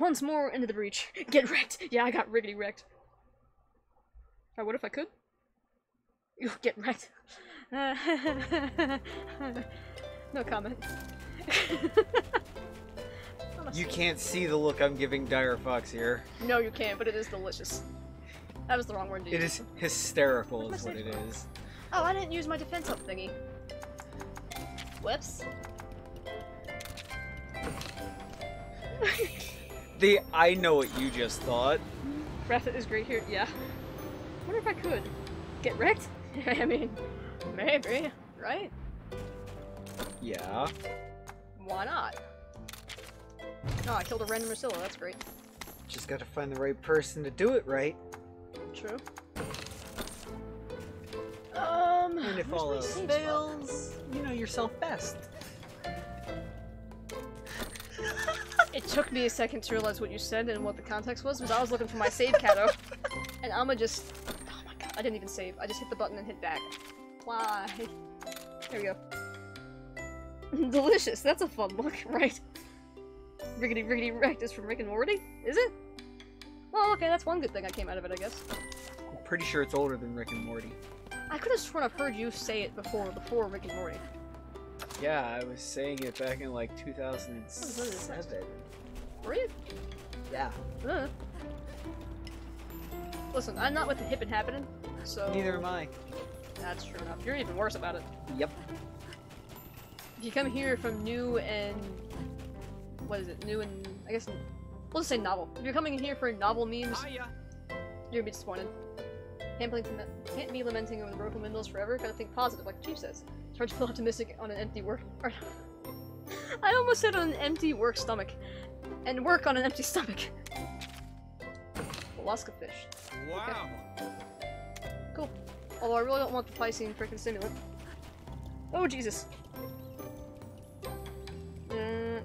Once more into the breach. Get wrecked! Yeah, I got riggedy wrecked. Or what if I could? You get wrecked. No comment. You can't see the look I'm giving Dire Fox here. No, you can't, but it is delicious. That was the wrong word to use. It is hysterical is what it is. Oh, I didn't use my defense up thingy. Whoops. I know what you just thought. Ratha is great here. Yeah. Wonder if I could get wrecked? I mean, maybe, right? Yeah. Why not? Oh, I killed a random Narcilla, that's great. Just gotta find the right person to do it right. True. And if all else fails, you know yourself best. It took me a second to realize what you said and what the context was, because I was looking for my save Cato. And I'ma just... Oh my god, I didn't even save. I just hit the button and hit back. Why? There we go. Delicious, that's a fun look, right? Riggedy Riggedy Wrecked is from Rick and Morty? Is it? Well, okay, that's one good thing I came out of it, I guess. I'm pretty sure it's older than Rick and Morty. I could have sworn I've heard you say it before Rick and Morty. Yeah, I was saying it back in like 2007. Were you? Yeah. Listen, I'm not with the hip and happening, so... Neither am I. That's true enough. You're even worse about it. Yep. If you come here from new and... What is it? New and... I guess... We'll just say novel. If you're coming here for novel memes, you're gonna be disappointed. Can't be lamenting over the broken windmills forever. Gotta think positive, like the chief says. It's hard to feel optimistic on an empty work... I almost said on an empty work stomach. And work on an empty stomach. Alaska fish. Wow. Okay. Cool. Although I really don't want the Piscean freaking stimulant. Oh, Jesus.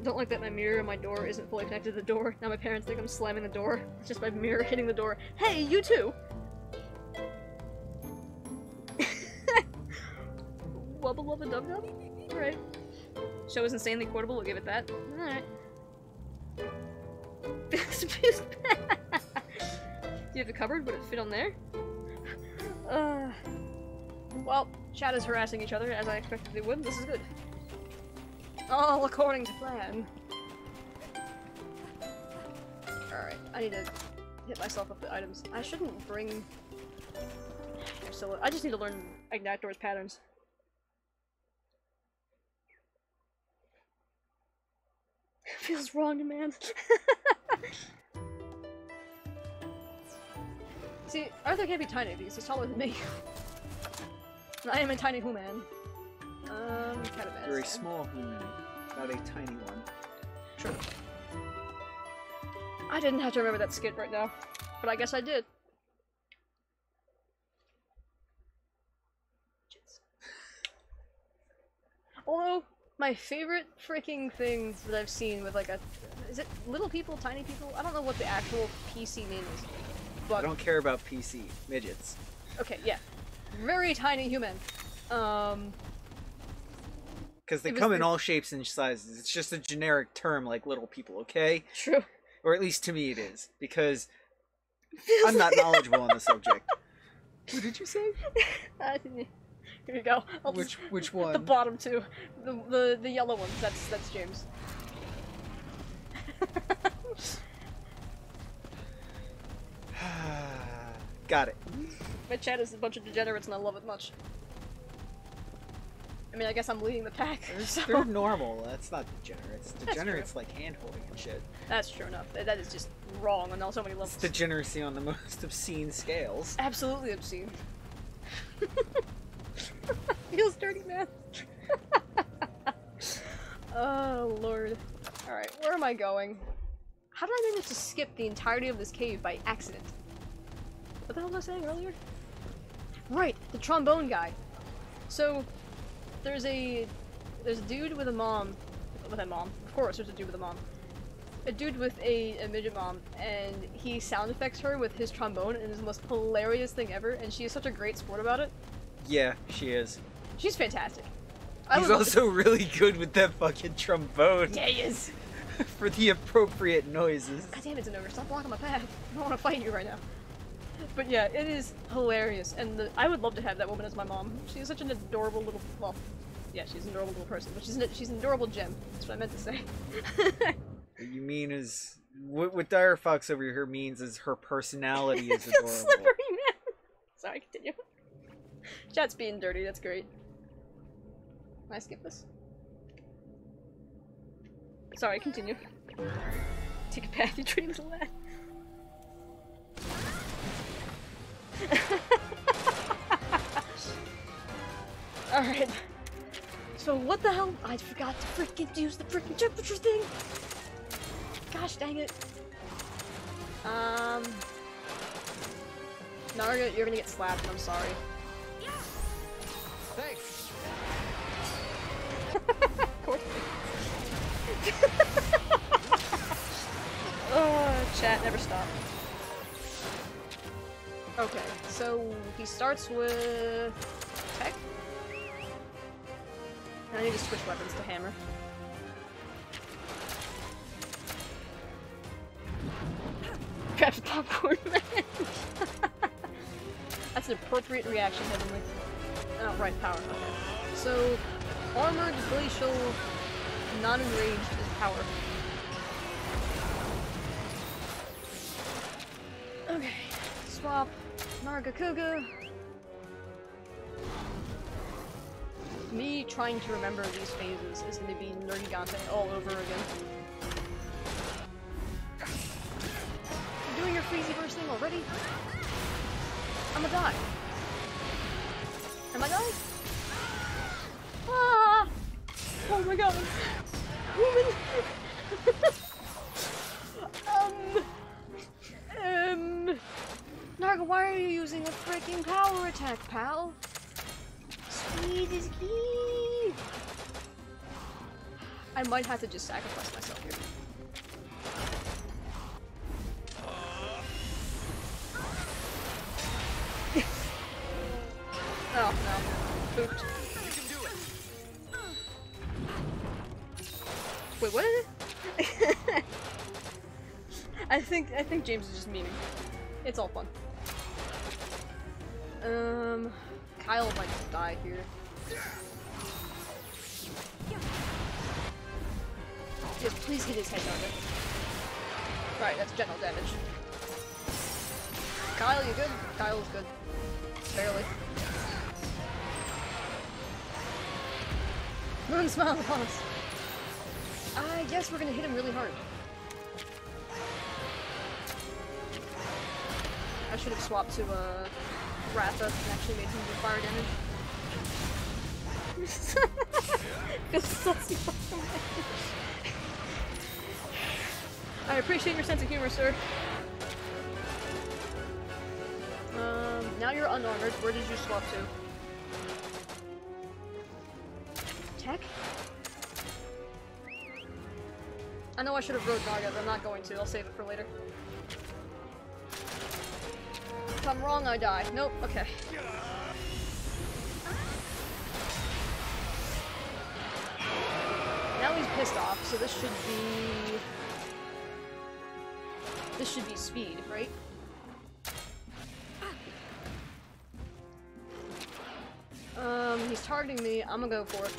Don't like that my mirror in my door isn't fully connected to the door. Now my parents think I'm slamming the door. It's just my mirror hitting the door. Hey, you too! Wubba wubba dub dub? Alright. Show is insanely quotable, we'll give it that. Alright. Do you have a cupboard? Would it fit on there? Well, chat is harassing each other as I expected they would. This is good. All according to plan. Alright, I need to hit myself with the items. I shouldn't bring... I just need to learn Ignactor's patterns. Feels wrong to man. See, Arthur can't be tiny because he's taller than me. And I am a tiny human. Catabass. You're a small human, not a tiny one. True. I didn't have to remember that skit right now, but I guess I did. Although, my favorite freaking thing that I've seen with like a... Is it little people, tiny people? I don't know what the actual PC name is. But... I don't care about PC. Midgets. Okay, yeah. Very tiny human. Because they come in all shapes and sizes. It's just a generic term like little people, okay? True. Or at least to me it is. Because I'm not knowledgeable on the subject. What did you say? Here you go. Which one? The bottom two. The yellow ones. That's James. Got it. My chat is a bunch of degenerates and I love it much. I mean, I guess I'm leading the pack. So. They're normal. That's not degenerates. Degenerates like hand-holding and shit. That's true enough. That is just wrong on so many levels. It's degeneracy on the most obscene scales. Absolutely obscene. Feels dirty, man. Oh, Lord. Alright, where am I going? How did I manage to skip the entirety of this cave by accident? What the hell was I saying earlier? Right, the trombone guy. So, there's a dude with a mom. With a mom. Of course, there's a dude with a mom. A dude with a midget mom, and he sound effects her with his trombone, and it's the most hilarious thing ever, and she is such a great sport about it. Yeah, she is. She's fantastic. He's also really good with that fucking trombone. Yeah, he is. For the appropriate noises. God damn it, Zenogre, stop blocking my path. I don't want to fight you right now. But yeah, it is hilarious, and I would love to have that woman as my mom. She's such an adorable little, well, yeah, she's an adorable little person, but she's an adorable gem. That's what I meant to say. What you mean is, what Dire Fox over here means is her personality is adorable. Slippery, man. Sorry, continue. Chat's being dirty, that's great. Can I skip this? Sorry, continue. Take a path, you pretty little lad. Alright. So what the hell? I forgot to freaking use the freaking temperature thing! Gosh dang it. Narga, you're gonna get slapped, I'm sorry. Thanks. Of course. Oh, chat never stop. Okay, so he starts with tech. I need to switch weapons to hammer. Grab the popcorn, man. That's an appropriate reaction, Heavenly. Oh, right, power. Okay. So, armored, glacial, non-enraged is power. Okay, swap. Narga Kuga. Me trying to remember these phases is going to be Nergigante all over again. You're doing your freezy burst thing already? I'm gonna die. Am I dying? Ah! Oh my god. Woman! Narga, why are you using a freaking power attack, pal? Speed is key! I might have to just sacrifice myself here. Oh no. Pooped. You can do it. Wait, what is it? I think James is just memeing. It's all fun. Kyle might die here. Yes, please hit his head on it. Right, that's general damage. Kyle, you good? Kyle's good. Barely. Moon smile upon us. I guess we're gonna hit him really hard. I should have swapped to Ratha and actually made him do fire damage. I appreciate your sense of humor, sir. Now you're unarmored. Where did you swap to? Tech? I know I should have rode Naga, but I'm not going to. I'll save it for later. If I'm wrong, I die. Nope. Okay. Now he's pissed off, so this should be... This should be speed, right? He's targeting me. I'm gonna go for it.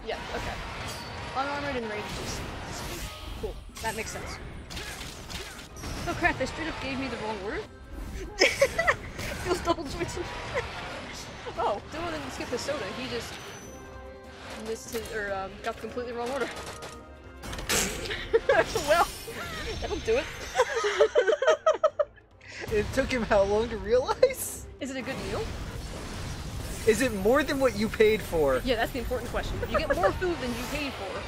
Yeah, okay. Unarmored and ranged is speed. Cool. That makes sense. Oh crap, they straight up gave me the wrong word? Feels double jointed. Oh, Dylan didn't skip his soda. He just missed his, or got the completely wrong order. Well, that'll do it. It took him how long to realize? Is it a good meal? Is it more than what you paid for? Yeah, that's the important question. You get more food than you paid for.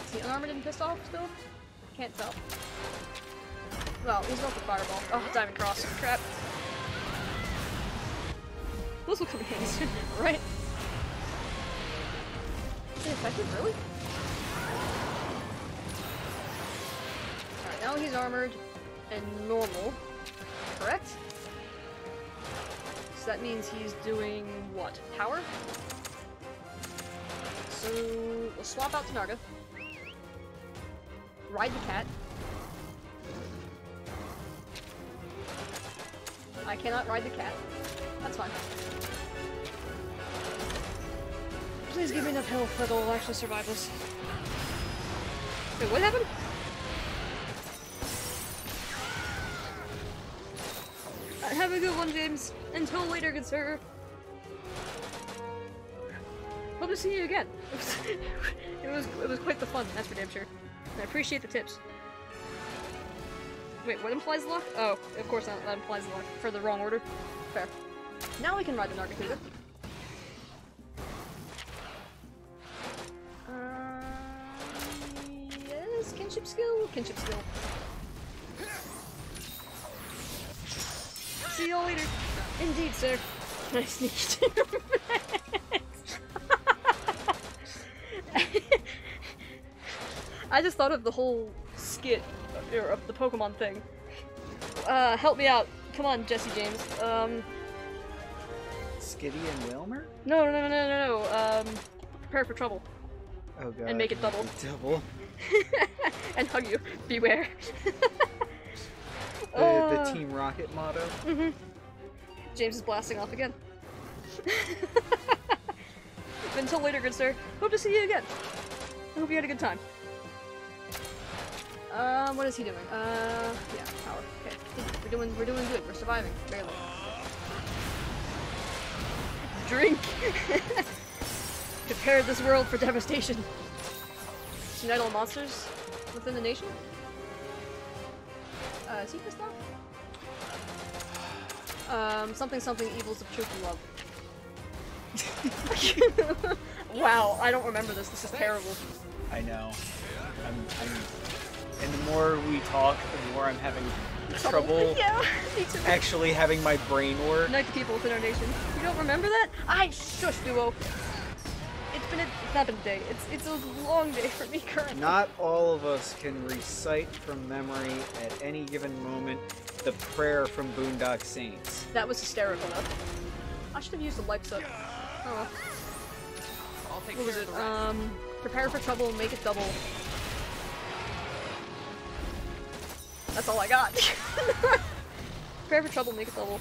Is he unarmored and pissed off still? Can't tell. Well, he's not the fireball. Oh, Diamond Cross. Crap. Those will come in handy soon, right? Is it effective, really? Alright, now he's armored and normal. Correct? So that means he's doing what? Power? So we'll swap out to Naga. Ride the cat. I cannot ride the cat. That's fine. Please give me enough health that I'll actually survive this. Wait, what happened? Have a good one, James. Until later, good sir. Hope to see you again. It was quite the fun, that's for damn sure. And I appreciate the tips. Wait, what implies the lock? Oh, of course that implies the lock. For the wrong order. Fair. Now we can ride the Nargacuga. Yes, kinship skill? Kinship skill. See y'all later. Indeed, sir. I sneaked in. I just thought of the whole skit of the Pokemon thing. Help me out. Come on, Jesse James. Skitty and Wilmer? No. Prepare for trouble. Oh god. And make it double. Double. And hug you. Beware. The Team Rocket motto. Mm-hmm. James is blasting off again. Until later, good sir. Hope to see you again. I hope you had a good time. What is he doing? Yeah, power. Okay, we're doing good. We're surviving, barely. Drink. Prepare this world for devastation. Unite all monsters within the nation. Is he pissed off? Something evil's of truth and love. Wow, I don't remember this. This is terrible. I know. And the more we talk, the more I'm having trouble yeah, me too. actually having my brain work. Unite the people within our nation. You don't remember that? Shush, Duo. It's not been a day. It's a long day for me currently. Not all of us can recite from memory at any given moment the prayer from Boondock Saints. That was hysterical though. I should have used the lights up. Oh well. What was it? Prepare for trouble, make it double. That's all I got. Prepare for trouble, make it double.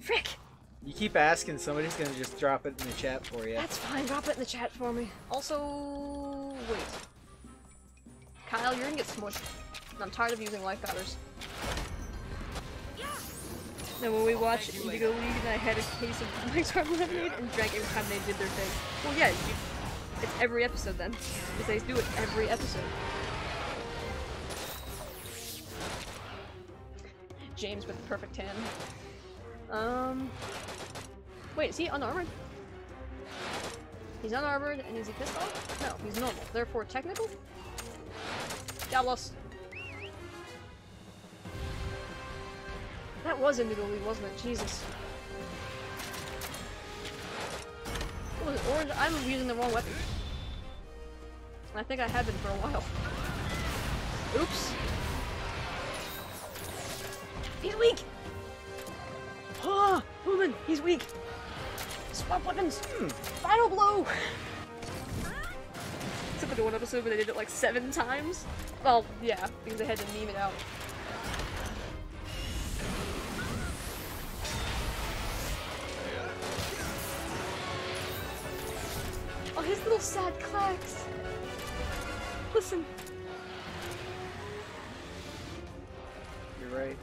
Frick! You keep asking, somebody's gonna just drop it in the chat for you. That's fine, drop it in the chat for me. Also, wait. Kyle, you're gonna get smushed. I'm tired of using life powders. Then when we watched Indigo League, I had a case of Mike's Hard Lemonade and drank every time they did their thing. Well, yeah, It's every episode then. Because they do it every episode. James with the perfect tan. Wait, is he unarmored? He's unarmored, and is he pissed off? No, he's normal. Therefore, technical? Diablos. That was individually, wasn't it? Jesus. What was it? Orange? I'm using the wrong weapon. And I think I have been for a while. Oops. He's weak! Ah! Woman! He's weak! Swap weapons! Final blow! Except for the one episode where they did it like 7 times. Well, yeah, because they had to meme it out. Oh, his little sad clacks! Listen. You're right.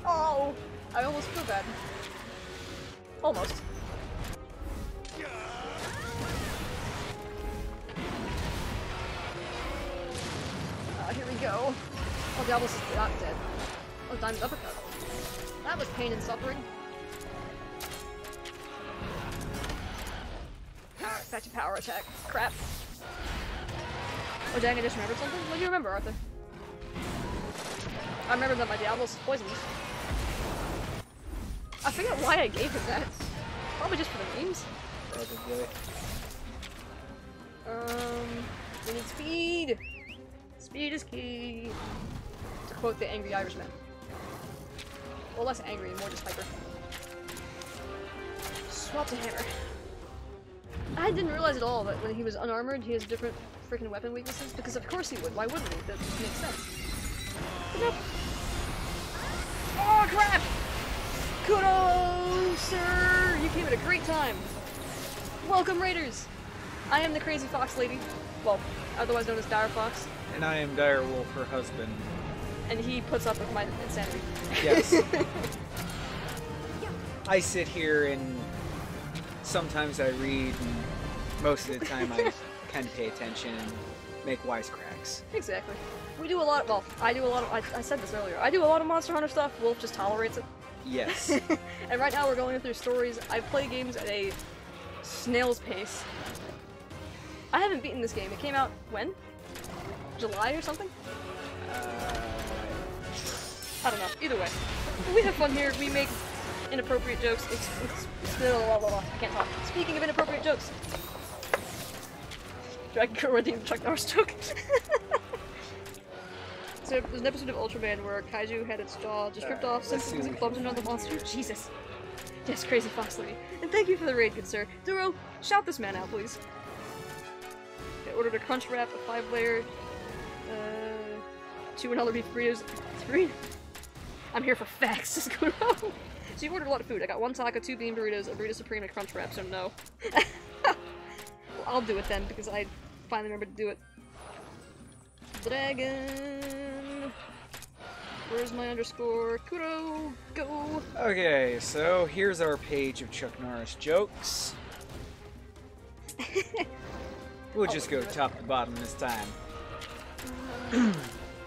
Oh! I almost feel bad. Almost. Here we go. Oh, Diablos is not dead. Oh, Diamond Uppercut. That was pain and suffering. Alright, back to power attack. Crap. Oh dang, I just remembered something? What do you remember, Arthur? I remember that my Diablos poisoned. I forget why I gave him that. Probably just for the memes. Probably. We need speed! Speed is key! To quote the angry Irishman. Well, less angry, more just hyper. Swap to hammer. I didn't realize at all that when he was unarmored, he has different freaking weapon weaknesses, because of course he would. Why wouldn't he? That just makes sense. But nope. Oh, crap! Kudos, sir! You came at a great time! Welcome, Raiders! I am the Crazy Fox Lady. Well, otherwise known as Dire Fox. And I am Dire Wolf, her husband. And he puts up with my insanity. Yes. I sit here and sometimes I read, and most of the time I can pay attention and make wisecracks. Exactly. We do a lot, well, I do a lot of, I said this earlier, I do a lot of Monster Hunter stuff, Wolf just tolerates it. Yes. And right now we're going through stories. I play games at a snail's pace. I haven't beaten this game. It came out when? July or something? I don't know. Either way. We have fun here. We make inappropriate jokes. I can't talk. Speaking of inappropriate jokes. Dragon Girl redeemed Chuck Norris joke. So there's an episode of Ultraman where Kaiju had its jaw just ripped off simply because it bumped another monster. Jesus. Yes, Crazy Fox Lady. And thank you for the raid, good sir. Duro, shout this man out, please. I ordered a crunch wrap, a 5-layer, 2 100 beef burritos, 3. I'm here for facts, just go on. So you ordered a lot of food. I got 1 taco, 2 bean burritos, a burrito supreme, and a crunch wrap, so no. Well, I'll do it then, because I finally remembered to do it. Dragon! Where's my underscore? Kuro! Go! Okay, so here's our page of Chuck Norris jokes. We'll just go top to bottom this time.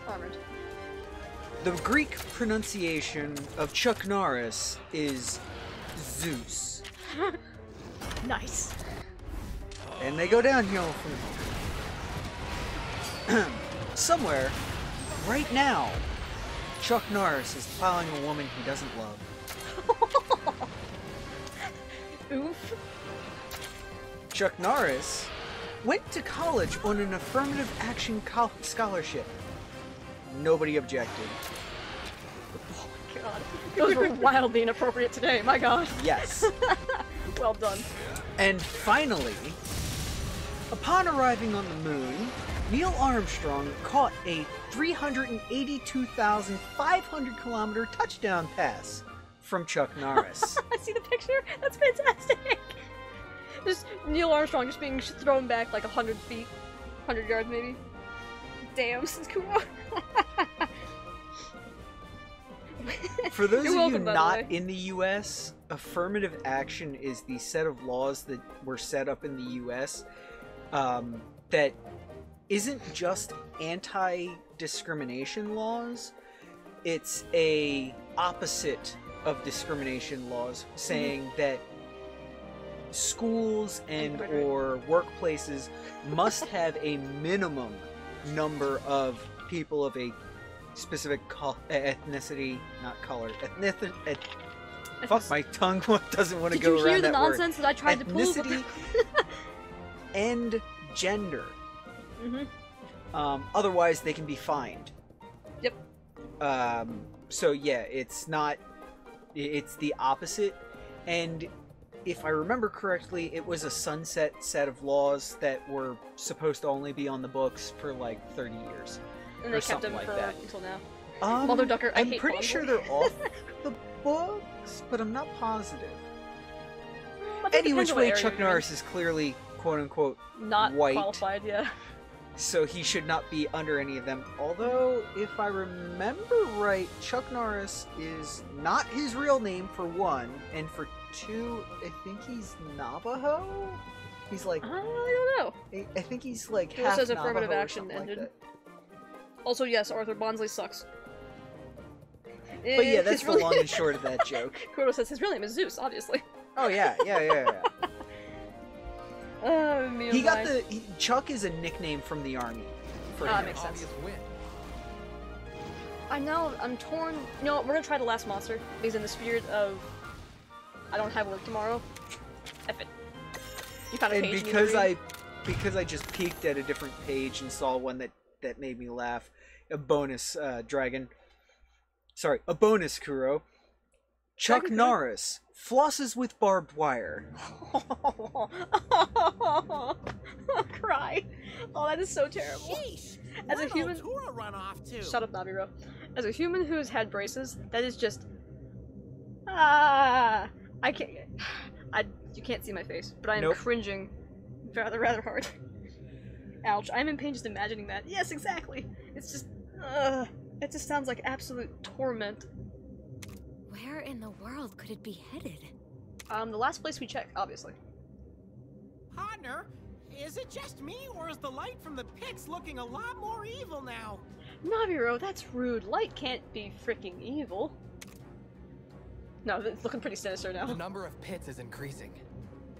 Armored. The Greek pronunciation of Chuck Norris is Zeus. Nice. And they go downhill from somewhere, right now, Chuck Norris is plowing a woman he doesn't love. Oof. Chuck Norris went to college on an affirmative action scholarship. Nobody objected. Oh my god. Those were wildly inappropriate today, my god. Yes. Well done. And finally, upon arriving on the moon, Neil Armstrong caught a 382,500 kilometer touchdown pass from Chuck Norris. I see the picture. That's fantastic. Just Neil Armstrong just being thrown back like 100 feet, 100 yards maybe. Damn, this is cool. For those You're of welcome, you by the not way. in the U.S., affirmative action is the set of laws that were set up in the U.S. That isn't just anti-discrimination laws. It's a opposite of discrimination laws, saying that schools and or workplaces must have a minimum number of people of a specific ethnicity, not color, fuck, my tongue doesn't want to go around that word. Did you hear the nonsense that I tried to pull? Ethnicity and gender. Otherwise, they can be fined. Yep. So yeah, it's the opposite. And if I remember correctly, it was a sunset set of laws that were supposed to only be on the books for like 30 years. And they or kept them something for like that. until now. Mother Ducker, I I'm hate pretty Bond sure Boy. they're off the books, but I'm not positive. I think it Any depends which on what way, area Chuck you're in. Norris is clearly quote-unquote Not white. qualified, yeah. So he should not be under any of them. Although, if I remember right, Chuck Norris is not his real name, for one, and for two, I think he's Navajo? He's like... I don't know. I think he's like It half says Navajo affirmative or action something like ended. that. Also, yes, Arthur Bonsley sucks. But yeah, that's His the real- long and short of that joke. Kuroto says his real name is Zeus, obviously. Oh yeah. Me and Chuck is a nickname from the army. For Ah, him. makes sense. Obvious win. I know, I'm torn. You know what, we're gonna try the last monster, because in the spirit of I don't have work tomorrow, F it. You found a And page you need because to read? I just peeked at a different page and saw one that made me laugh. A bonus dragon. Sorry, a bonus Kuro. Chuck Dragon? Norris flosses with barbed wire. Cry. Oh, that is so terrible. Sheesh! As a Where'd human- old Tura run off to? Shut up, Nabiro. As a human who's had braces, that is just... I can't... You can't see my face, but I am Nope. cringing rather hard. Ouch, I'm in pain just imagining that. Yes, exactly! It's just... it just sounds like absolute torment. Where in the world could it be headed? The last place we checked, obviously. Partner, is it just me, or is the light from the pits looking a lot more evil now? Nabiro, that's rude. Light can't be freaking evil. No, it's looking pretty sinister now. The number of pits is increasing,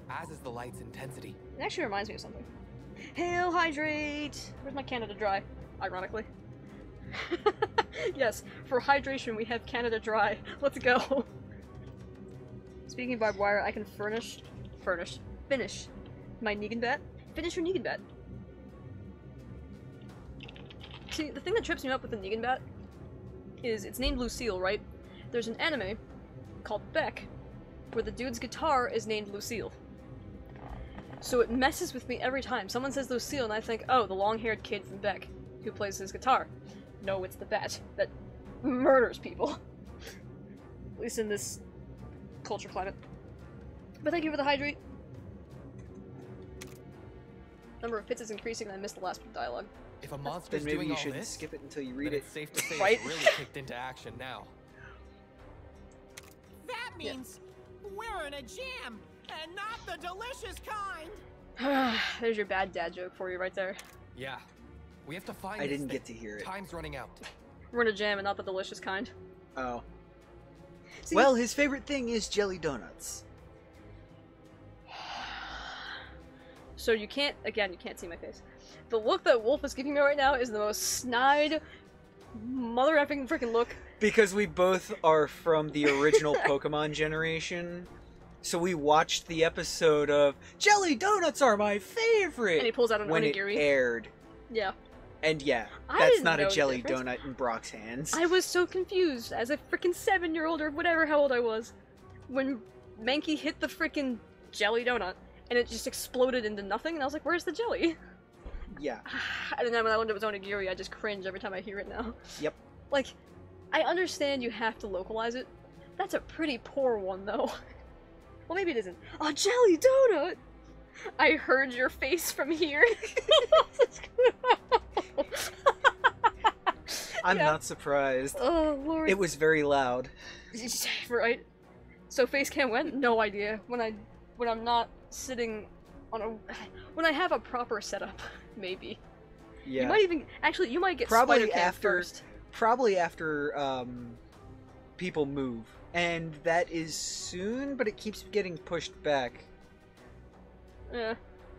as is the light's intensity. It actually reminds me of something. Hail Hydrate! Where's my Canada Dry? Ironically. Yes, for hydration we have Canada Dry. Let's go! Speaking of barbed wire, I can finish my Negan bat. Finish your Negan bat. See, the thing that trips me up with the Negan bat is it's named Lucille, right? There's an anime called Beck where the dude's guitar is named Lucille. So it messes with me every time. Someone says Lucille and I think, oh, the long-haired kid from Beck who plays his guitar. No, it's the bat that murders people. At least in this culture climate. But thank you for the hydrate. Number of pits is increasing and I missed the last bit of dialogue. If a monster's Then maybe doing you all should this, skip it until you read then it. it's safe to say Right? it's really kicked into action now. That means we're in a jam, and not the delicious kind! There's your bad dad joke for you right there. Yeah, we have to find. I this didn't thing. get to hear it. Time's running out. We're in a jam and not the delicious kind. Oh. See, Well, his favorite thing is jelly donuts. so you can't see my face. The look that Wolf is giving me right now is the most snide, mother effing freaking look. Because we both are from the original Pokemon generation. So we watched the episode of Jelly Donuts Are My Favorite! And he pulls out an when onigiri. it aired. Yeah. And yeah, I that's didn't not know a the jelly difference. donut in Brock's hands. I was so confused as a freaking 7-year-old or whatever how old I was when Mankey hit the freaking jelly donut and it just exploded into nothing and I was like, where's the jelly? Yeah. And then when I learned it was onigiri, I just cringe every time I hear it now. Yep. Like, I understand you have to localize it. That's a pretty poor one though. Well, maybe it isn't. A jelly donut! I heard your face from here. I'm Yeah. not surprised. Oh lord. It was very loud. Right. So face cam went? No idea. When I'm not sitting on a when I have a proper setup, maybe. Yeah. You might even actually you might get Probably spider cam after first. probably after people move. And that is soon, but it keeps getting pushed back. Yeah.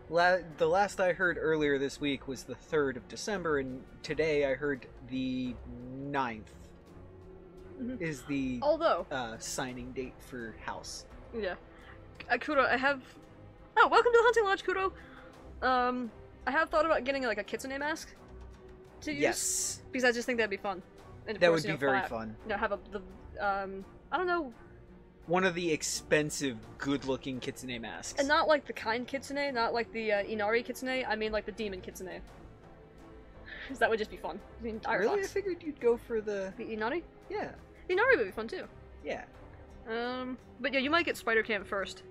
The last I heard earlier this week was the 3rd of December, and today I heard the 9th is the Although signing date for House. yeah. Kudo, I have oh, welcome to the Hunting Lodge, Kudo. I have thought about getting like a kitsune mask to use. Yes. Because I just think that'd be fun. And of That course, would be very fun. You know, have I don't know, One of the expensive, good-looking kitsune masks. and not like the kind kitsune, not like the Inari kitsune, I mean like the demon kitsune. Because that would just be fun. The entire Really? I box. figured you'd go for the... The Inari? Yeah. The Inari would be fun too. Yeah. But yeah, you might get Spider Cam first.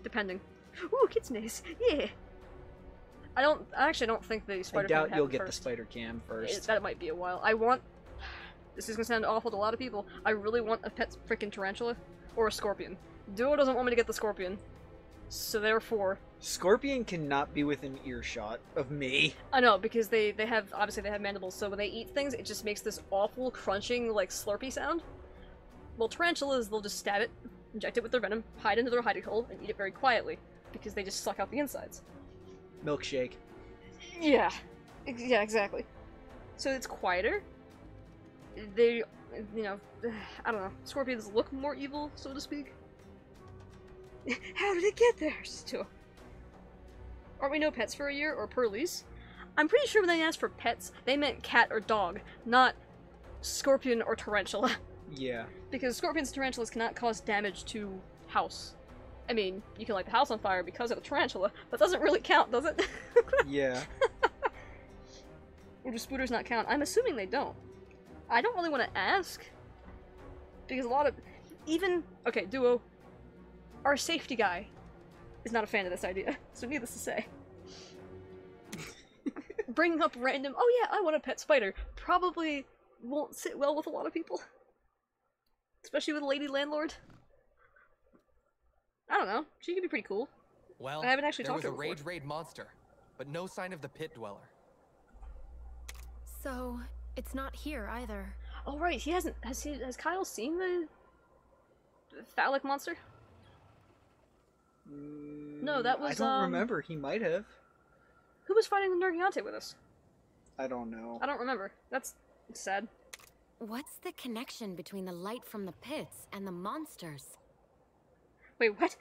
Depending. Ooh, kitsunes! Yeah! I actually don't think the I Spider Cam doubt you'll happened get the first. spider cam first. That might be a while. This is gonna sound awful to a lot of people. I really want a pet freaking tarantula or a scorpion. Duo doesn't want me to get the scorpion, so therefore Scorpion cannot be within earshot of me. I know because they have obviously they have mandibles, so when they eat things, it just makes this awful crunching like slurpy sound. Well, tarantulas they'll just stab it, inject it with their venom, hide into their hiding hole, and eat it very quietly because they just suck out the insides. Milkshake. Yeah, yeah, exactly. So it's quieter. They, you know, I don't know. Scorpions look more evil, so to speak. How did it get there? Still. Aren't we no pets for a year, or per lease? I'm pretty sure when they asked for pets, they meant cat or dog, not scorpion or tarantula. Yeah. Because scorpions and tarantulas cannot cause damage to house. I mean, you can light the house on fire because of a tarantula, but doesn't really count, does it? Yeah. Or do spooters not count? I'm assuming they don't. I don't really want to ask. Because a lot of... Okay, Duo. Our safety guy is not a fan of this idea, so needless to say. Bringing up random, oh yeah, I want a pet spider, probably won't sit well with a lot of people. Especially with a lady landlord. I don't know, she could be pretty cool. Well, I haven't actually there talked was to a her rage before. raid monster, but no sign of the pit dweller. So, it's not here either. Oh right, has Kyle seen the phallic monster? No, that was, I don't remember. He might have. Who was fighting the Nergigante with us? I don't know. I don't remember. That's sad. What's the connection between the light from the pits and the monsters? Wait, what?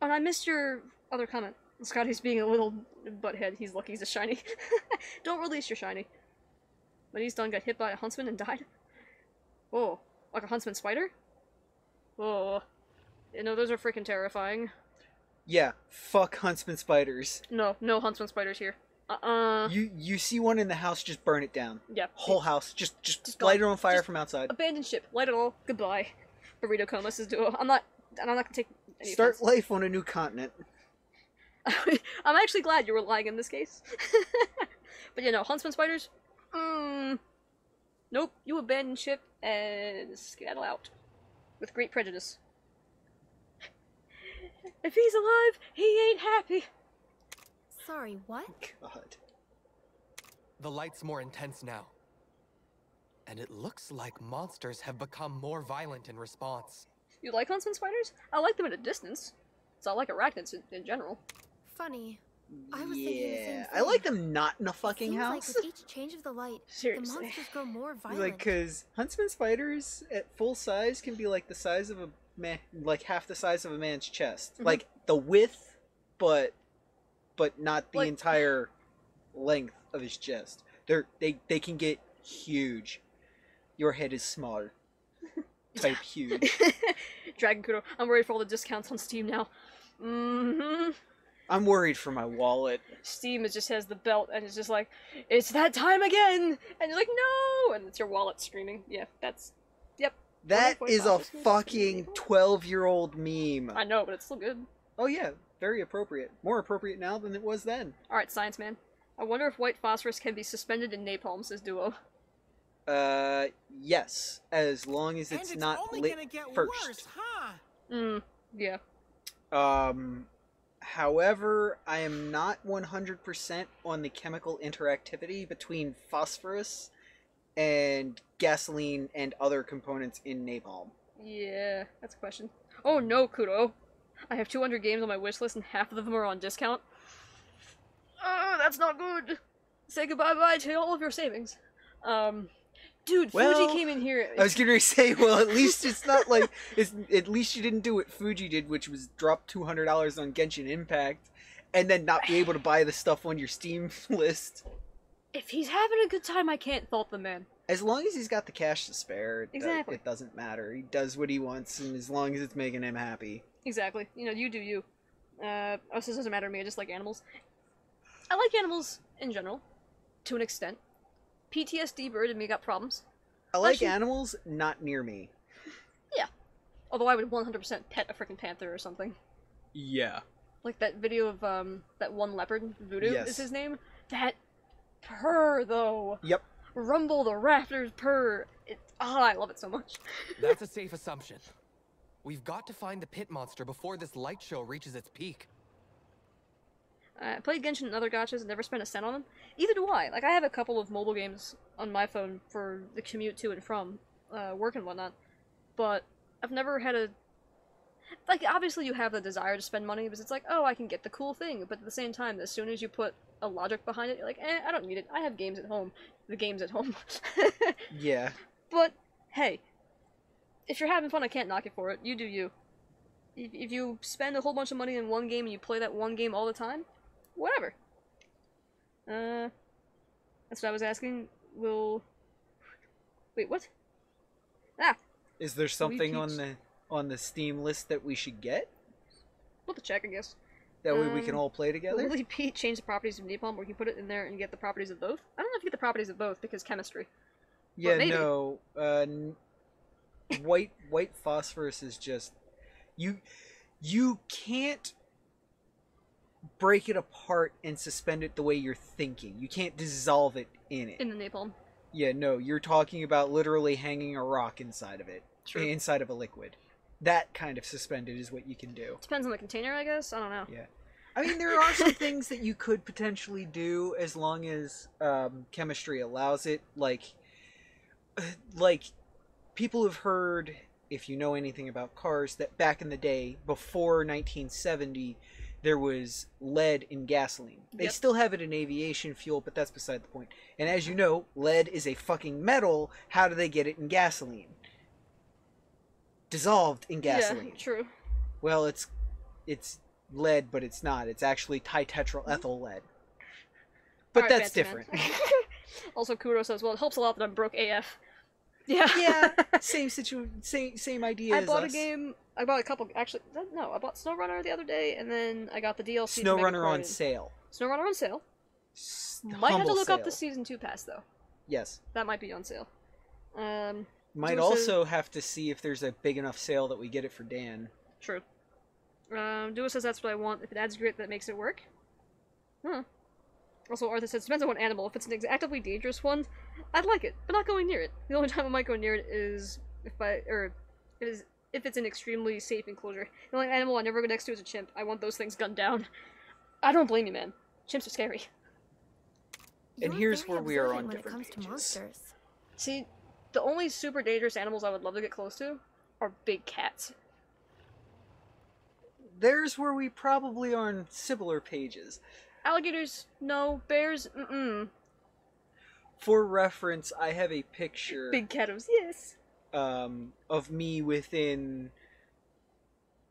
Oh, and I missed your other comment. Scotty's being a little butthead. He's lucky he's a shiny. Don't release your shiny. But he's done got hit by a huntsman and died? Oh, like a huntsman spider? Oh. You know, those are freaking terrifying. Yeah, fuck huntsman spiders. No huntsman spiders here. You see one in the house, just burn it down. Yeah. Whole house, just go. light it on fire Just from outside. Abandon ship. Light it all. Goodbye. Burrito coma says Duo. I'm not gonna take any Start offense. life on a new continent. I'm actually glad you were lying in this case. But you know, huntsman spiders? Nope, you abandon ship and skedaddle out. With great prejudice. If he's alive, he ain't happy. Sorry, what? God. The light's more intense now. And it looks like monsters have become more violent in response. You like huntsman spiders? I like them at a distance. So I like arachnids in general. Funny. I was thinking the same Yeah, thing. I like them not in a It fucking seems house. like with each change of the light, Seriously. the monsters grow more violent. Like, cause huntsman spiders at full size can be like the size of a man, like half the size of a man's chest, like the width, but not the Like- entire length of his chest. They can get huge. Your head is small. Type huge. Dragon Kudo. I'm worried for all the discounts on Steam now. I'm worried for my wallet. Steam just has the belt and it's just like, it's that time again! And you're like, no! And it's your wallet screaming. Yeah, that's... Yep. That is a 1.5%. fucking 12-year-old meme. I know, but it's still good. Oh yeah, very appropriate. More appropriate now than it was then. Alright, science man. I wonder if white phosphorus can be suspended in napalm, says Duo. Yes, as long as it's not only lit gonna get first. worse, huh? Yeah. However, I am not 100% on the chemical interactivity between phosphorus and gasoline and other components in napalm. Yeah, that's a question. Oh no, Kudo. I have 200 games on my wish list and half of them are on discount. Oh, that's not good. Say goodbye-bye to all of your savings. Dude, Well, Fuji came in here. I was gonna say, well, at least it's not like at least you didn't do what Fuji did, which was drop $200 on Genshin Impact, and then not be able to buy the stuff on your Steam list. If he's having a good time, I can't fault the man. As long as he's got the cash to spare, Exactly. It doesn't matter. He does what he wants, and as long as it's making him happy. Exactly. You know, you do you. Also, it doesn't matter to me. I just like animals. I like animals in general, to an extent. PTSD bird and me got problems. I like animals not near me. Yeah. Although I would 100% pet a freaking panther or something. Yeah. Like that video of that one leopard, Voodoo Yes. is his name. That purr though. Yep. Rumble the rafters purr. I love it so much. That's a safe assumption. We've got to find the pit monster before this light show reaches its peak. I played Genshin and other gachas and never spent a cent on them. Either do I. Like, I have a couple of mobile games on my phone for the commute to and from work and whatnot, but I've never had a... Like, obviously you have the desire to spend money, because it's like, oh, I can get the cool thing, but at the same time, as soon as you put a logic behind it, you're like, I don't need it. I have games at home. The game's at home. Yeah. But, hey, if you're having fun, I can't knock you for it. You do you. If you spend a whole bunch of money in one game and you play that one game all the time, whatever. That's what I was asking. Wait, what? Ah! Is there something on the Steam list that we should get? We'll have to check, I guess. That way we can all play together? Will Pete change the properties of napalm, where you can put it in there and get the properties of both? I don't know if you get the properties of both, because chemistry. Yeah, maybe. no. White phosphorus is just... You can't break it apart and suspend it the way you're thinking. You can't dissolve it in it. In the napalm. Yeah, no, you're talking about literally hanging a rock inside of it. True. Inside of a liquid. That kind of suspended is what you can do. Depends on the container, I guess? I don't know. Yeah. I mean, there are some things that you could potentially do as long as chemistry allows it. Like, people have heard, if you know anything about cars, that back in the day, before 1970, there was lead in gasoline. They Yep. still have it in aviation fuel, but that's beside the point. And as you know, lead is a fucking metal. How do they get it in gasoline? Dissolved in gasoline. Yeah, true. Well, it's lead, but it's not. It's actually tetraethyl lead. But Alright, that's fancy different. man. Also, Kuro says, well, it helps a lot that I'm broke AF. Yeah. Yeah, same idea I as bought us. a game. I bought a couple. Actually, no, I bought SnowRunner the other day, and then I got the DLC. SnowRunner on sale. SnowRunner on sale. Might have to Humble look up the sale. Season 2 pass, though. Yes. That might be on sale. Might Duo says- also have to see if there's a big enough sale that we get it for Dan. True. Duo says that's what I want. If it adds grit, that makes it work. Huh. Also, Arthur says, depends on what animal. If it's an actively dangerous one, I'd like it, but not going near it. The only time I might go near it is if it's an extremely safe enclosure. The only animal I never go next to is a chimp. I want those things gunned down. I don't blame you, man. Chimps are scary. And You're here's very where we are observant on when different it comes pages. to monsters. See, the only super dangerous animals I would love to get close to are big cats. There's where we probably are on similar pages. Alligators, no. Bears, mm-mm. For reference, I have a picture Big catos, yes. of me within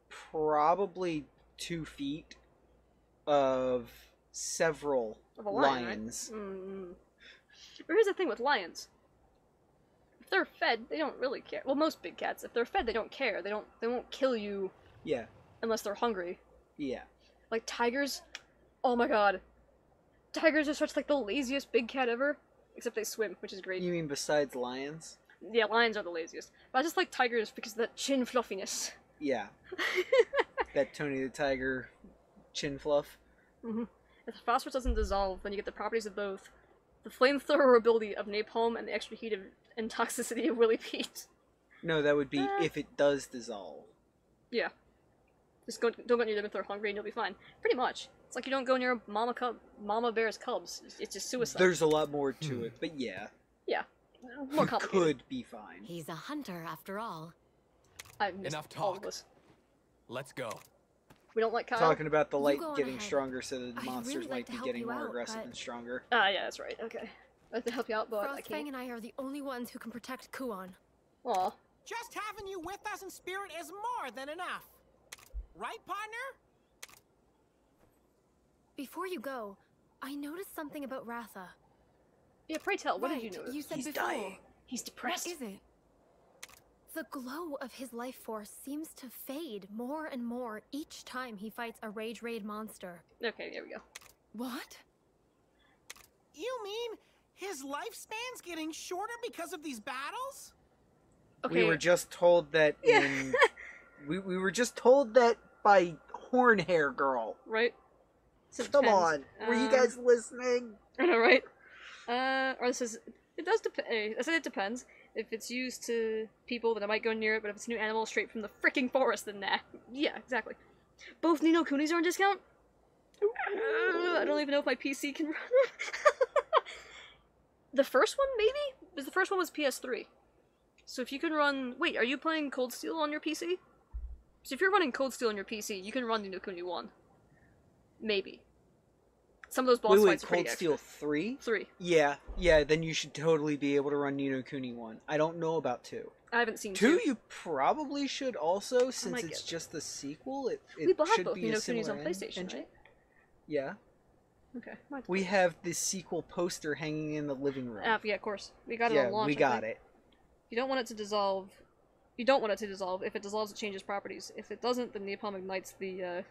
probably 2 feet of several Of a lion, lions. Right? Mm. But here's the thing with lions. If they're fed, they don't really care. Well, most big cats, if they're fed, they don't care. They won't kill you Yeah, unless they're hungry. yeah. Like tigers, oh my god. Tigers are such like the laziest big cat ever. Except they swim, which is great. You mean besides lions? Yeah, lions are the laziest. But I just like tigers because of that chin fluffiness. Yeah. That Tony the Tiger chin fluff. Mm-hmm. If the phosphorus doesn't dissolve, then you get the properties of both. The flamethrower ability of napalm and the extra heat and toxicity of Willy Pete. No, that would be if it does dissolve. Yeah. Just don't go near them if they're hungry and you'll be fine. Pretty much. It's like you don't go near mama bear's cubs. It's just suicide. There's a lot more to it, but yeah. Yeah. More complicated. Could be fine. He's a hunter after all. I missed Enough all of talk. this. Let's go. We don't like Kyle. Talking about the light go on getting ahead. stronger so that the I'd monsters really like might to be help getting you more out, aggressive but- and stronger. Yeah, that's right. Okay. I have to help you out, but I Frostfang can't. and I are the only ones who can protect Kuon. Aw. Just having you with us in spirit is more than enough. Right, partner? Before you go, I noticed something about Ratha. Yeah, pray tell, what did Right, you notice? you said He's before. dying. He's What depressed. is it? The glow of his life force seems to fade more and more each time he fights a Rage Raid monster. Okay, there we go. What? You mean his lifespan's getting shorter because of these battles? Okay. We were just told that in... we were just told that by Hornhair Girl. Right? So it Come depends. on. Were you guys listening? I know, right? Or this is... It does depend. I said it depends. If it's used to people, then I might go near it, but if it's a new animal straight from the freaking forest, then nah. Yeah, exactly. Both Ni no Kunis are on discount? I don't even know if my PC can run them. The first one, maybe? Because the first one was PS3. So if you can run... Wait, are you playing Cold Steel on your PC? So if you're running Cold Steel on your PC, you can run Ni no Kuni 1. Maybe. Some of those boss Wait, fights are pretty Cold Steel extra. 3? 3. Yeah, then you should totally be able to run Ni no Kuni 1. I don't know about 2. I haven't seen 2 2. you probably should also, since might it's get just the sequel. It We bought should both be Ni a no Kunis similar on PlayStation, engine. right? Yeah. Okay. might- We have the sequel poster hanging in the living room. Yeah, of course. We got it yeah, on launch. we got it. You don't want it to dissolve. You don't want it to dissolve. If it dissolves, it changes properties. If it doesn't, then napalm ignites the,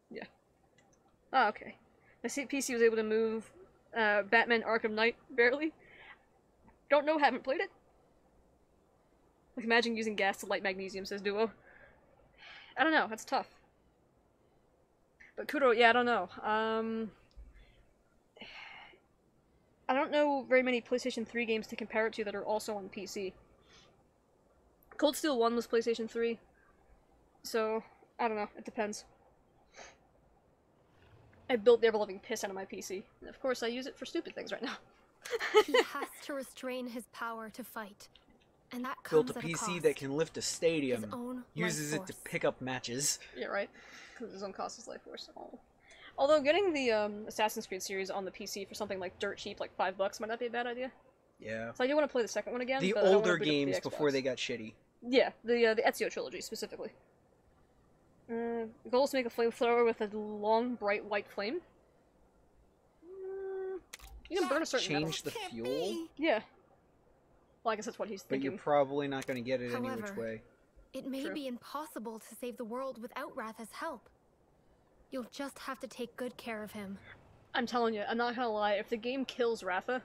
Yeah. Oh, okay. My PC was able to move Batman Arkham Knight, barely. Don't know, haven't played it. Like, imagine using gas to light magnesium, says Duo. I don't know, that's tough. But Kuro, yeah, I don't know. I don't know very many PlayStation 3 games to compare it to that are also on PC. Cold Steel 1 was PlayStation 3, so, I don't know, it depends. I built the ever-loving piss out of my PC, and of course I use it for stupid things right now. He has to restrain his power to fight. And that comes Built a at PC cost. that can lift a stadium. His own Uses life it to force. pick up matches. Yeah, right? Because his own cost is life force. Oh. Although getting the Assassin's Creed series on the PC for something like dirt cheap, like $5, might not be a bad idea. Yeah. So I do want to play the second one again. The but I don't older wanna boot up the games before Xbox. they got shitty. Yeah, the Ezio trilogy specifically. The goal is to make a flamethrower with a long, bright white flame. You can burn a certain metal. Change the Can't fuel, be. Yeah. Well, I guess that's what he's but you're thinking. probably not going to get it any which However, way. It may True. be impossible to save the world without Ratha's help. You'll just have to take good care of him. I'm telling you, I'm not gonna lie, if the game kills Ratha,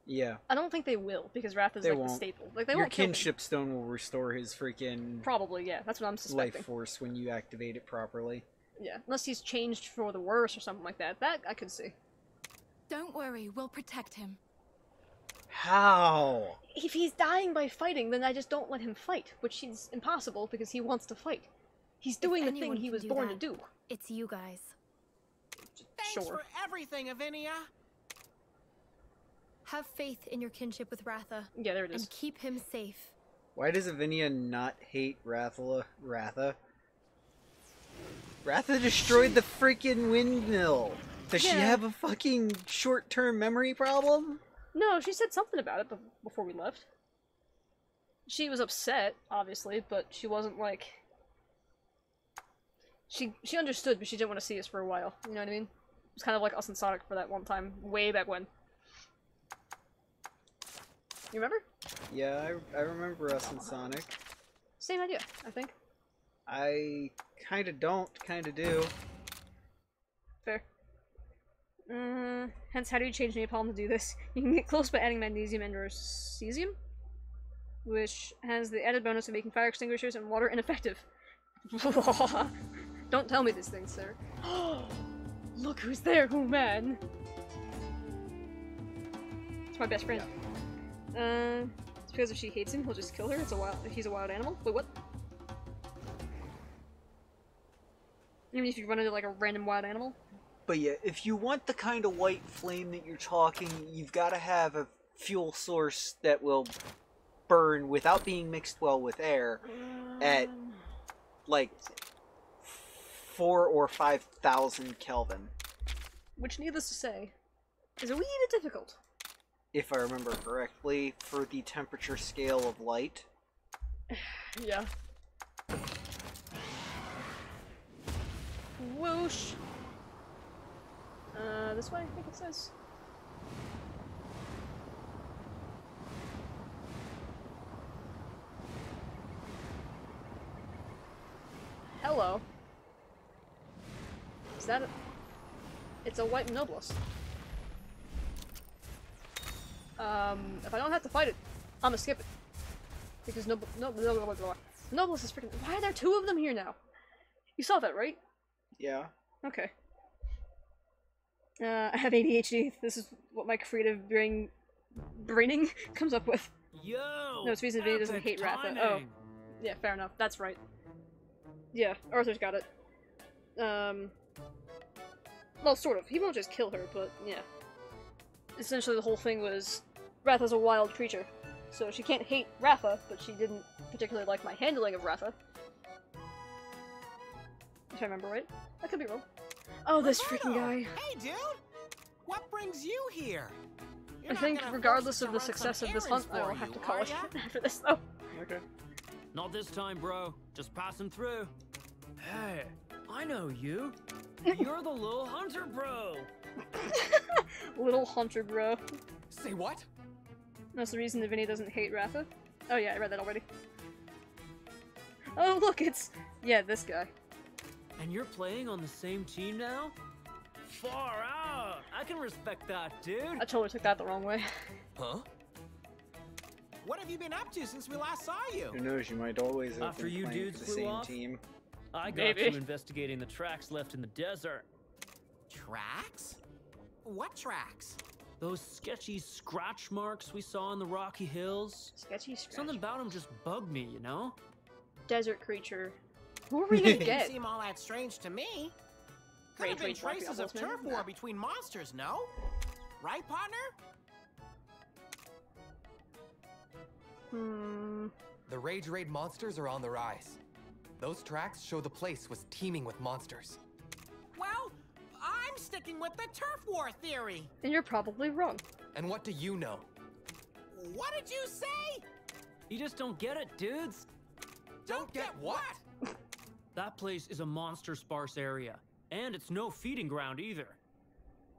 Yeah. I don't think they will, because Ratha's They like won't. the staple. Like, they Your won't kill him. kinship stone will restore his freaking Probably, yeah. That's what I'm suspecting. life force when you activate it properly. Yeah, unless he's changed for the worse or something like that. That I could see. Don't worry, we'll protect him. How? If he's dying by fighting, then I just don't let him fight, which is impossible because he wants to fight. He's doing the thing anyone he can was do born that, to do. It's you guys. Thanks Sure. for everything, Avinia. Have faith in your kinship with Ratha, Yeah, there it is. and keep him safe. Why does Avinia not hate Ratha? Ratha destroyed the freaking windmill. Does she Yeah. have a fucking short-term memory problem? No, she said something about it before we left. She was upset, obviously, but she wasn't like... She understood, but she didn't want to see us for a while. You know what I mean? It was kind of like us and Sonic for that one time, way back when. You remember? Yeah, I remember us and Sonic. Same idea, I think. I kinda don't, kinda do. Fair. Hence, how do you change napalm to do this? You can get close by adding magnesium and or cesium, which has the added bonus of making fire extinguishers and water ineffective. Don't tell me these things, sir. Look who's there, who man? It's my best friend. It's because if she hates him, he'll just kill her. He's a wild animal. Wait, what? You mean if you run into like a random wild animal? But yeah, if you want the kind of white flame that you're talking, you've got to have a fuel source that will burn without being mixed well with air at like 4,000 or 5,000 Kelvin. Which, needless to say, is a wee bit difficult. If I remember correctly, for the temperature scale of light. Yeah. Whoosh! This way, I think it says. Hello. Is that a... It's a white Noblesse. If I don't have to fight it, I'm gonna skip it. Because Noblesse is freaking... Why are there two of them here now? You saw that, right? Yeah. Okay. I have ADHD. This is what my creative braining comes up with. Yo! No, it's reason Vinny doesn't hate Ratha. Oh. Yeah, fair enough. That's right. Yeah, Arthur's got it. Well, sort of. He won't just kill her, but yeah. Essentially the whole thing was Ratha's a wild creature. So she can't hate Ratha, but she didn't particularly like my handling of Ratha. If I remember right. I could be wrong. Oh, this freaking guy. Hey, dude! What brings you here? I think regardless of the success of this hunt, I will have to call it after this, though. Okay. Not this time, bro. Just passing through. Hey, I know you. You're the little hunter bro. Little hunter bro. Say what? That's the reason that Vinny doesn't hate Ratha. Oh yeah, I read that already. Oh look, it's... Yeah, this guy. And you're playing on the same team now? Far out! I can respect that, dude! I totally took that the wrong way. Huh? What have you been up to since we last saw you? Who knows, you might always have After been you playing dudes for the flew same off? team. I got Maybe. you investigating the tracks left in the desert. Tracks? What tracks? Those sketchy scratch marks we saw in the Rocky Hills. Sketchy scratch. Something about them just bugged me, you know? Desert creature. Who are we gonna Didn't get? seem all that strange to me. Could have Rage, been rage, traces Rocky of Horseman? turf war between monsters, no? Right, partner? The Rage Raid monsters are on the rise. Those tracks show the place was teeming with monsters. Well, I'm sticking with the turf war theory. And you're probably wrong. And what do you know? What did you say? You just don't get it, dudes. Don't get what? That place is a monster-sparse area, and it's no feeding ground either.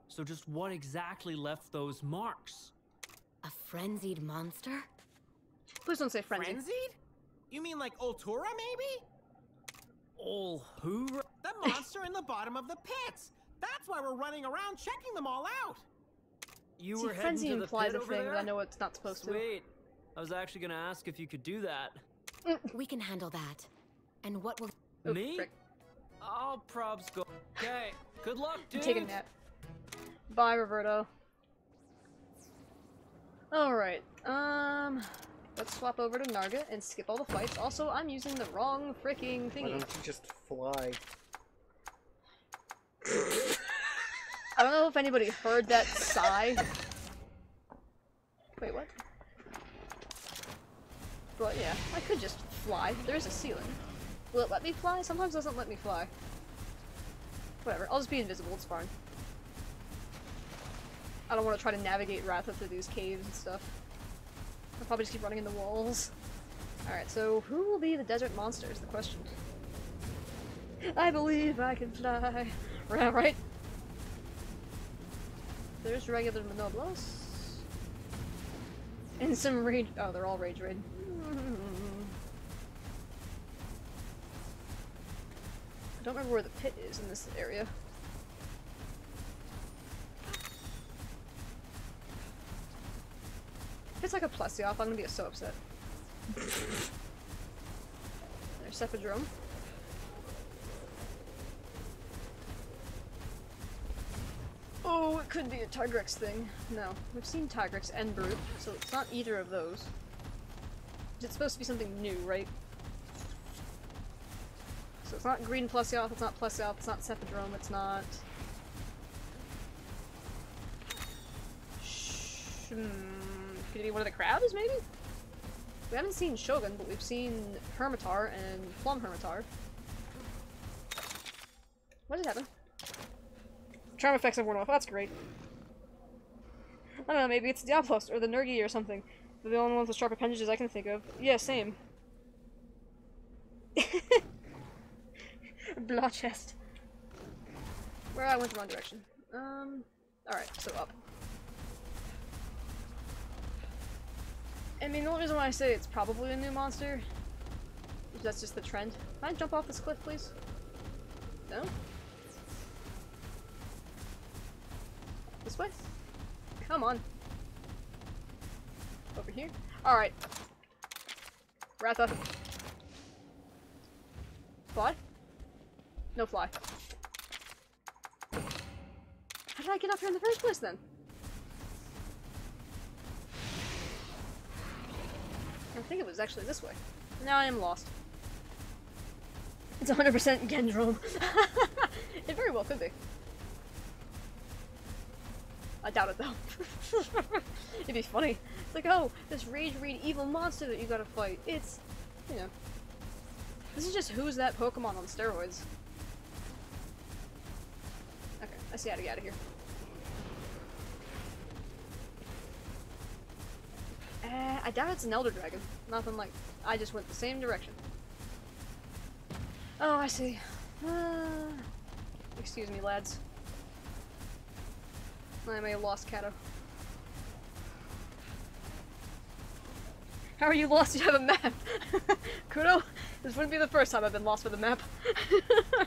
So just what exactly left those marks? A frenzied monster? Please don't say frenzy. Frenzied? You mean like Ultura, maybe? Oh, who? The monster in the bottom of the pits. That's why we're running around checking them all out. You See, were heading frenzy to the implies pit a over thing, there? but I know it's not supposed Sweet. I was actually gonna ask if you could do that. We can handle that. And what will... to. Me? Frick. I'll probs go. Okay. Good luck, I'm dude. taking that. Bye, Roberto. Alright, let's swap over to Narga and skip all the fights. Also, I'm using the wrong freaking Why thingy. don't you just fly? I don't know if anybody heard that sigh. Wait, what? But yeah, I could just fly. There's a ceiling. Will it let me fly? Sometimes it doesn't let me fly. Whatever, I'll just be invisible, it's fine. I don't want to try to navigate Ratha through these caves and stuff. I'll probably just keep running into walls. Alright, so who will be the desert monster is the question. I believe I can fly. Right? There's regular Noblesse. And some rage- oh, they're all rage raid. I don't remember where the pit is in this area. If it's like a plessioff, I'm gonna be so upset. There's Cephadrome. could be a Tigrex thing. No, we've seen Tigrex and Brute, so it's not either of those. It's supposed to be something new, right? So it's not Green Plesioth, it's not Plesioth, it's not Cephadrome, it's not... Could it be one of the crowds, maybe? We haven't seen Shogun, but we've seen Hermitar and Plum Hermitar. What just happened? Charm effects have worn off, that's great. I don't know, maybe it's Diablos or the Nergi or something. They're the only ones with sharp appendages I can think of. Yeah, same. Blah chest. Where I went the wrong direction. Alright, so up. I mean, the only reason why I say it's probably a new monster is that's just the trend. Can I jump off this cliff, please? No? This way? Come on. Over here? Alright. Ratha. Fly? No fly. How did I get up here in the first place then? I think it was actually this way. Now I am lost. It's 100% Gendrome. It very well could be. I doubt it though. It'd be funny. It's like, oh, this Rage Reed evil monster that you gotta fight. It's, you know. This is just Who's That Pokemon on steroids. Okay, I see how to get out of here. I doubt it's an Elder Dragon. Nothing like... I just went the same direction. Oh, I see. Excuse me, lads. I may have lost Kato. How are you lost? You have a map! Kudo, this wouldn't be the first time I've been lost with a map.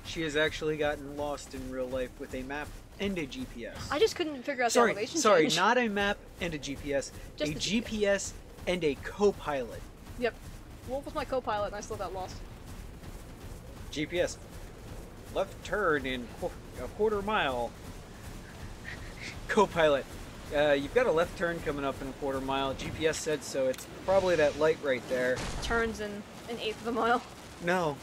She has actually gotten lost in real life with a map and a GPS. I just couldn't figure out the elevation Sorry, change. not a map and a GPS. Just a the GPS and a co-pilot. Yep. Wolf was my co-pilot and I still got lost. GPS. Left turn in a quarter mile. Co-pilot. You've got a left turn coming up in a quarter mile. GPS said so. It's probably that light right there. Turns in an eighth of a mile. No.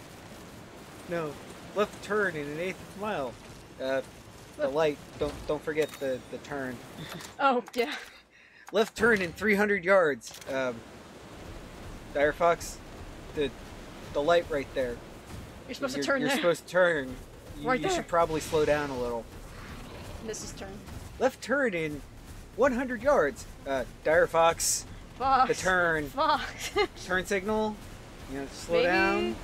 No. Left turn in an eighth of a mile. The light. Don't forget the turn. Oh, yeah. Left turn in 300 yards. Dire Fox, the light right there. You're supposed to turn there. You're supposed to turn. Right you there. should probably slow down a little. Mrs. Turn. Left turn in 100 yards. Dire Fox. Fox. The turn. Fox. Turn signal. You know, slow Maybe. down.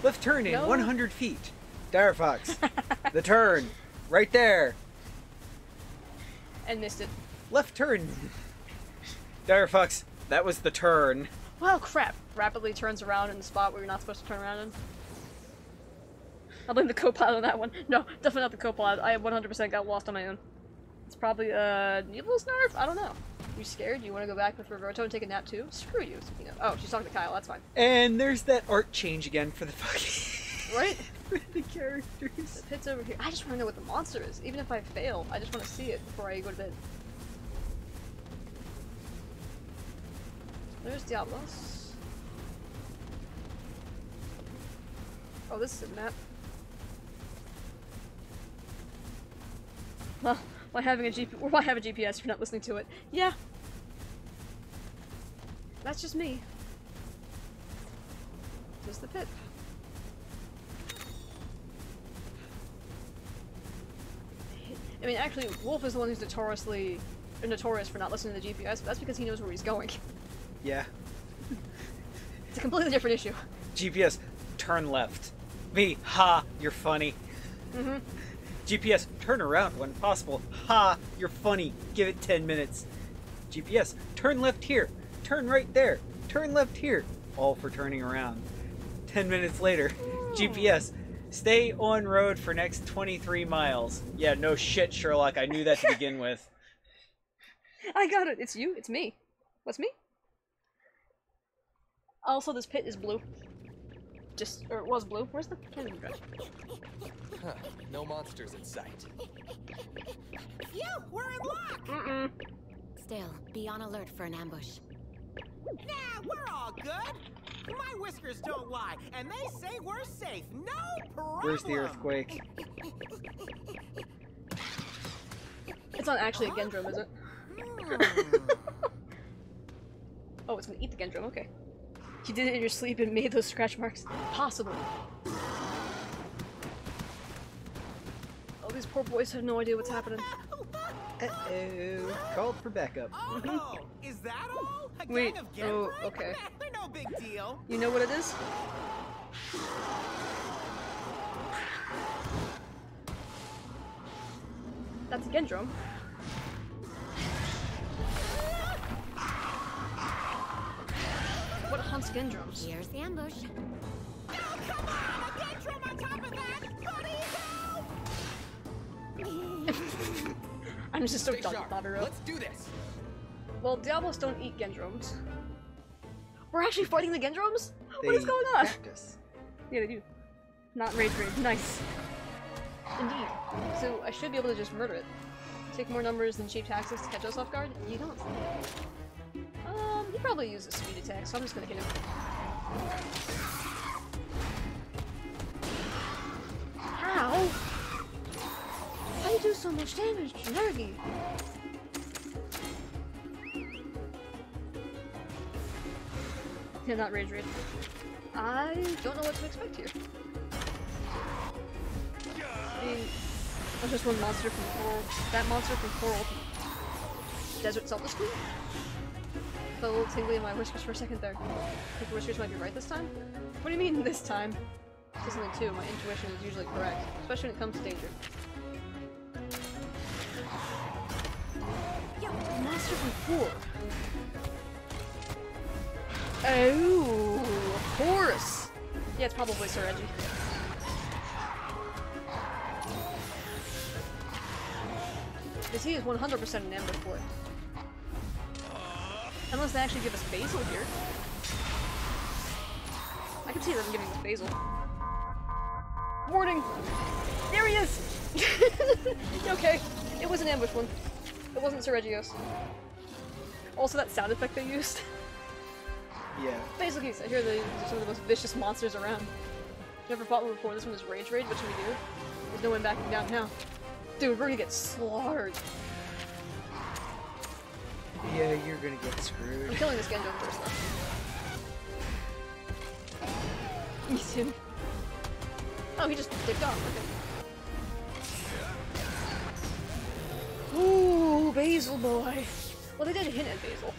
Left turn in No. 100 feet. Dire Fox. The turn. Right there. And missed it. Left turn. Dire Fox. That was the turn. Well, crap. Rapidly turns around in the spot where you're not supposed to turn around in. I'll blame the co-pilot on that one. No, definitely not the co-pilot. I 100% got lost on my own. It's probably Needless Nerf? I don't know. You scared? You want to go back with Roberto and take a nap too? Screw you. You know. Oh, she's talking to Kyle. That's fine. And there's that art change again for the fucking... Right? for the characters. The pit's over here. I just want to know what the monster is. Even if I fail, I just want to see it before I go to bed. There's Diablos. Oh, this is a map. Well, why have a GPS if you're not listening to it? Yeah. That's just me. Just the pit. I mean, actually, Wolf is the one who's notorious for not listening to the GPS, but that's because he knows where he's going. Yeah. It's a completely different issue. GPS, turn left. Me, ha, you're funny. Mm-hmm. GPS, turn around when possible. Ha, you're funny. Give it 10 minutes. GPS, turn left here. Turn right there. Turn left here. All for turning around. 10 minutes later, GPS, stay on road for next 23 miles. Yeah, no shit, Sherlock. I knew that to begin with. I got it. It's you. It's me. What's me? Also, this pit is blue. just, or it was blue. Where's the cannon gun? Huh, no monsters in sight. Phew, we're in luck! Mm-mm. Still, be on alert for an ambush. Nah, we're all good. My whiskers don't lie, and they say we're safe. No problem. Where's the earthquake? It's not actually a Gendrum, is it? Oh, it's gonna eat the Gendrum, okay. You did it in your sleep and made those scratch marks possible. Oh, these poor boys have no idea what's happening. Uh-oh. Called for backup. Oh, is that all? A Wait, gang of oh, Gendrum? okay. They're no big deal. You know what it is? That's a Gendrum. What hunts Gendrums? Here's the ambush. Oh, come on! A Gendrum on top of that! Buddy, I'm just so Stay done sharp. with Naruto. Let's do this. Well, Diablos don't eat Gendrums. We're actually fighting the Gendrums? What They is going on? practice. Yeah, they do. Not rage raid. Nice. Indeed. So I should be able to just murder it. Take more numbers than cheap taxes to catch us off guard? You don't think? He probably uses speed attack, so I'm just gonna hit him. How? How do you do so much damage, Nergy? Yeah, not rage raid. I don't know what to expect here. I mean, that's just one monster from Coral. That monster from Coral. Desert Zelda School? Felt a little tingly in my whiskers for a second there. I think the whiskers might be right this time? What do you mean this time? It's something too, my intuition is usually correct, especially when it comes to danger. Yeah, monster from 4. Oh, of course! Yeah, it's probably Sir Reggie. Because he is 100% an ambush for it. Unless they actually give us basil here. I can see them giving us basil. Warning! There he is! Okay, it was an ambush one. It wasn't Sir Regios. Also that sound effect they used. Yeah. Basically, I hear they're some of the most vicious monsters around. Never fought one before, this one is Rage Raid, what should we do? There's no one backing down now. Dude, we're gonna get slaughtered. Yeah, you're gonna get screwed. I'm killing this Gendrum first though. Me too. Oh, he just dipped off, okay. Ooh, Basil boy. Well, they did hint at Basil.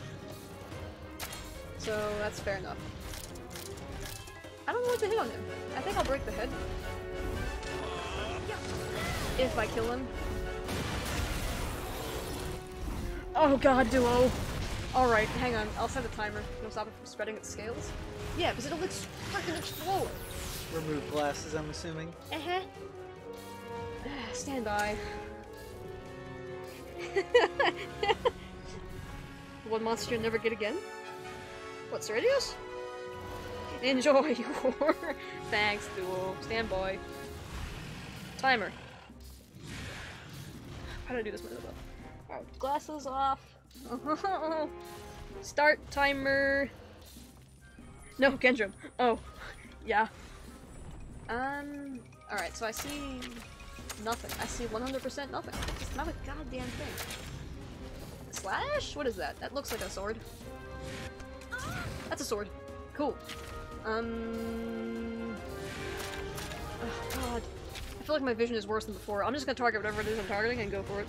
So, that's fair enough. I don't know what to hit on him. I think I'll break the head. If I kill him. Oh god, duo! Alright, hang on. I'll set a timer. It'll stop it from spreading its scales. Yeah, because it'll freaking explode! Remove glasses, I'm assuming. Uh-huh. Stand by. One monster you'll never get again? What, Ceredios? Enjoy your... Thanks, duo. Stand by. Timer. How do I do this maneuver? Alright, glasses off. Start timer. No, Gendrum. Oh, yeah. Alright, so I see nothing. I see 100% nothing. Just not a goddamn thing. Slash? What is that? That looks like a sword. That's a sword. Cool. Oh god. I feel like my vision is worse than before. I'm just gonna target whatever it is I'm targeting and go for it.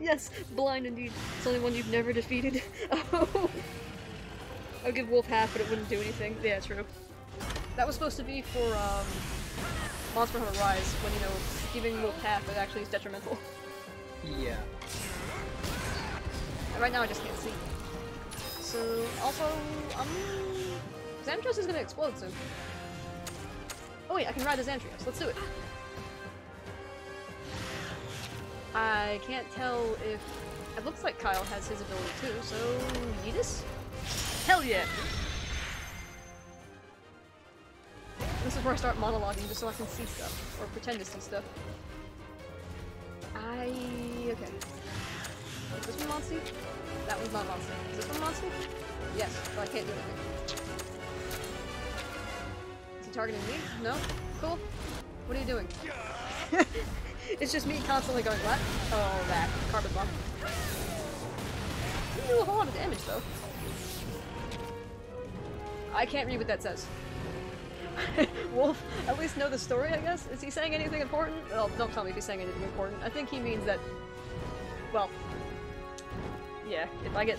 Yes, blind indeed. It's only one you've never defeated. Oh. I would give Wolf half, but it wouldn't do anything. Yeah, true. That was supposed to be for, Monster Hunter Rise, when, you know, giving Wolf half it actually is detrimental. Yeah. And right now I just can't see. So, also, Xantrios is gonna explode soon. Oh wait, I can ride the Xantrios. Let's do it. I can't tell if... It looks like Kyle has his ability too, so... Yeetus? Hell yeah! before I start monologuing, just so I can see stuff. Or pretend to see stuff. Okay. Is this one Monsty? That one's not Monsty. Is this one Monsty? Yes, but I can't do anything. Is he targeting me? No? Cool. What are you doing? It's just me constantly going, what? Oh, that. Carbon bomb. Didn't do a whole lot of damage, though. I can't read what that says. Wolf, at least know the story, I guess? Is he saying anything important? Well, don't tell me if he's saying anything important. I think he means that... Well... Yeah, if I get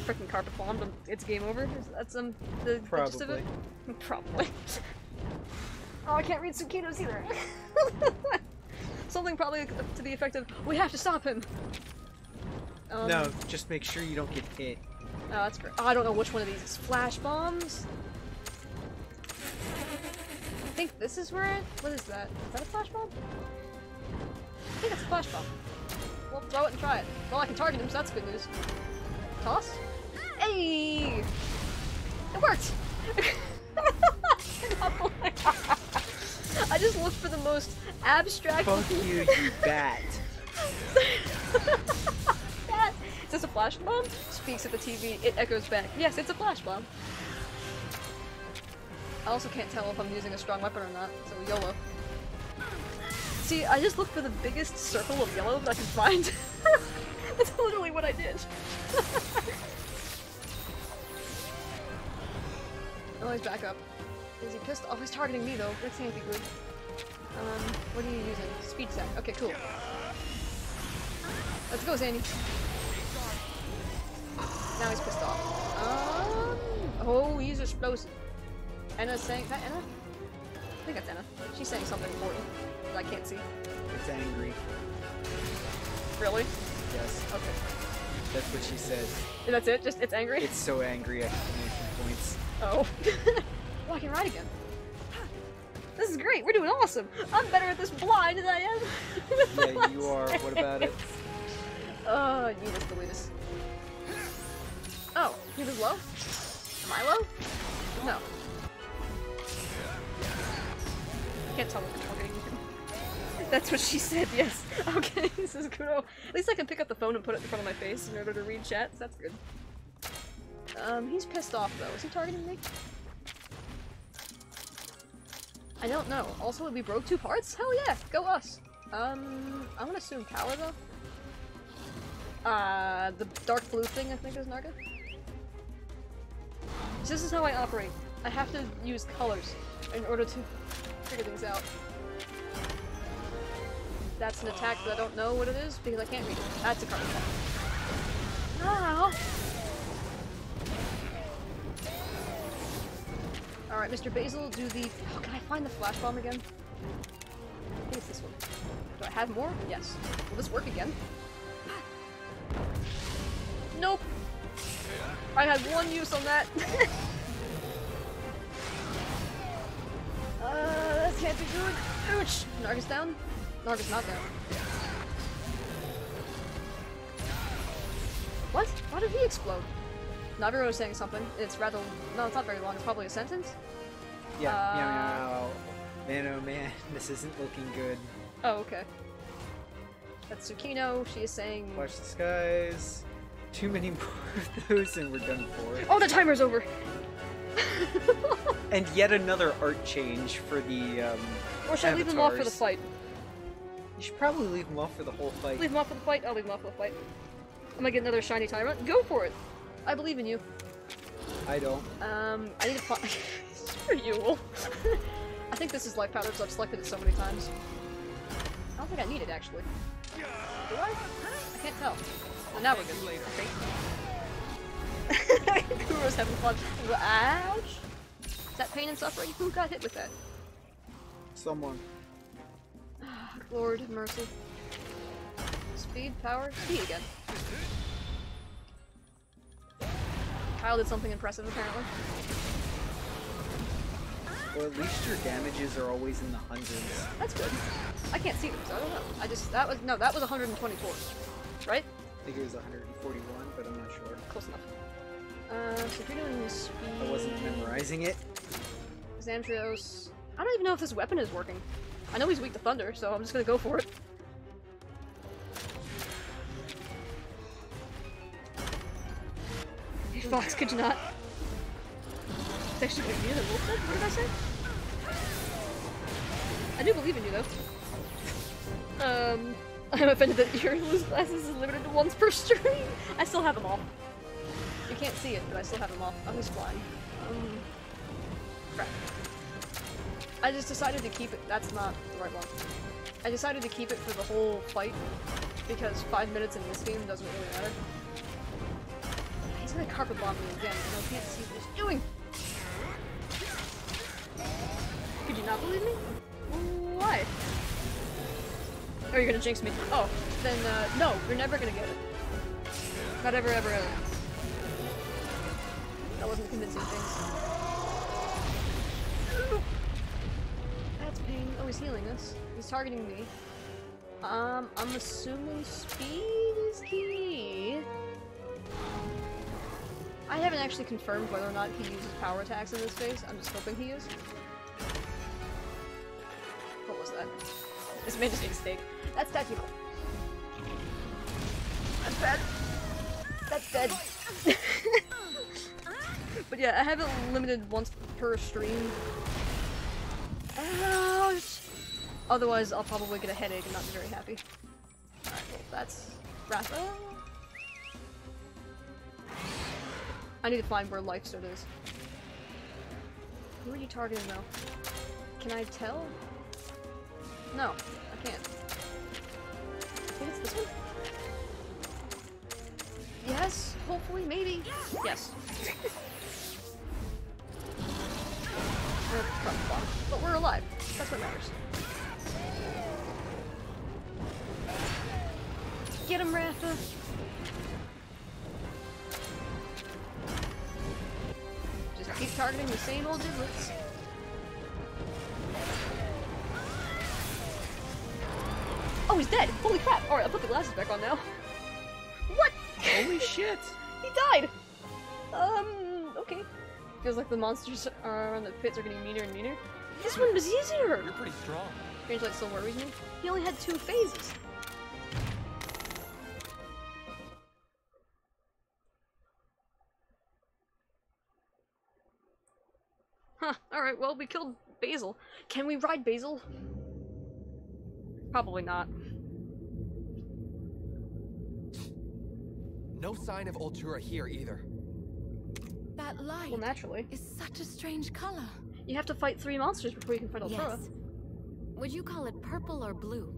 frickin' carpet bombed, it's game over. That's the gist of it? Probably. Oh, I can't read Tsukito's either. Something probably to the effect of, we have to stop him! No, just make sure you don't get hit. Oh, that's great. Oh, I don't know which one of these is flash bombs. I think this is where what is that? Is that a flash bomb? I think it's a flash bomb. Well, throw it and try it. Well, I can target him, so that's good news. Toss? Hey! It worked! I just looked for the most abstract. Fuck you, you bat. Bat! Is this a flash bomb? Speaks at the TV. It echoes back. Yes, it's a flash bomb. I also can't tell if I'm using a strong weapon or not, so YOLO. See, I just looked for the biggest circle of yellow that I could find. That's literally what I did. Oh, he's back up. Is he pissed? Oh, he's targeting me though. That can't be good. What are you using? Speed attack. Okay, cool. Let's go, Zanny. Now he's pissed off. Oh, he's explosive. Anna's saying, is that Anna? I think that's Anna. She's saying something important that I can't see. It's angry. Really? Yes. Okay. That's what she says. That's it? Just, it's angry? It's so angry, exclamation points. Oh. Well, I can ride again. This is great, we're doing awesome! I'm better at this blind than I am! Yeah, you are. What about it? You must delete this. Oh, he was low? Am I low? No. I can't tell what I'm targeting. That's what she said, yes. Okay, this is good. At least I can pick up the phone and put it in front of my face in order to read chats. That's good. He's pissed off though. Is he targeting me? I don't know. Also, we broke 2 parts? Hell yeah! Go us! I'm gonna assume power though. The dark blue thing I think is Naga. So this is how I operate. I have to use colors in order to figure things out. That's an attack that I don't know what it is because I can't read it. That's a card attack. Ow! Alright, Mr. Basil, do the... Oh, can I find the flash bomb again? I think it's this one. Do I have more? Yes. Will this work again? Nope! I had 1 use on that. That can't be good. Ouch! Narga's down? Narga's not down. What? Why did he explode? Naviro's saying something. It's rather... No, it's not very long. It's probably a sentence. Yeah. Meow, meow. Man, oh man, this isn't looking good. Oh, okay. That's Tsukino. She is saying... Watch the skies. Too many more of those and we're done for. Oh, the timer's over! And yet another art change for the, Or should I leave them off for the fight? You should probably leave them off for the whole fight. Leave them off for the fight? I'll leave them off for the fight. I'm gonna get another shiny tyrant. Go for it! I believe in you. I don't. I need to find... For you, Wolf. I think this is life powder because I've selected it so many times. I don't think I need it, actually. Do I? I can't tell. Well, now we're good. Okay. Kuro's having fun. Ouch! Is that pain and suffering? Who got hit with that? Someone. Lord have mercy. Speed, power, speed again. Kyle did something impressive, apparently. Well, at least your damages are always in the hundreds. That's good. I can't see them, so I don't know. That was 124, right? I think it was 141, but I'm not sure. Close enough. So if you're doing speed... I wasn't memorizing it. Zamtrios. I don't even know if this weapon is working. I know he's weak to thunder, so I'm just gonna go for it. Hey Fox, could you not? It's actually what you did. What did I say? I do believe in you though. I'm offended that your loose glasses is limited to once per stream. I still have them all. You can't see it, but I still have them all. Oh, he's flying. Crap. I just decided to keep it. That's not the right one. I decided to keep it for the whole fight because 5 minutes in this game doesn't really matter. He's gonna carpet bomb me again, and I can't see what he's doing. Could you not believe me? Why? Oh, you're gonna jinx me. Oh, then no, you're never gonna get it. Not ever, ever, ever. That wasn't convincing things. That's pain. Oh, he's healing us. He's targeting me. I'm assuming speed is key. I haven't actually confirmed whether or not he uses power attacks in this phase. I'm just hoping he is. What was that? This man just ate a steak. That's tactical. That's bad. That's dead. But yeah, I have it limited once per stream. Ouch! Otherwise, I'll probably get a headache and not be very happy. Alright, well, that's Ratha. I need to find where Life Sword is. Who are you targeting though? Can I tell? No, I can't. I think it's this one? Yes, hopefully, maybe. Yes. We're but we're alive. That's what matters. Get him, Ratha! Just keep targeting the same old giblets. Oh, he's dead! Holy crap! Alright, I'll put the glasses back on now. What? Holy shit! He died! Okay. Feels like the monsters around the pits are getting meaner and meaner. This one was easier! You're pretty strong. Strange Light still worries me. He only had 2 phases. Huh, alright, well, we killed Basil. Can we ride Basil? Probably not. No sign of Ultura here either. That light Well, naturally. is such a strange color. You have to fight 3 monsters before you can fight Ultura. Yes. Would you call it purple or blue?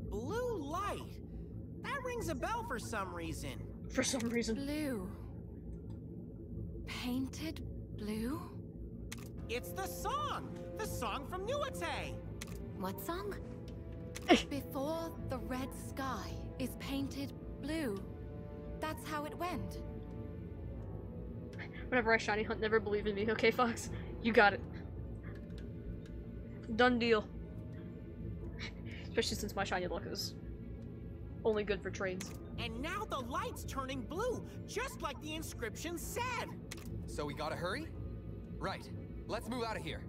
Blue light? That rings a bell for some reason. For some reason. Blue. Painted blue? It's the song! The song from Nuate! What song? Before the red sky is painted blue. That's how it went. Whenever I shiny hunt, never believe in me. Okay, Fox? You got it. Done deal. Especially since my shiny luck is only good for trades. And now the light's turning blue, just like the inscription said! So we gotta hurry? Right. Let's move out of here.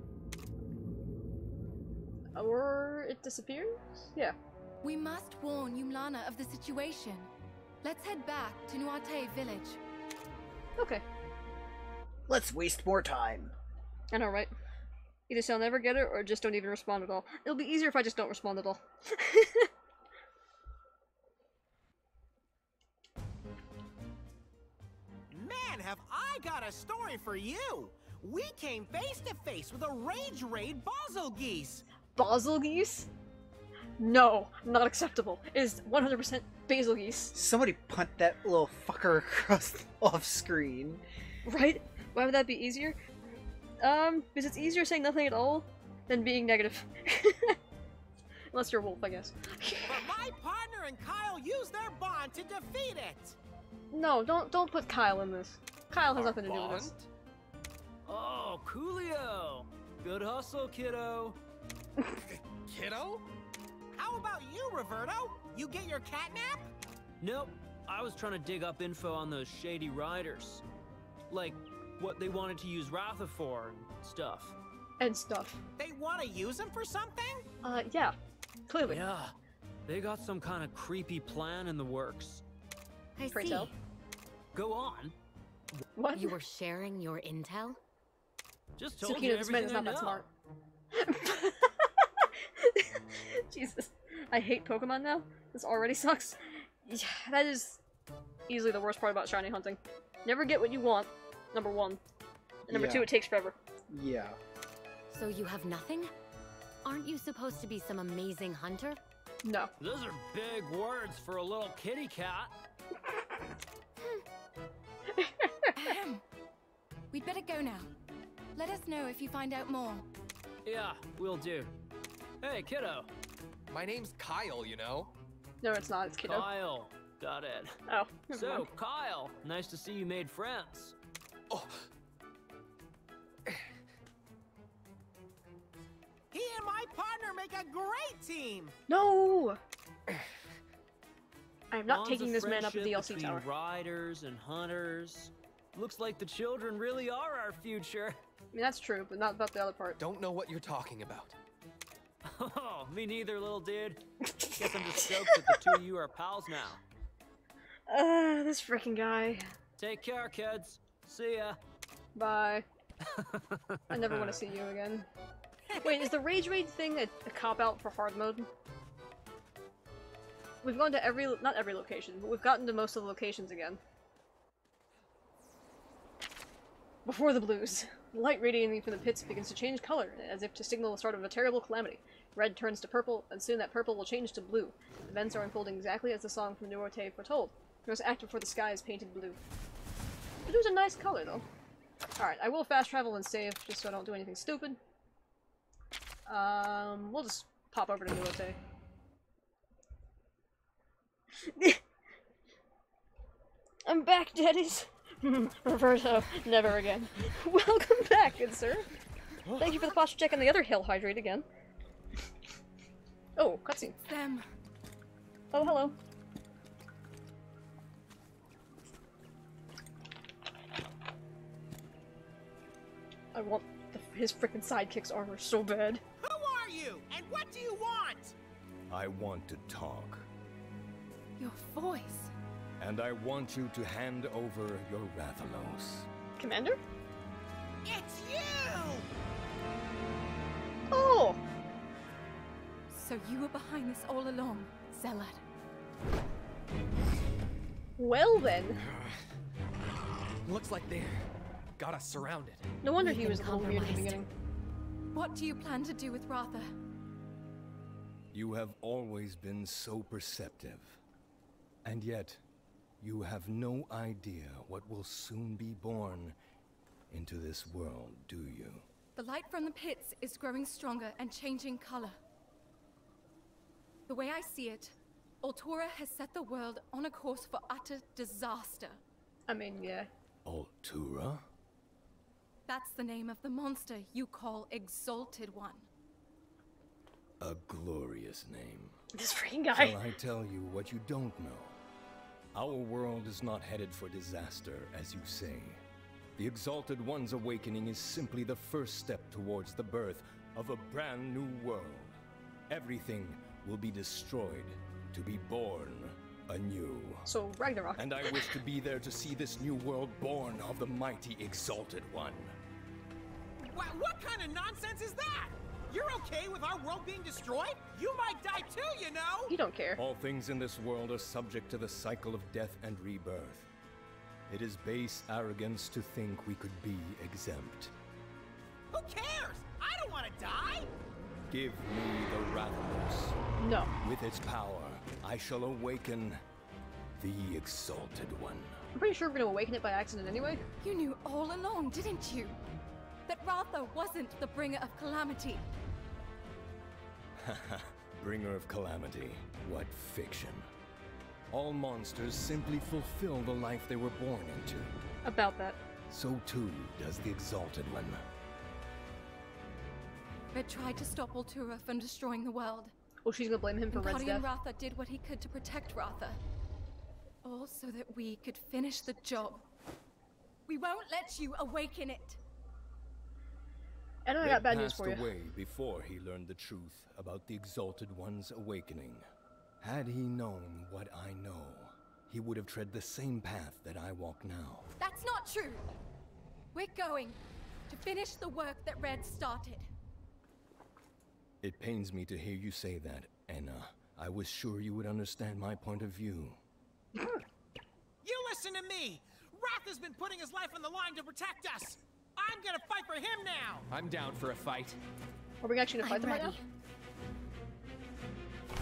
Or it disappears? Yeah. We must warn Yumlana of the situation. Let's head back to Nuate village. Okay. Let's waste more time. I know, right? Either she'll never get it, or just don't even respond at all. It'll be easier if I just don't respond at all. Man, have I got a story for you! We came face to face with a Rage Raid Basil Geese! Basil geese? No, not acceptable. It is 100% basil geese. Somebody punt that little fucker across off screen. Right? Why would that be easier? Because it's easier saying nothing at all than being negative. Unless you're a wolf, I guess. But my partner and Kyle used their bond to defeat it! No, don't put Kyle in this. Kyle has nothing to do with this. Oh, coolio! Good hustle, kiddo. Kiddo? How about you, Roberto? You get your catnap? Nope, I was trying to dig up info on those shady riders. Like, what they wanted to use Ratha for and stuff. And stuff. They want to use him for something? Yeah. Clearly. Yeah, they got some kind of creepy plan in the works. I Pray see. tell. Go on. What? You were sharing your intel? Just told you Tsukino, this man is everything not I that know. smart. Jesus. I hate Pokemon now. This already sucks. Yeah, that is easily the worst part about shiny hunting. Never get what you want, number one. And number two, it takes forever. Yeah. So you have nothing? Aren't you supposed to be some amazing hunter? No. Those are big words for a little kitty cat. We'd better go now. Let us know if you find out more. Yeah, will do. Hey, kiddo. My name's Kyle, you know? No, it's not. It's Kiddo. Kyle. Got it. Oh, never So, mind. Kyle, nice to see you made friends. Oh, He and my partner make a great team! No! I am not Bonds taking of this man up the friendship DLC between tower. riders and hunters. Looks like the children really are our future. I mean, that's true, but not about the other part. don't know what you're talking about. Oh, me neither, little dude. Guess I'm just stoked that the two of you are pals now. This freaking guy. Take care, kids. See ya. Bye. I never want to see you again. Wait, is the Rage Raid thing a cop-out for hard mode? We've gone to not every location, but we've gotten to most of the locations again. Before the blues, the light radiating from the pits begins to change color, as if to signal the start of a terrible calamity. Red turns to purple, and soon that purple will change to blue. Events are unfolding exactly as the song from Nuote foretold. The most active before the sky is painted blue. Blue's a nice color, though. Alright, I will fast travel and save, just so I don't do anything stupid. We'll just pop over to Nuote. I'm back, daddies! Roberto, never again. Welcome back, good sir. Thank you for the posture check on the other Hill Hydrate again. Oh, cutscene. Them. Oh, hello. I want his frickin' sidekick's armor so bad. Who are you? And what do you want? I want to talk. Your voice. And I want you to hand over your Rathalos. Commander? It's you! Oh! So you were behind this all along, Zealot. Well then. Looks like they got us surrounded. No wonder We've he been was a little weird at the compromised. beginning. What do you plan to do with Ratha? You have always been so perceptive. And yet, you have no idea what will soon be born into this world, do you? The light from the pits is growing stronger and changing color. The way I see it, Altura has set the world on a course for utter disaster. I mean, yeah. Altura? That's the name of the monster you call Exalted One. A glorious name. This freaking guy. Shall I tell you what you don't know? Our world is not headed for disaster, as you say. The Exalted One's awakening is simply the first step towards the birth of a brand new world. Everything will be destroyed to be born anew. So, Ragnarok. And I wish to be there to see this new world born of the mighty Exalted One. What kind of nonsense is that? You're okay with our world being destroyed? You might die too, you know? You don't care. All things in this world are subject to the cycle of death and rebirth. It is base arrogance to think we could be exempt. Who cares? I don't want to die! Give me the Rathalos. No. With its power, I shall awaken the Exalted One. I'm pretty sure we're gonna awaken it by accident anyway. You knew all along, didn't you? That Ratha wasn't the bringer of calamity. Bringer of calamity. What fiction. All monsters simply fulfill the life they were born into. About that. So too does the Exalted One. Red tried to stop Altura from destroying the world. Oh, she's gonna blame him for And Red's Guardian death. Ratha did what he could to protect Ratha. All so that we could finish the job. We won't let you awaken it. And I Red got bad news passed for you. away before he learned the truth about the Exalted One's awakening. Had he known what I know, he would have tread the same path that I walk now. That's not true! We're going to finish the work that Red started. It pains me to hear you say that, Anna. I was sure you would understand my point of view. You listen to me! Ratha's been putting his life on the line to protect us! I'm gonna fight for him now! I'm down for a fight. Are we actually gonna fight I'm them right ready. now?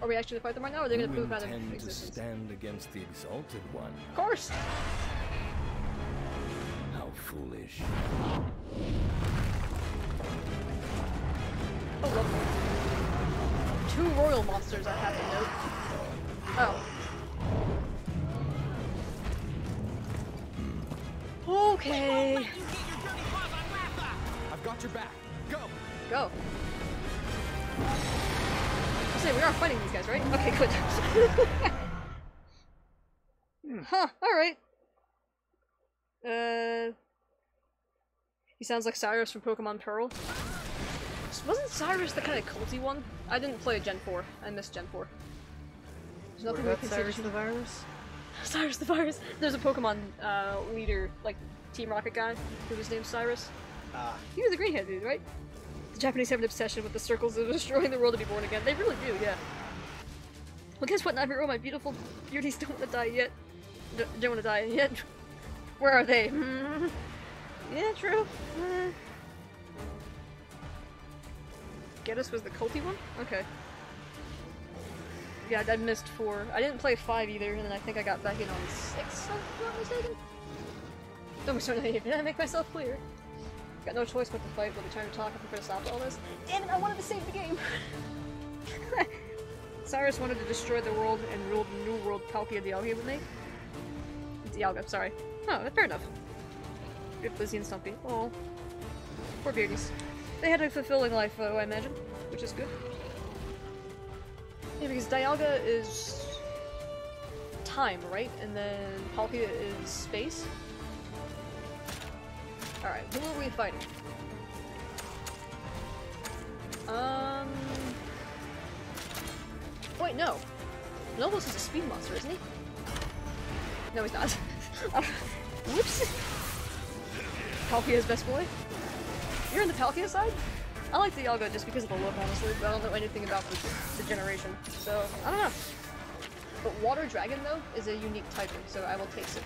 Are we actually gonna fight them right now, or are they gonna You prove out of intend to existence? stand against the Exalted One? Of course! How foolish. Oh, lovely. 2 royal monsters, I have to note. Oh. Okay. You get your dirty paws on Ratha! I've got your back. Go! Go. I say we are fighting these guys, right? Okay, good. Huh, alright. He sounds like Cyrus from Pokemon Pearl. Wasn't Cyrus the kind of culty one? I didn't play Gen 4. I missed Gen 4. There's nothing we can Cyrus the Virus? Cyrus the Virus. There's a Pokemon leader, like Team Rocket guy, who was named Cyrus. He was a green head dude, right? The Japanese have an obsession with the circles of destroying the world to be born again. They really do, yeah. Well, guess what, Naviro? My beautiful beauties don't want to die yet. Don't want to die yet. Where are they? Yeah, true. Geddes was the culty one? Okay. Yeah, I missed 4. I didn't play 5 either, and then I think I got back in on 6, if I'm not mistaken. Don't be so naive. Did I make myself clear? Got no choice but to fight, but trying to talk and prefer to stop all this. Damn it, I wanted to save the game! Cyrus wanted to destroy the world and rule the new world Palkia Dialga would make. Dialga, sorry. Oh, fair enough. Good Lizzie and Stumpy. Oh. Poor beauties. They had a fulfilling life, though, I imagine, which is good. Yeah, because Dialga is time, right? And then Palkia is space. Alright, who are we fighting? Wait, no. Novos is a speed monster, isn't he? No, he's not. Whoops! Palkia's best boy? You're on the Palkia side? I like the Dialga just because of the look, honestly, but I don't know anything about the generation, so I don't know. But Water Dragon, though, is a unique typing, so I will take it.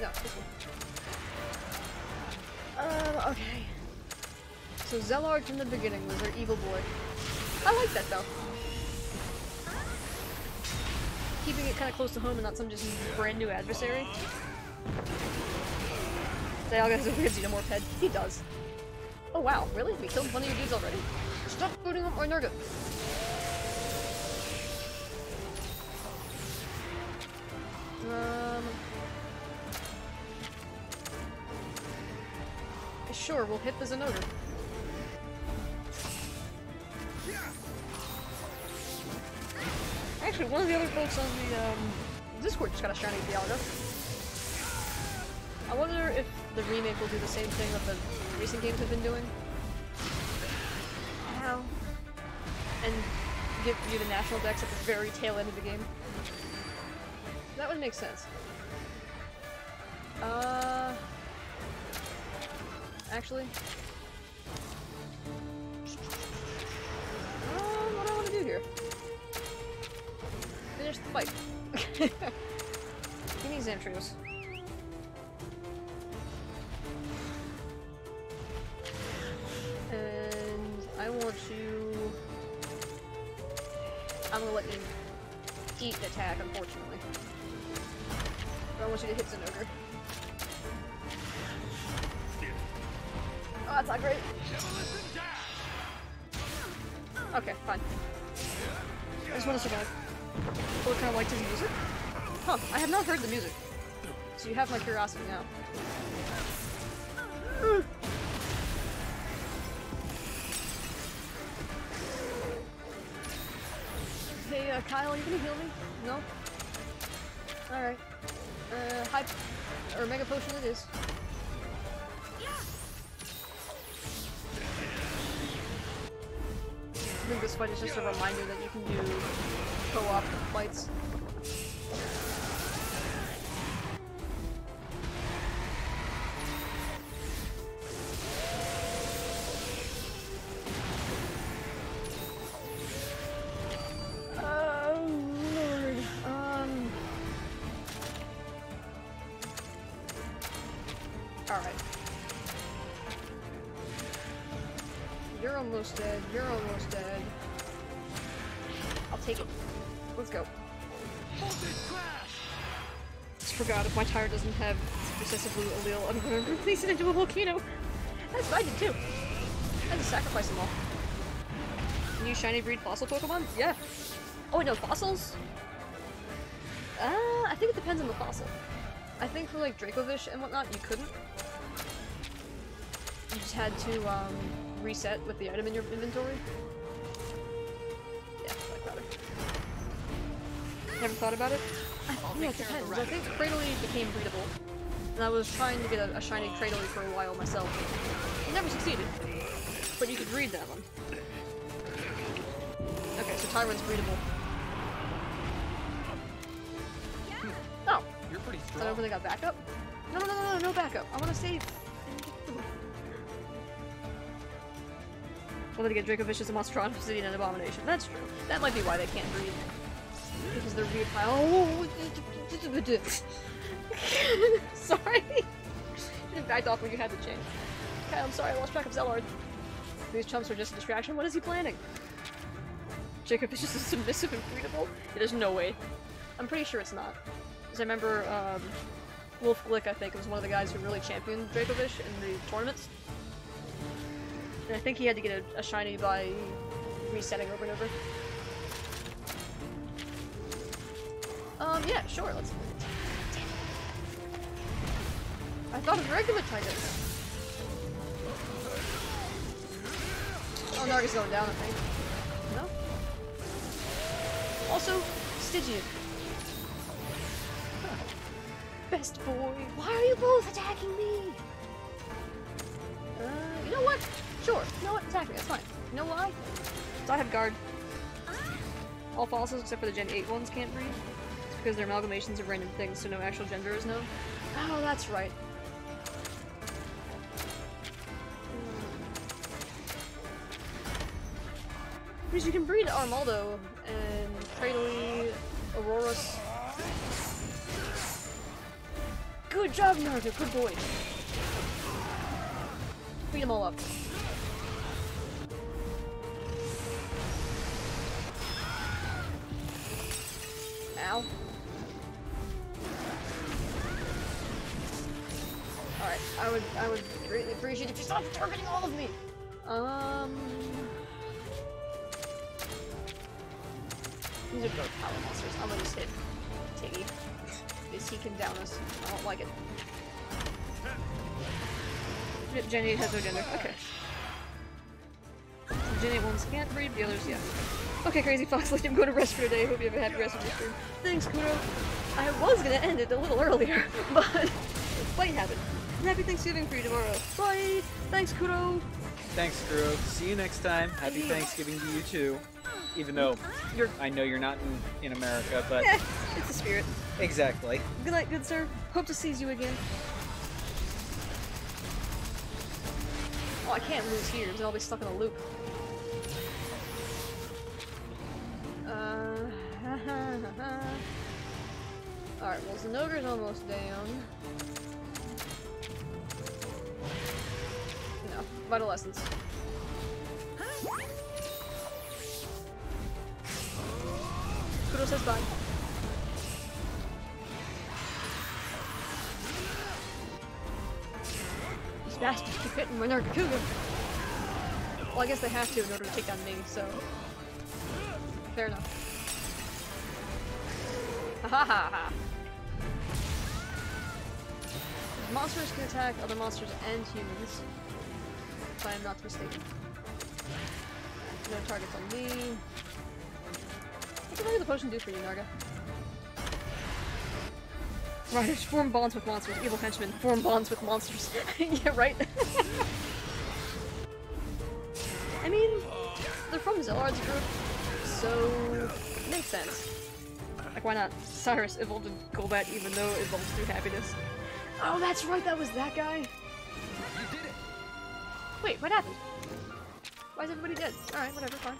No, this one. Okay. So Zellard from the beginning was our evil boy. I like that, though. Keeping it kind of close to home and not some just brand new adversary. Dialga has a weird xenomorph head. He does. Oh wow, really? We killed one of your dudes already? Stop booting up my Nurgle! Sure, we'll hit the Zenodor. Actually, one of the other folks on the Discord just got a shiny Dialga. I wonder if the remake will do the same thing that the recent games have been doing. Ow. And give you the national decks at the very tail end of the game. That would make sense. Actually... what do I want to do here? Finish the fight. Give me Zamtrios. And I want you... I'm gonna let you eat an attack, unfortunately. But I want you to hit Zenogre. Oh, that's not great. Okay, fine. I just want to survive. What kind of like his music? Huh, I have not heard the music. So you have my curiosity now. Hey, Kyle, are you gonna heal me? No? Alright. Hype... or Mega Potion it is. I think this fight is just a reminder that you can do co-op fights. Alright. You're almost dead. You're almost dead. I'll take it. Let's go. Just forgot if my tire doesn't have recessive blue allele, I'm gonna release it into a volcano. That's what I did too. I had to sacrifice them all. New shiny breed fossil Pokemon? Yeah. Oh wait, no, fossils? I think it depends on the fossil. I think for like Dracovish and whatnot, you couldn't. You just had to reset with the item in your inventory. Yeah, I like that. Never thought about it? Yeah, it depends. I think Cradily became breedable. And I was trying to get a shiny Cradily for a while myself. Never succeeded. But you could breed that one. Okay, so Tyrant's breedable. Oh! You're pretty strong. I don't really got backup? No backup. I want to save. Well, they get Dracovish, a Monstron, Obsidian, and Abomination. That's true. That might be why they can't breed. Because they're weird. Oh! Sorry! You should have backed off when you had the change. Okay, I'm sorry, I lost track of Zellard. These chumps are just a distraction. What is he planning? Jacobish is submissive and breedable? There's no way. I'm pretty sure it's not. Because I remember, Wolf Glick, I think, was one of the guys who really championed Dracovish in the tournaments. And I think he had to get a shiny by resetting over and over. Yeah, sure, let's... I thought of regular Tiger. Oh, Narga's going down, I think. No? Also, Stygian. Huh. Best boy. Why are you both attacking me? You know what? Sure. You know what? Attack me. That's fine. You know why? So I have guard. All fossils except for the Gen 8 ones can't breed. It's because they're amalgamations of random things, so no actual gender is known. Oh, that's right. Because you can breed Armaldo and Cradily, Auroras. Good job, Naruto. Good boy. Beat them all up. Ow. Alright, I would greatly appreciate if you stopped targeting all of me. These are both power monsters. I'm gonna just hit Tiggy. Because he can down us. I don't like it. Gen 8 has no gender. Okay. The Gen 8 ones can't breed, the others, yeah. Okay, Crazy Fox, let him go to rest for today. Hope you have a happy rest of your stream. Thanks, Kudo. I was gonna end it a little earlier, but fight happened. And happy Thanksgiving for you tomorrow. Bye! Thanks, Kudo! Thanks, Kuro. See you next time. Happy Thanksgiving to you too. Even though I know you're not in America, but... Yeah, it's the spirit. Exactly. Good night, good sir. Hope to see you again. Oh, I can't lose here because I'll be stuck in a loop. Alright, well, Zenogre's almost down. No, Vital Essence. Kudo says bye. These bastards keep hitting my Nargacuga. Well, I guess they have to in order to take down me, so... Fair enough. Ha ha ha ha! Monsters can attack other monsters and humans, if I am not mistaken. No targets on me. What can the potion do for you, Narga? Riders form bonds with monsters. Evil henchmen form bonds with monsters. Yeah, right? I mean, they're from Zellard's group, so makes sense. Like, why not? Cyrus evolved in Golbat even though it evolved through happiness. Oh, that's right, that was that guy! You did it! Wait, what happened? Why is everybody dead? Alright, whatever, fine.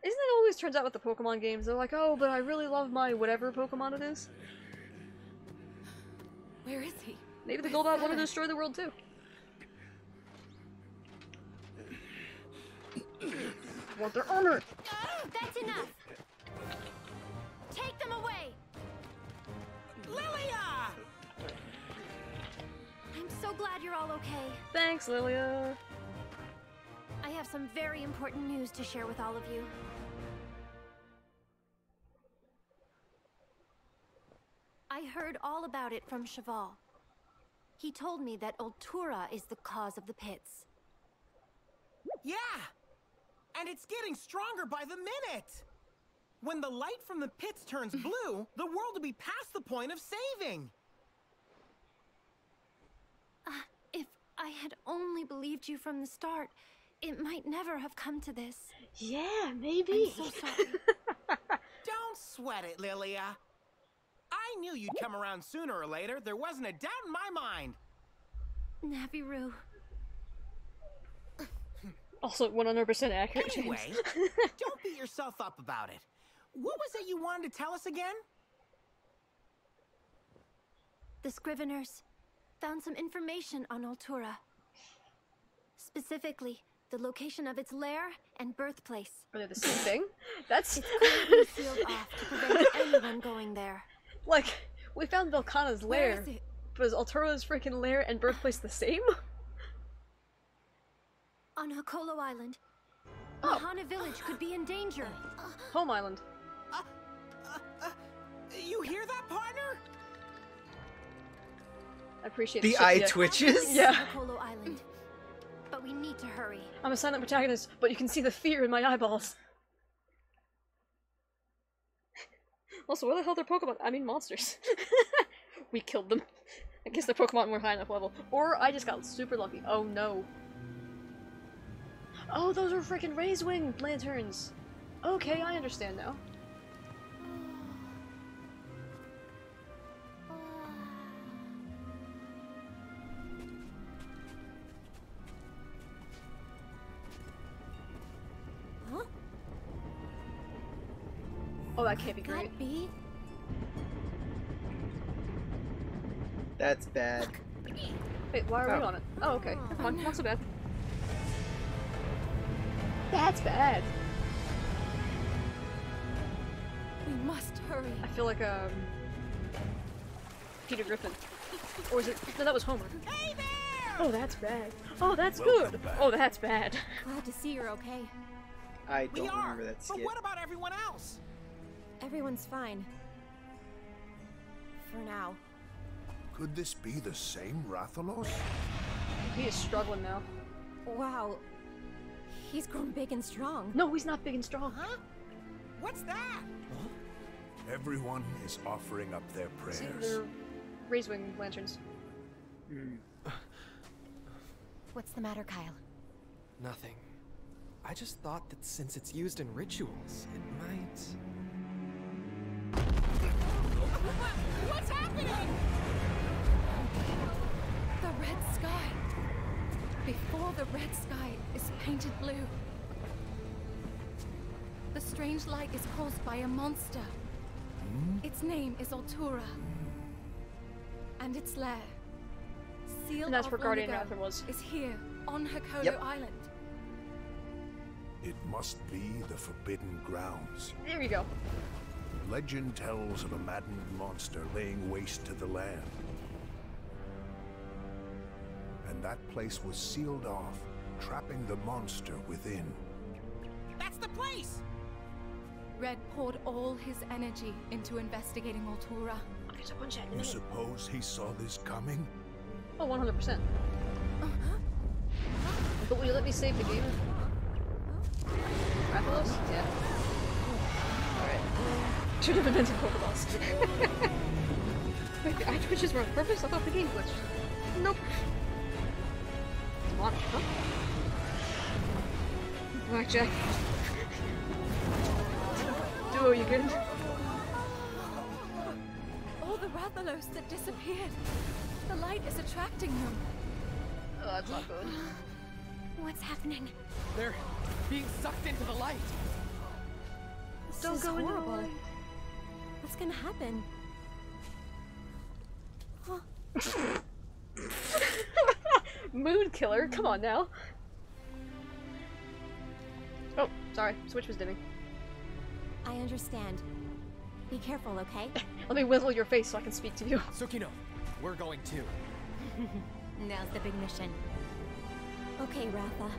Isn't it always turns out with the Pokemon games? They're like, oh, but I really love my whatever Pokemon it is. Where is he? Maybe the Golbat wanted to destroy the world too. Want their armor! That's enough! Take them away! Lilia! I'm so glad you're all okay. Thanks, Lilia. I have some very important news to share with all of you. I heard all about it from Cheval. He told me that Ultura is the cause of the pits. Yeah! And it's getting stronger by the minute! When the light from the pits turns blue, the world will be past the point of saving! If I had only believed you from the start, it might never have come to this. Yeah, maybe. I'm so sorry. Don't sweat it, Lilia. I knew you'd come around sooner or later. There wasn't a doubt in my mind. Naviru. Also 100% accurate, Anyway, James. don't beat yourself up about it. What was it you wanted to tell us again? The Scriveners found some information on Ultura. Specifically, the location of its lair and birthplace. Are they the same thing? That's... It's currently sealed off to prevent anyone going there. Like, we found Velkhana's lair, Where is it? but is Altura's freaking lair and birthplace the same? On Hokolo Island. Oh. Mahana village could be in danger. Home Island. You hear that, partner? I appreciate The shit, eye yeah. twitches? Yeah. Hokolo Island. But we need to hurry. I'm a silent protagonist, but you can see the fear in my eyeballs. Also, where the hell are Pokemon? I mean monsters. We killed them. I guess their Pokemon weren't high enough level. Or I just got super lucky. Oh no. Oh, those are freaking Raise Wing lanterns! Okay, I understand now. Huh? Oh, that can't be Could great. that be? That's bad. Wait, why are we Oh. on it? Oh, okay. Never mind. Not so bad. That's bad! We must hurry. I feel like, Peter Griffin. Or is it? No, that was Homer. Hey there! Oh, that's bad. Oh, that's Welcome good! back. Oh, that's bad. Glad to see you're okay. I We don't are, remember that but skit. what about everyone else? Everyone's fine. For now. Could this be the same Rathalos? He is struggling now. Wow. He's grown big and strong. No, he's not big and strong. Huh? What's that? Everyone is offering up their See, prayers. they're Raise Wing lanterns. What's the matter, Kyle? Nothing. I just thought that since it's used in rituals, it might... What's happening? The red sky. Before the red sky is painted blue. The strange light is caused by a monster. Its name is Ultura. And its lair, sealed And that's off where Guardian long ago, Ratha was. is here on Hokolo Yep. Island. It must be the Forbidden Grounds. There you go. Legend tells of a maddened monster laying waste to the land. And that place was sealed off, trapping the monster within. That's the place! Red poured all his energy into investigating Ultura. There's a bunch of You suppose he saw this coming? Oh, 100%. But will you let me save the game? Rathalos? Yeah. Alright. Should have invented Pokeballs. Wait, the eye twitches were on purpose? I thought the game glitched. Nope. demonic, huh? Blackjack. Duo, you good? All the Rathalos that disappeared. The light is attracting them. Oh, that's not good. What's happening? They're being sucked into the light. This Don't is go into the horrible. light. What's gonna happen? Mood killer, come on now. Oh, sorry, switch was dimming. I understand. Be careful, okay? Let me wiggle your face so I can speak to you. Tsukino, we're going too. Now's the big mission. Okay, Ratha.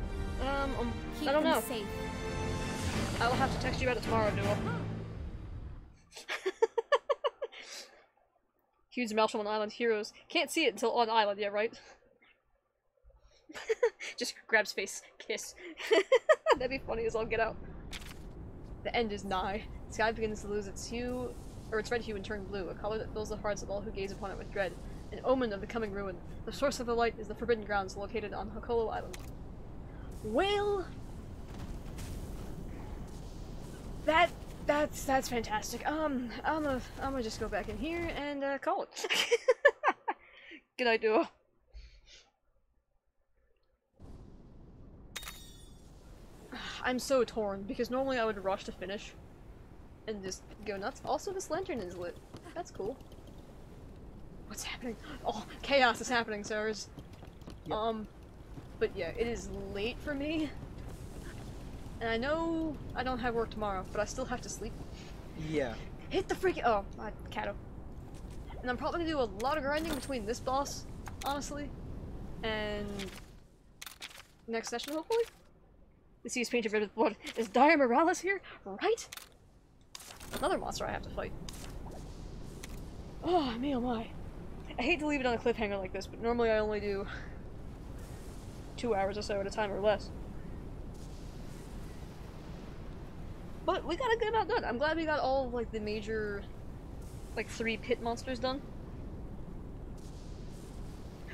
I don't know. Keep them safe. I'll have to text you about it tomorrow, Duo. Huge mouth from on island heroes. Can't see it until on island, yeah, right? Just grabs face, kiss. That'd be funny as all get out. The end is nigh. The sky begins to lose its hue, or its red hue and turn blue, a color that fills the hearts of all who gaze upon it with dread. An omen of the coming ruin. The source of the light is the Forbidden Grounds located on Hokolo Island. Well, that's fantastic. I'm gonna just go back in here and call it. Good night, Duo. I'm so torn because normally I would rush to finish and just go nuts. Also, this lantern is lit. That's cool. What's happening? Oh, chaos is happening, sirs. Yep. But yeah, it is late for me. And I know I don't have work tomorrow, but I still have to sleep. Yeah. Hit the freaking— oh, my Kato. And I'm probably gonna do a lot of grinding between this boss, honestly, and next session, hopefully. The sea is painted red with blood. Is Dire Morales here? Right? Another monster I have to fight. Oh, me oh my. I hate to leave it on a cliffhanger like this, but normally I only do 2 hours or so at a time or less. But we got a good amount done. I'm glad we got all of, like, the major, like, 3 pit monsters done.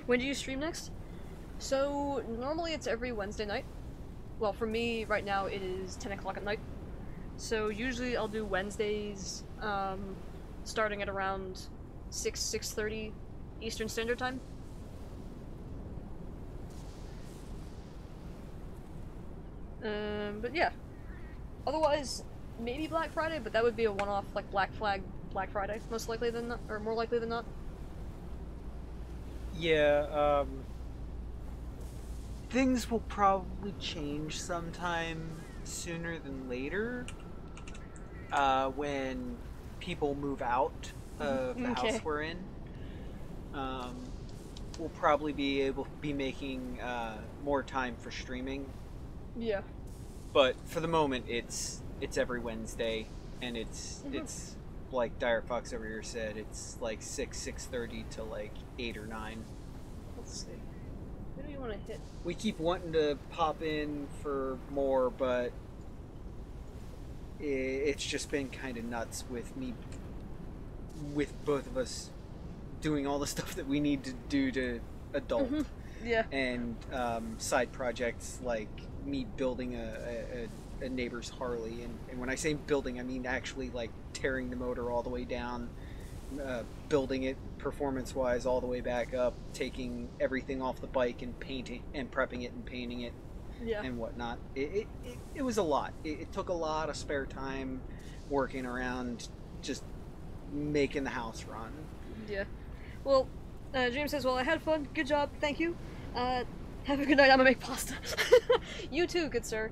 When do you stream next? So, normally it's every Wednesday night. Well, for me, right now, it is 10 o'clock at night. So, usually I'll do Wednesdays, starting at around 6:30 Eastern Standard Time. But yeah. Otherwise, maybe Black Friday, but that would be a one-off, like, Black Friday, most likely than not, or more likely than not. Yeah, things will probably change sometime sooner than later, when people move out of the house we're in. We'll probably be making more time for streaming. Yeah. But for the moment, it's every Wednesday, and it's like Dire Fox over here said, it's like 6:30 to like 8 or 9. Let's see. Who do you want to hit? We keep wanting to pop in for more, but it's just been kind of nuts with both of us doing all the stuff that we need to do to adult. Yeah. And side projects like me building a neighbor's Harley, and when I say building, I mean actually like tearing the motor all the way down, building it performance-wise all the way back up, taking everything off the bike and painting and prepping it and painting it, and whatnot. It was a lot. It took a lot of spare time working around just making the house run. Yeah. Well, James says, well, I had fun. Good job. Thank you. Have a good night. I'm gonna make pasta. You too, good sir.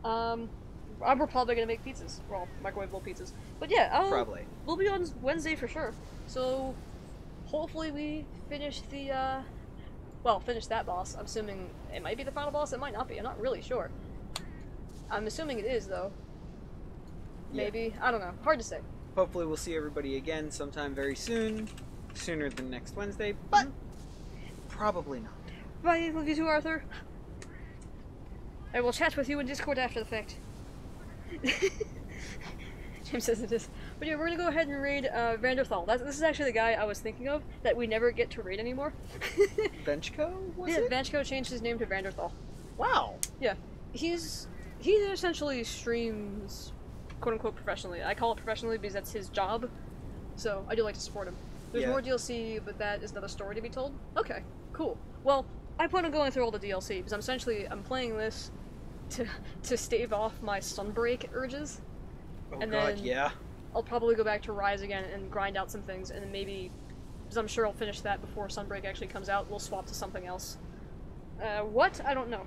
We're probably gonna make pizzas. Well, microwavable pizzas. But yeah, probably. We'll be on Wednesday for sure. So, hopefully we finish the, finish that boss. I'm assuming it might be the final boss. It might not be. I'm not really sure. I'm assuming it is, though. Maybe. Yeah. I don't know. Hard to say. Hopefully we'll see everybody again sometime very soon. Sooner than next Wednesday, but probably not. Bye, love you too, Arthur. I will chat with you in Discord after the fact. James says it is. But yeah, we're gonna go ahead and raid Vanderthal. This is actually the guy I was thinking of that we never get to raid anymore. Benchko, was yeah, it? Vanchko changed his name to Vanderthal. Wow. Yeah, he essentially streams, quote unquote, professionally. I call it professionally because that's his job. So I do like to support him. There's more DLC, but that is another story to be told. Okay, cool. Well, I plan on going through all the DLC because I'm playing this to stave off my Sunbreak urges. Oh and god, then yeah. I'll probably go back to Rise again and grind out some things, and then maybe, because I'm sure I'll finish that before Sunbreak actually comes out, we'll swap to something else. What? I don't know.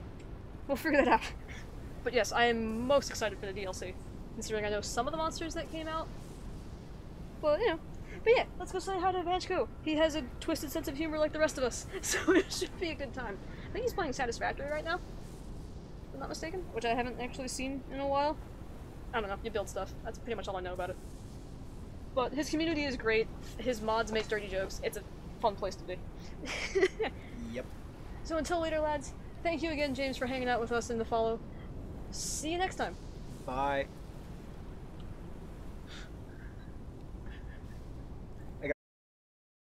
We'll figure that out. But yes, I am most excited for the DLC, considering I know some of the monsters that came out. Well, you know. But yeah, let's go say hi to Vanchko. He has a twisted sense of humor like the rest of us, so it should be a good time. I think he's playing Satisfactory right now, if I'm not mistaken, which I haven't actually seen in a while. I don't know, you build stuff. That's pretty much all I know about it. But his community is great, his mods make dirty jokes, it's a fun place to be. Yep. So until later, lads, thank you again, James, for hanging out with us in the follow. See you next time. Bye.